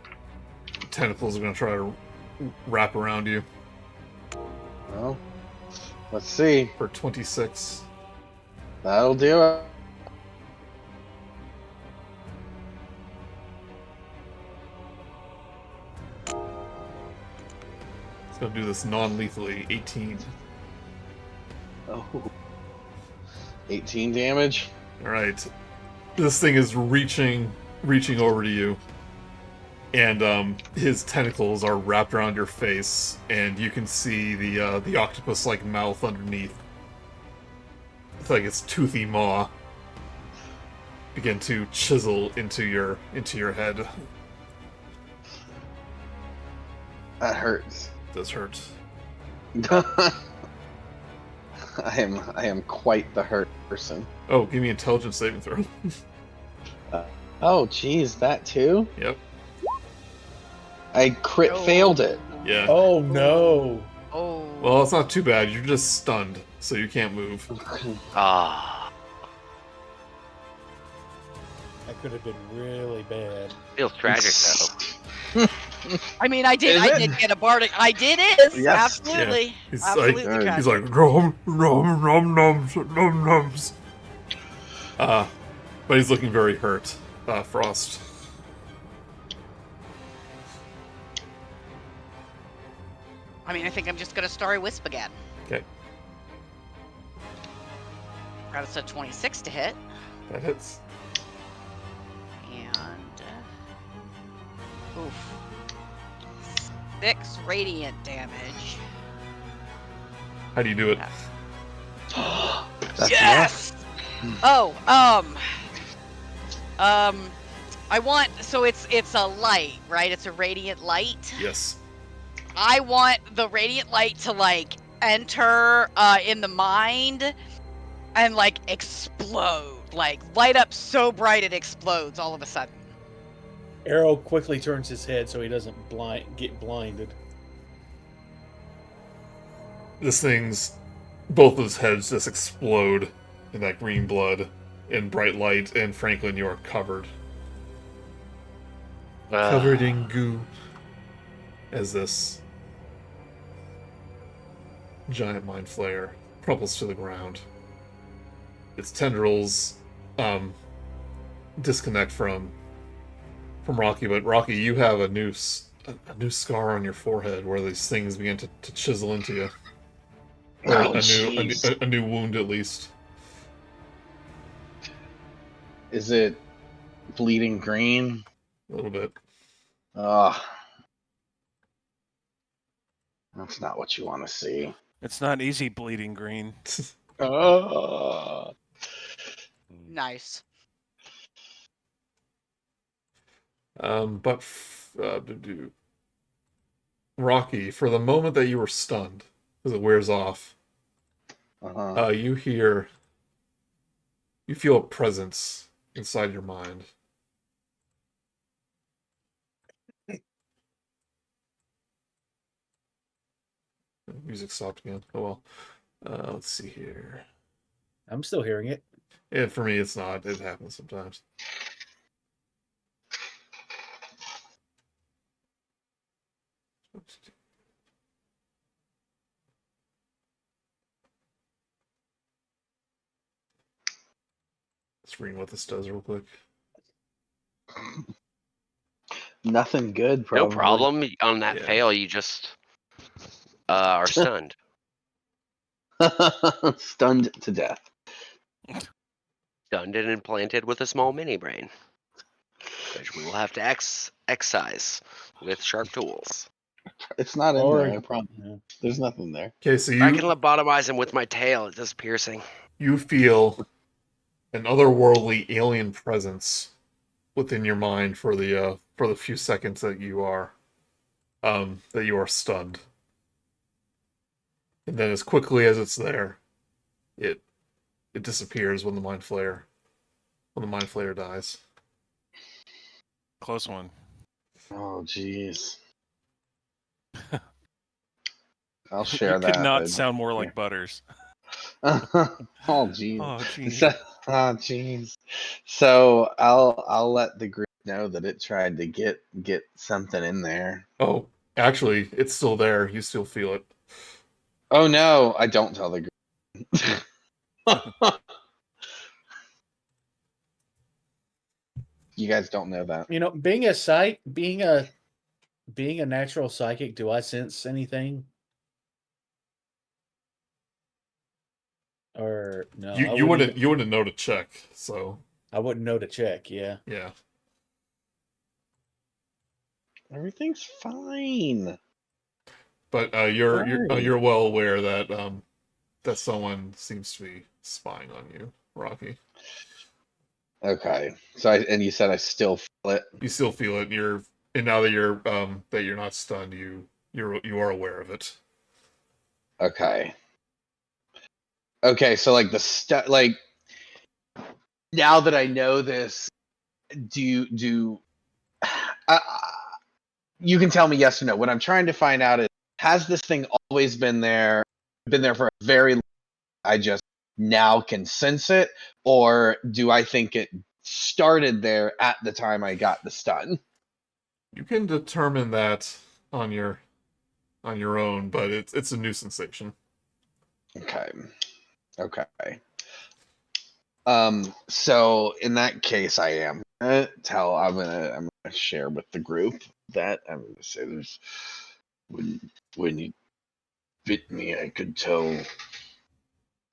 tentacles are going to try to wrap around you. Well, let's see. For 26. That'll do it. It's going to do this non-lethally. 18. Oh. 18 damage. Alright. This thing is reaching over to you. And his tentacles are wrapped around your face, and you can see the octopus-like mouth underneath. It's like its toothy maw begin to chisel into your head. That hurts. It does hurt. I am quite the hurt person. Oh, give me intelligence saving throw. Oh, geez, that too? Yep. I crit failed it. Yeah. Oh no. Oh. Well, it's not too bad. You're just stunned, so you can't move. Ah, That could have been really bad. feels tragic though. I mean, I did get a bardic. I did it. Yes. Absolutely. Yeah. He's Absolutely like, tragic. he's like, nom, nom, nom, noms, nom, noms. But he's looking very hurt, Frost. I mean, I think I'm just gonna Starry Wisp again. Okay. Got us a 26 to hit. That hits. And oof. 6 radiant damage. How do you do it? That's Yes! Oh, I want, so it's a light, right? It's a radiant light. Yes. I want the radiant light to like enter in the mind and like explode, like light up so bright it explodes all of a sudden. Erro quickly turns his head so he doesn't get blinded. This thing's both of his heads just explode in that green blood and bright light, and Franklin, you are covered. Covered in goo. As this giant Mind Flayer crumples to the ground. Its tendrils disconnect from Rok'kee, but Rok'kee, you have a new scar on your forehead where these things begin to chisel into you. Or Oh, a new wound, at least. Is it bleeding green? A little bit. Ugh. That's not what you want to see. It's not easy bleeding green. Nice. But Rok'kee, for the moment that you were stunned, because it wears off, you feel a presence inside your mind. Music stopped again. Oh well. Let's see here. I'm still hearing it. Yeah, for me, it's not. It happens sometimes. Let's read what this does real quick. Nothing good, probably. No problem. On that fail, you just are stunned. Stunned to death. Stunned and implanted with a small mini brain, which we will have to excise with sharp tools. It's not in Or- there, I promise. There's nothing there. Okay, so I can lobotomize him with my tail. It does piercing. you feel an otherworldly alien presence within your mind for the few seconds that you are stunned, and then as quickly as it's there, it disappears when the Mind Flayer dies. Close one. Oh, jeez. I'll share You that. could not sound more like Butters. Oh, jeez. Oh, jeez. Oh, jeez. So I'll let the group know that it tried to get something in there. Oh, actually, it's still there. You still feel it. Oh no! I don't tell the group. You guys don't know that. You know, being a natural psychic, do I sense anything? Or no? You wouldn't know to check, so I wouldn't know to check. Yeah. yeah. Everything's fine. But you're well aware that that someone seems to be spying on you, Rok'kee. Okay. So and you said I still feel it. You still feel it. And now that you're not stunned, you are aware of it. Okay. Okay. So like now that I know this, you can tell me yes or no. What I'm trying to find out is, has this thing always been there for a very long time? I just now can sense it, or do I think it started there at the time I got the stun? You can determine that on your own, but it's a new sensation. Okay. So in that case, I'm gonna share with the group that I'm gonna say there's when you bit me, I could tell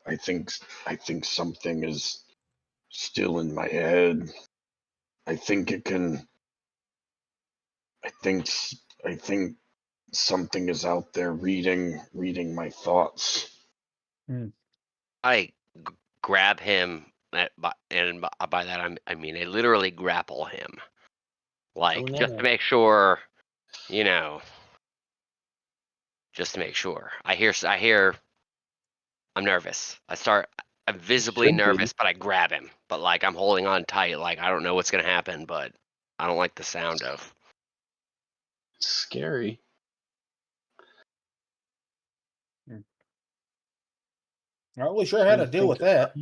I think something is still in my head. I think it can. I think something is out there reading my thoughts. I grab him, and by that I mean I literally grapple him, like just to make sure, you know, just to make sure. I hear. I'm nervous. I'm visibly Should be. nervous, but I grab him. But like I'm holding on tight, like I don't know what's gonna happen, but I don't like the sound of. Scary. Not really sure how to deal with that.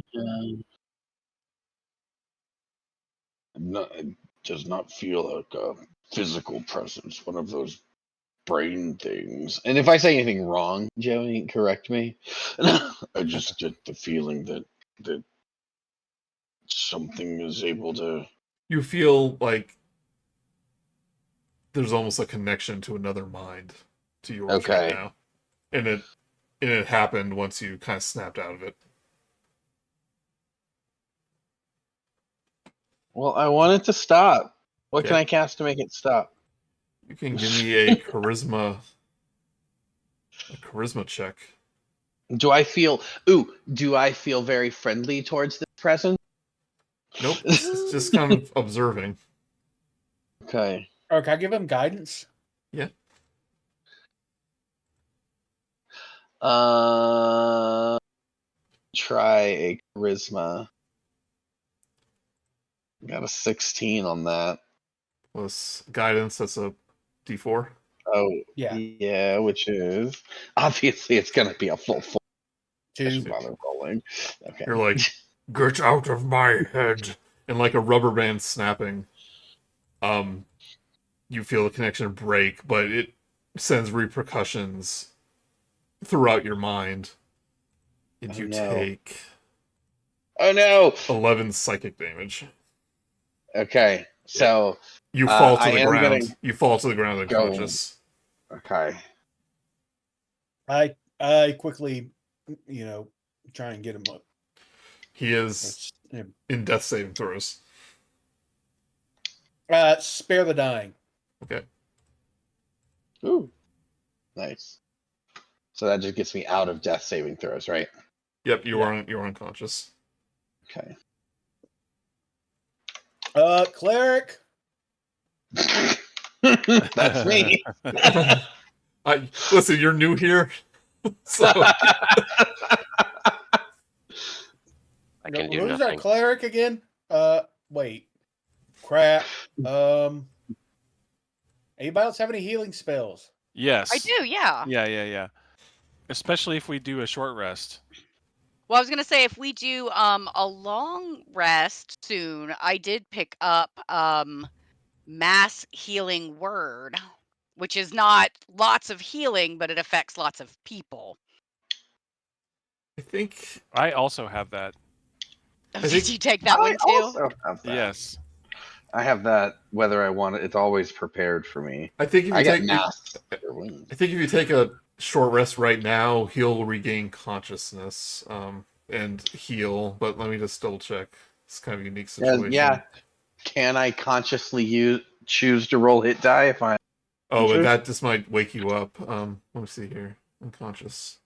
It does not feel like a physical presence. One of those brain things. And if I say anything wrong, Joey, correct me. I just get the feeling that something is able to. You feel like there's almost a connection to another mind to yours right Okay. now, and it happened once you kind of snapped out of it. Well, I want it to stop. What can Okay. I cast to make it stop? You can give me a charisma check. Do I feel very friendly towards this presence? Nope, it's just kind of observing. Okay. Or can I give him guidance? Yeah. Try a charisma. Got a 16 on that. Plus guidance, that's a D4. Oh, Yeah. yeah, which is obviously it's gonna be a full. Two. Bother rolling. Okay. You're like, get out of my head, and like a rubber band snapping. You feel the connection break, but it sends repercussions throughout your mind. And you take Oh no! 11 psychic damage. Okay, so you fall to I the am ground. gonna You fall to the ground unconscious. Okay. I quickly, try and get him up. He is in death saving throws. Spare the dying. Okay. Ooh, nice. So that just gets me out of death saving throws, right? Yep, you're unconscious. Okay. Cleric. That's me. Listen, you're new here, so I can do Who's nothing. our cleric again? Wait. Crap. Anybody else have any healing spells? Yes. I do, yeah. Yeah. Especially if we do a short rest. Well, I was gonna say if we do a long rest soon, I did pick up mass healing word, which is not lots of healing, but it affects lots of people. I think I also have that. Did you take that one too? Also have that. Yes. I have that whether I want it. It's always prepared for me. I think if you take wounds. I think if you take a short rest right now, he'll regain consciousness and heal. But let me just double check. It's kind of a unique situation. Yeah. Can I consciously choose to roll hit die if I? Oh, but that just might wake you up. Let me see here. Unconscious.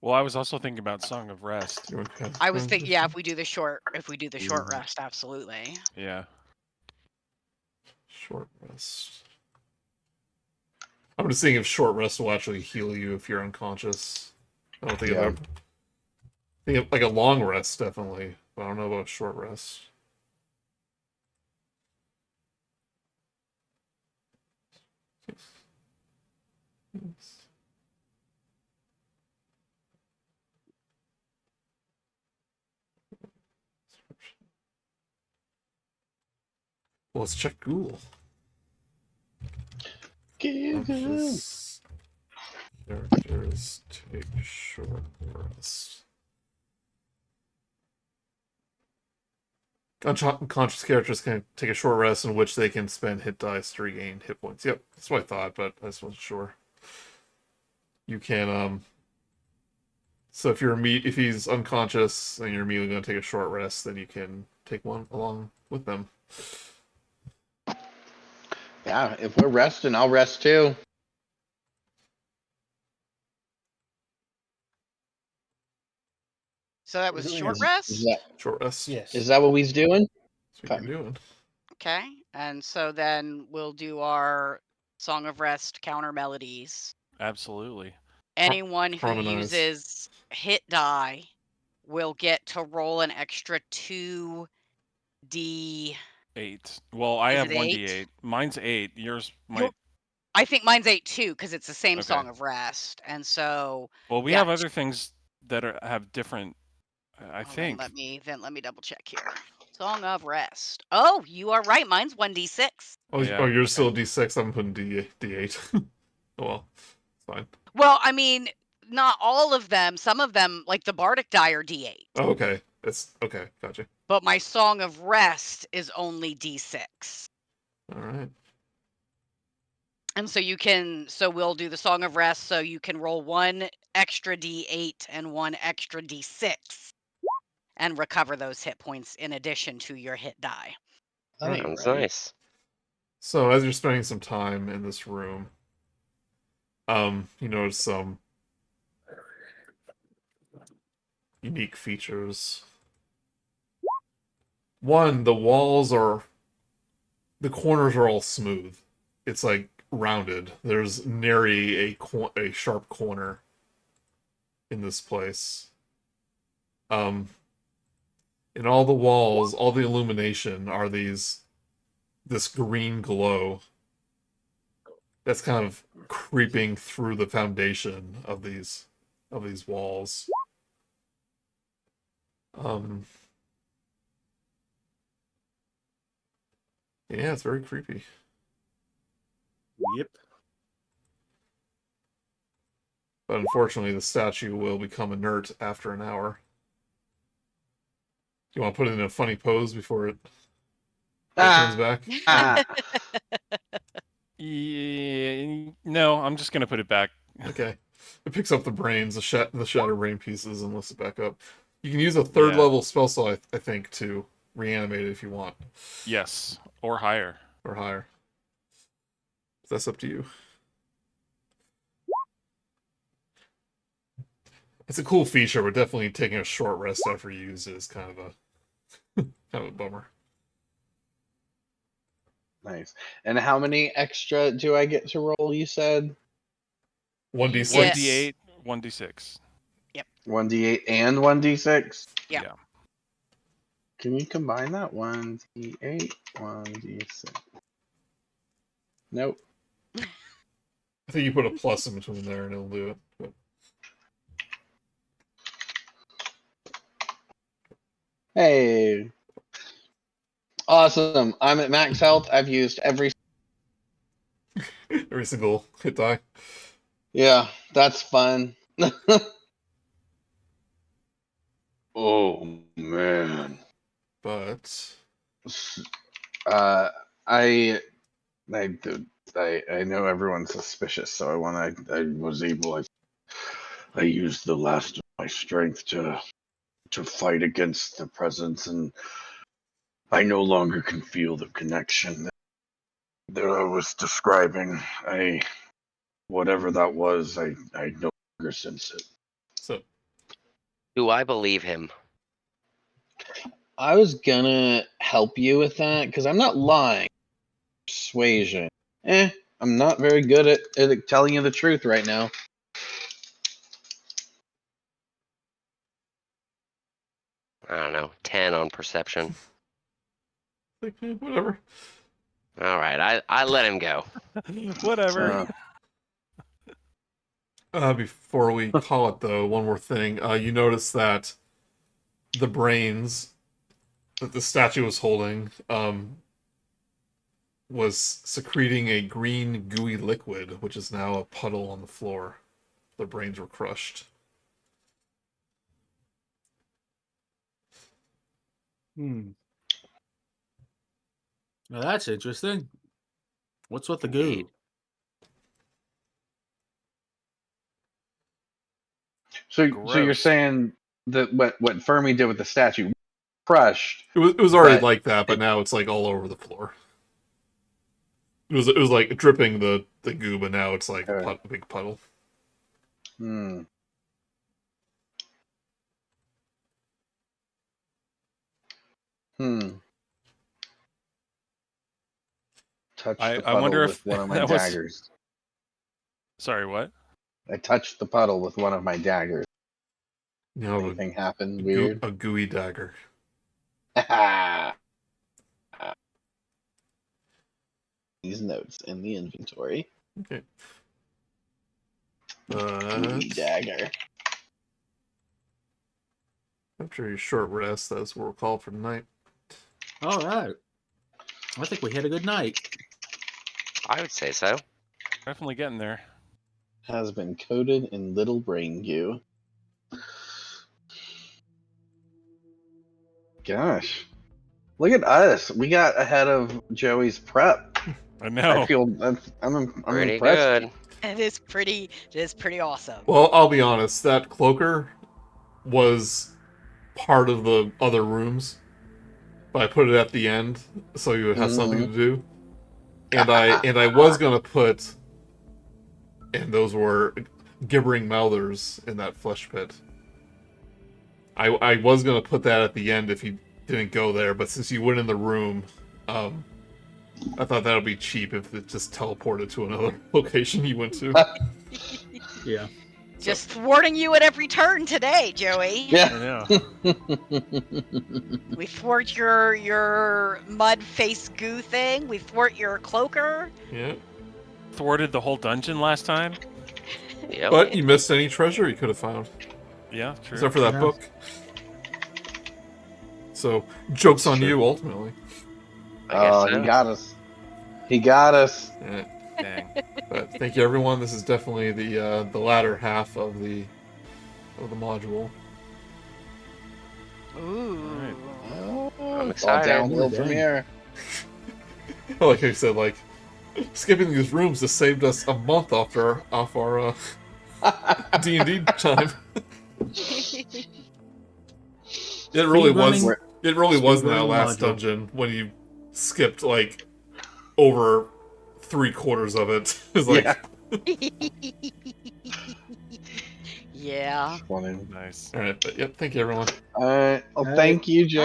Well, I was also thinking about Song of Rest. I was thinking, yeah, if we do the short rest, absolutely. Yeah. Short rest. I'm just seeing if short rest will actually heal you if you're unconscious. I don't think I think like a long rest definitely, but I don't know about a short rest. Well, let's check Google. Characters take short rest. Unconscious characters can take a short rest in which they can spend hit dice to regain hit points. Yep, that's what I thought, but I just wasn't sure. You can So if he's unconscious and you're immediately going to take a short rest, then you can take one along with them. Yeah, if we're resting, I'll rest too. So that We're was doing short a- rest? Is that Short rest. Yes. is that what we's doing? That's what you're doing. Okay. And so then we'll do our Song of Rest counter melodies. Absolutely. Anyone who Harmonize. uses hit die will get to roll an extra 2d. 8. Well, I Is have it 1d8. 8? Mine's 8. Yours Your- might. I think mine's 8 too, because it's the same Okay. Song of Rest. And so Well, we yeah. have other things that have different. I Hold on, think. let me double check here. Song of Rest. Oh, you are right. Mine's 1d6. Oh, Yeah, you're okay. still D6. I'm putting D8. Oh, well, it's fine. Well, I mean, not all of them. Some of them, like the Bardic die, are d8. Oh, okay. It's okay. Gotcha. But my Song of Rest is only d6. All right. And so we'll do the Song of Rest, so you can roll 1 extra d8 and 1 extra d6 and recover those hit points in addition to your hit die. Right, Sounds right. nice. So as you're spending some time in this room, you notice some unique features. One, the corners are all smooth. It's like rounded. There's nary a sharp corner in this place. In all the walls, all the illumination are this green glow that's kind of creeping through the foundation of these walls. Yeah, it's very creepy. Yep. But unfortunately, the statue will become inert after an hour. Do you want to put it in a funny pose before it turns back? Yeah, no, I'm just gonna put it back. Okay. It picks up the brains, the shattered brain pieces, and lifts it back up. You can use a third level spell slot, I think, to reanimate it if you want. Yes, or higher. Or higher. That's up to you. It's a cool feature, but definitely taking a short rest after you use it is kind of a bummer. Nice. And how many extra do I get to roll, you said? 1d6. Yes. 1d8, 1d6. 1d8 and 1d6? Yeah. Yeah. Can you combine that? 1d8, 1d6. Nope. I think you put a plus in between there and it'll do it. But... Hey. Awesome. I'm at max health. I've used every single hit die. Yeah, that's fun. Oh man. But I know everyone's suspicious, so I was able. I used the last of my strength to fight against the presence, and I no longer can feel the connection that I was describing. Whatever that was, I no longer sense it. So Do I believe him? I was gonna help you with that because I'm not lying. Persuasion. I'm not very good at telling you the truth right now. I don't know. 10 on perception. Whatever. All right, I let him go. Whatever. Before we call it though, one more thing. You notice that the brains that the statue was holding was secreting a green gooey liquid, which is now a puddle on the floor. The brains were crushed. Now that's interesting. What's with the goo? Indeed. So you're Gross. saying that what Fermi did with the statue, crushed. It was already But- like that, but now it's like all over the floor. It was like dripping the goo, but now it's like a big puddle. Hmm. Touched the I puddle wonder with if one of my that was- daggers. Sorry, what? I touched the puddle with one of my daggers. You know, Anything happened weird? a gooey dagger. These notes in the inventory. Okay. Gooey dagger. After your short rest, that's what we're called for tonight. All right. I think we had a good night. I would say so. Definitely getting there. Has been coated in little brain goo. Gosh. Look at us. We got ahead of Joey's prep. I know. I feel I'm Pretty impressed. good. It is pretty awesome. Well, I'll be honest. That cloaker was part of the other rooms, but I put it at the end so you would have something to do. And I was gonna put, and those were gibbering mouthers in that flesh pit. I was gonna put that at the end if you didn't go there, but since you went in the room, I thought that would be cheap if it just teleported to another location you went to. Yeah. Just thwarting you at every turn today, Joey. I Yeah. know. We thwart your mud face goo thing. We thwart your cloaker. Yeah. Thwarted the whole dungeon last time. Yep. But you missed any treasure you could have found. Yeah, true. Except for that Yeah. book. So, joke's on you, ultimately. I guess Oh, so. he got us. He got us. Yeah. Dang. But thank you, everyone. This is definitely the latter half of the module. Ooh. Oh, I'm it's all excited. downhill Dang. from here. Like I said, like skipping these rooms just saved us a month off our D&D time. It really was. running- It really was in speed that running last module. dungeon when you skipped like over 3/4 of it. It's like Yeah. Funny. Nice. all right, but yep. Thank you, everyone. All right. Well, All right. thank you, Joey.